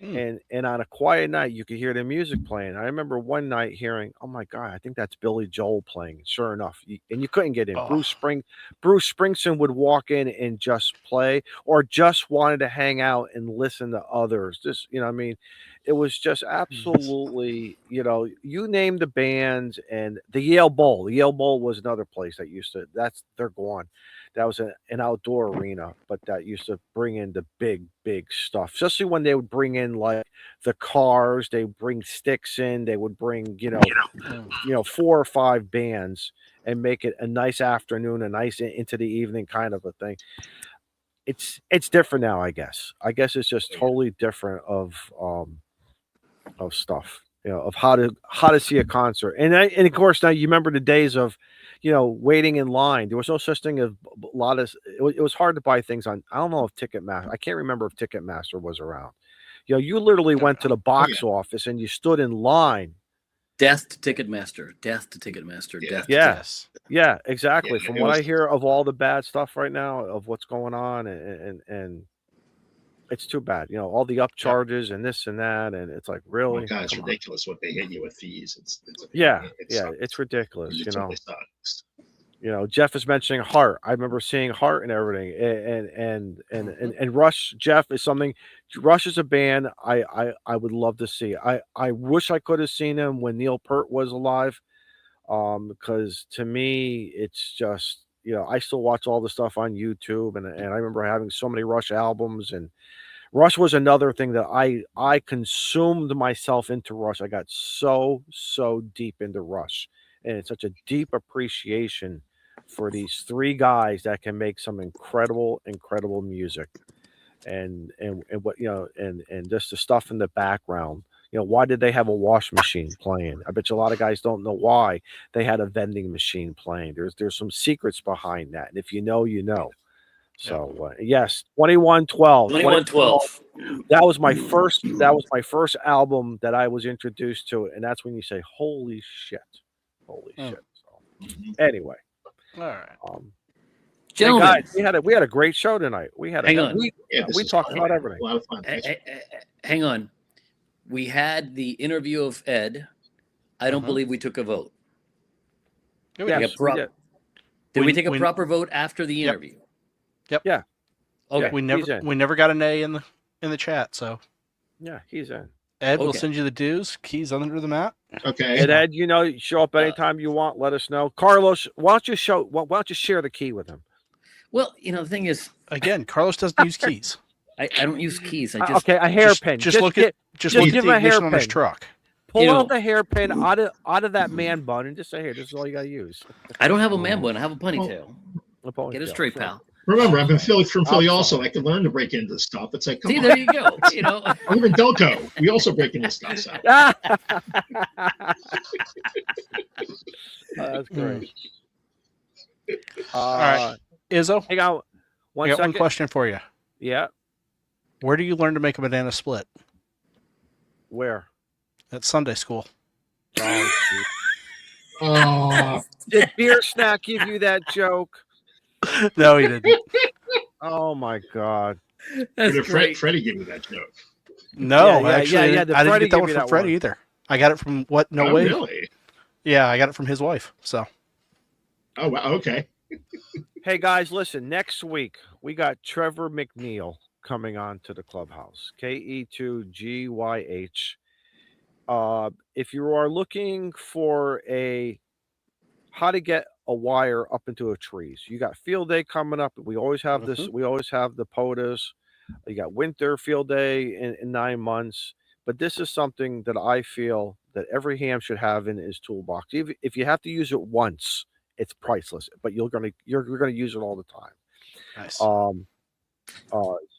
And on a quiet night, you could hear the music playing. I remember one night hearing, "Oh my God, I think that's Billy Joel playing." Sure enough, and you couldn't get in. Oh. Bruce Springsteen would walk in and just play, or just wanted to hang out and listen to others. Just I mean, it was just absolutely, you name the bands. And the Yale Bowl. The Yale Bowl was another place that used to. They're gone. That was an outdoor arena, but that used to bring in the big stuff. Especially when they would bring in like the Cars, they would bring Styx in, they would bring 4 or 5 bands and make it a nice afternoon, a nice into the evening kind of a thing. It's different now, I guess. I guess it's just totally different of stuff, of how to see a concert. And of course now you remember the days of waiting in line. There was no such thing as a lot of. It was hard to buy things on. I don't know if Ticketmaster. I can't remember if Ticketmaster was around. You literally went to the box office and you stood in line. Death to Ticketmaster. Death to Ticketmaster. Death. Yes. Yeah, exactly. Yeah, From it what was- I hear of all the bad stuff right now, of what's going on, and it's too bad. All the upcharges and this and that, and it's like, Oh really? God, it's Come on. ridiculous what they hit you with fees. It's It's ridiculous. It totally sucks. Jeff is mentioning Heart. I remember seeing Heart and everything, and Rush. Jeff is something. Rush is a band I would love to see. I wish I could have seen him when Neil Peart was alive, because to me it's just I still watch all the stuff on YouTube, and I remember having so many Rush albums, and Rush was another thing that I consumed myself into Rush. I got so deep into Rush, and it's such a deep appreciation for these 3 guys that can make some incredible music, and what and just the stuff in the background. Why did they have a wash machine playing? I bet you a lot of guys don't know why they had a vending machine playing. There's some secrets behind that, and if you know, you know. So yes, 2112. 2112. That was my first album that I was introduced to, and that's when you say, "Holy shit, holy shit!" So anyway, All right. Gentlemen, hey guys, we had a great show tonight. We had Hang on. This we is talked fun. about everything. A lot of fun. Thanks. hang on. We had the interview of Ed. I don't believe we took a vote. Here Yes, we Did we did. we We- take a we- proper vote after the interview? Yep. Yeah. Okay. Yeah. We he's never in. we never got an A in the in the chat. So Yeah, he's in. Ed will Okay. send you the dues. Keys under the mat. Okay. And Ed, you know, show up anytime you want. Let us know. Carlos, why don't you share the key with him? Well, the thing is, Again, Carlos doesn't use keys. I don't use keys. I just Okay, a hairpin. Just look at just look at give the him a ignition on his hairpin. truck. Pull out the hairpin out of that man bun and just say, "Here, this is all you got to use." I don't have a man bun. I have a ponytail. Get it straight, pal. Remember, I've been from Philly also. I can learn to break into stuff. It's like, come See, on. there you go. Or even Delco. We also break into stuff. So. That's great. All right, Izzo. Hang on. I got one question for you. Yeah. Where do you learn to make a banana split? Where? At Sunday school. Oh. Did Beer Snack give you that joke? No, he didn't. Oh my God. That's great. Freddie gave me that joke. No, actually, I didn't get that one you from Freddie either. I got it from what? No way. Really? Yeah, I got it from his wife. So. Oh, wow. Okay. Hey guys, listen. Next week we got Trevor McNeil coming on to the Clubhouse. KE2GYH. If you are looking for how to get a wire up into a tree, so you got field day coming up. We always have this. We always have the POTUS. You got winter field day in 9 months. But this is something that I feel that every ham should have in his toolbox. If you have to use it once, it's priceless. But you're gonna use it all the time. Nice.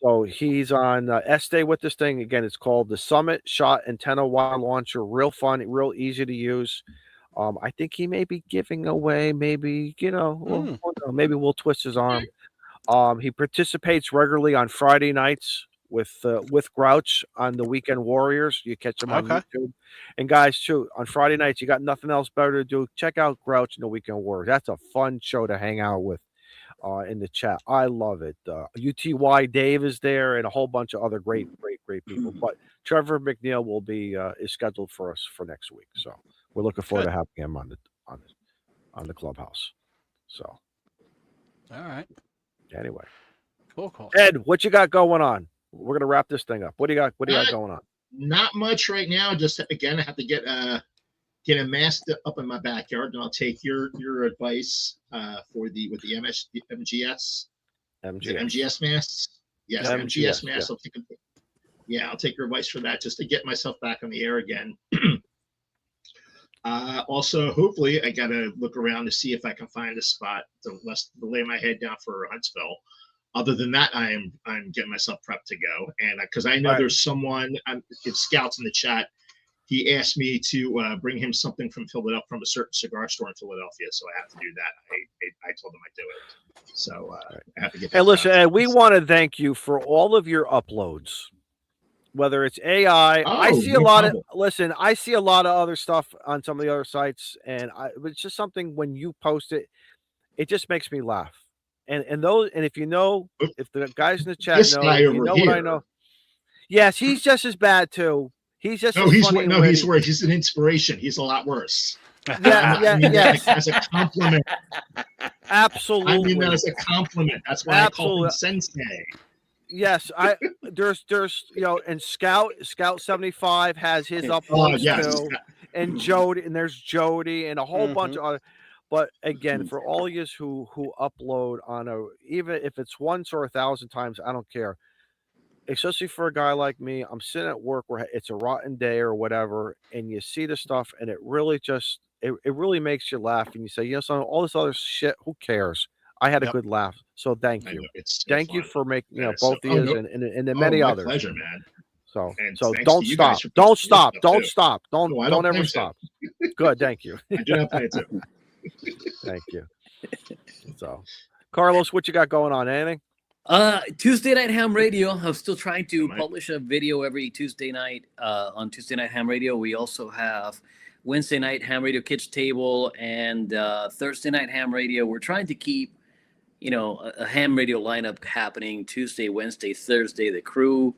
So he's on S-Day with this thing. Again, it's called the Summit Shot Antenna Wire Launcher. Real fun, real easy to use. I think he may be giving away, maybe, maybe we'll twist his arm. He participates regularly on Friday nights with Grouch on the Weekend Warriors. You catch him on YouTube. And guys, too, on Friday nights, you got nothing else better to do. Check out Grouch and the Weekend Warriors. That's a fun show to hang out with. In the chat, I love it. UTY Dave is there, and a whole bunch of other great people. But Trevor McNeil will be is scheduled for us for next week, so we're looking forward to having him on the Clubhouse. So, all right. Anyway, cool. Ed, what you got going on? We're gonna wrap this thing up. What do you got? What do you got going on? Not much right now. Just again, I have to get a mast up in my backyard, and I'll take your advice with the MGS masts. Yes, MGS masts. Yeah. I'll take your advice for that, just to get myself back on the air again. Also, hopefully, I gotta look around to see if I can find a spot to lay my head down for Huntsville. Other than that, I'm getting myself prepped to go, and because I know there's someone, if Scouts in the chat. He asked me to bring him something from Philadelphia, from a certain cigar store in Philadelphia, so I have to do that. I told him I'd do it, so I have to get. Hey, listen, Ed, we want to thank you for all of your uploads. Whether it's AI, I see a lot of. Listen, I see a lot of other stuff on some of the other sites, and it's just something when you post it, it just makes me laugh. And if the guys in the chat know, you know what I know. Yes, he's just as bad too. He's just he's worse. He's an inspiration. He's a lot worse. Yes. As a compliment. Absolutely. I mean that as a compliment. That's why I call him Sensei. Yes, there's and Scout 75 has his uploads too, and there's Jody and a whole bunch of other. But again, for all of you who upload on even if it's once or 1,000 times, I don't care. Especially for a guy like me, I'm sitting at work where it's a rotten day or whatever, and you see the stuff, and it really just it really makes you laugh, and you say, son, all this other shit, who cares? I had a good laugh, so thank you. Thank you for making both of you and the many others. Pleasure, man. So don't stop, don't ever stop. Good, thank you. I do not play it too. Thank you. So, Carlos, what you got going on? Anything? Tuesday Night Ham Radio. I'm still trying to publish a video every Tuesday night on Tuesday Night Ham Radio. We also have Wednesday Night Ham Radio Kids Table and Thursday Night Ham Radio. We're trying to keep, a ham radio lineup happening Tuesday, Wednesday, Thursday. The crew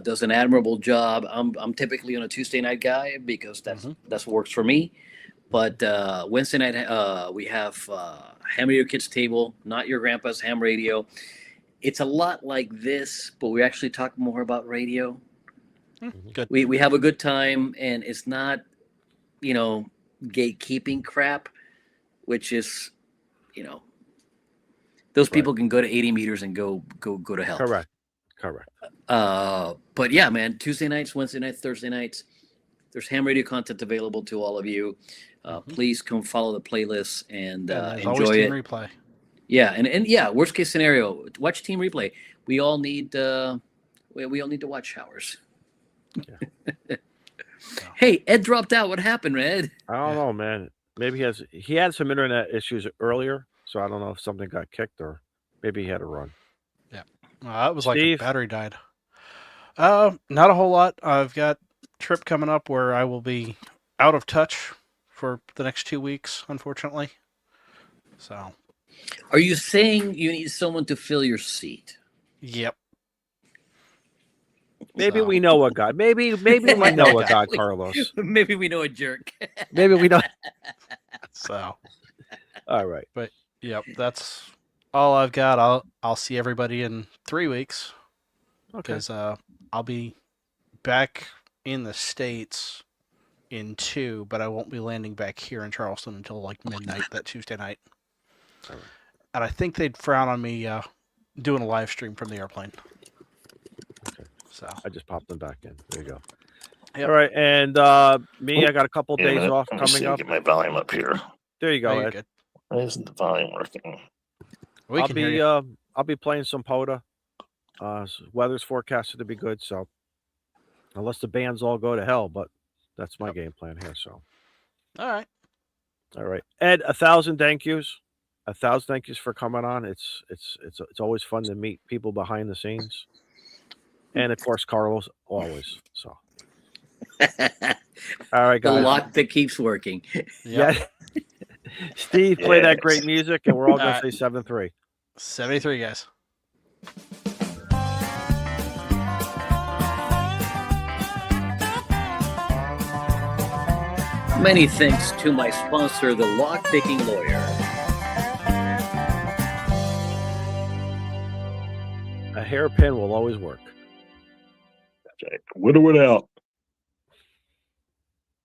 does an admirable job. I'm typically on a Tuesday night guy because that's what works for me. But Wednesday night we have Ham Radio Kids Table, Not Your Grandpa's Ham Radio. it's a lot like this, but we actually talk more about radio. Good. We have a good time, and it's not, gatekeeping crap, which is, those people can go to 80 meters and go to hell. Correct. But yeah, man, Tuesday nights, Wednesday nights, Thursday nights, there's ham radio content available to all of you. Please come follow the playlist and enjoy it. Replay. Yeah, and yeah, worst case scenario, watch Team Replay. We all need to watch showers. Yeah. Hey, Ed dropped out. What happened, Ed? I don't know, man. Maybe he had some internet issues earlier, so I don't know if something got kicked or maybe he had a run. Yeah. It was like Steve? the battery died. Not a whole lot. I've got a trip coming up where I will be out of touch for the next 2 weeks, unfortunately. So. Are you saying you need someone to fill your seat? Yep. Maybe we know a guy. Maybe we know a guy, Carlos. Maybe we know a jerk. Maybe we know. So. All right. But yep, that's all I've got. I'll see everybody in 3 weeks. Okay. Because I'll be back in the States in 2, but I won't be landing back here in Charleston until like midnight that Tuesday night. All right. And I think they'd frown on me doing a live stream from the airplane. Okay. So I just popped them back in. There you go. Yep. All right, and me, I got a couple days off coming up. Get my volume up here. There you go, you're Ed. good. Why isn't the volume working? I'll be playing some Poda. Weather's forecasted to be good, so unless the bands all go to hell, but that's my game plan here. So, All right, Ed, 1,000 thank yous. 1,000 thank yous for coming on. It's always fun to meet people behind the scenes, and of course, Carlos always. So, all right, The guys. lock that keeps working. Yeah. Steve, play that Yes. great music, and we're all going All to say 7-3. 73, guys. Many thanks to my sponsor, the Lock Picking Lawyer. A hairpin will always work. Jack, widow it out.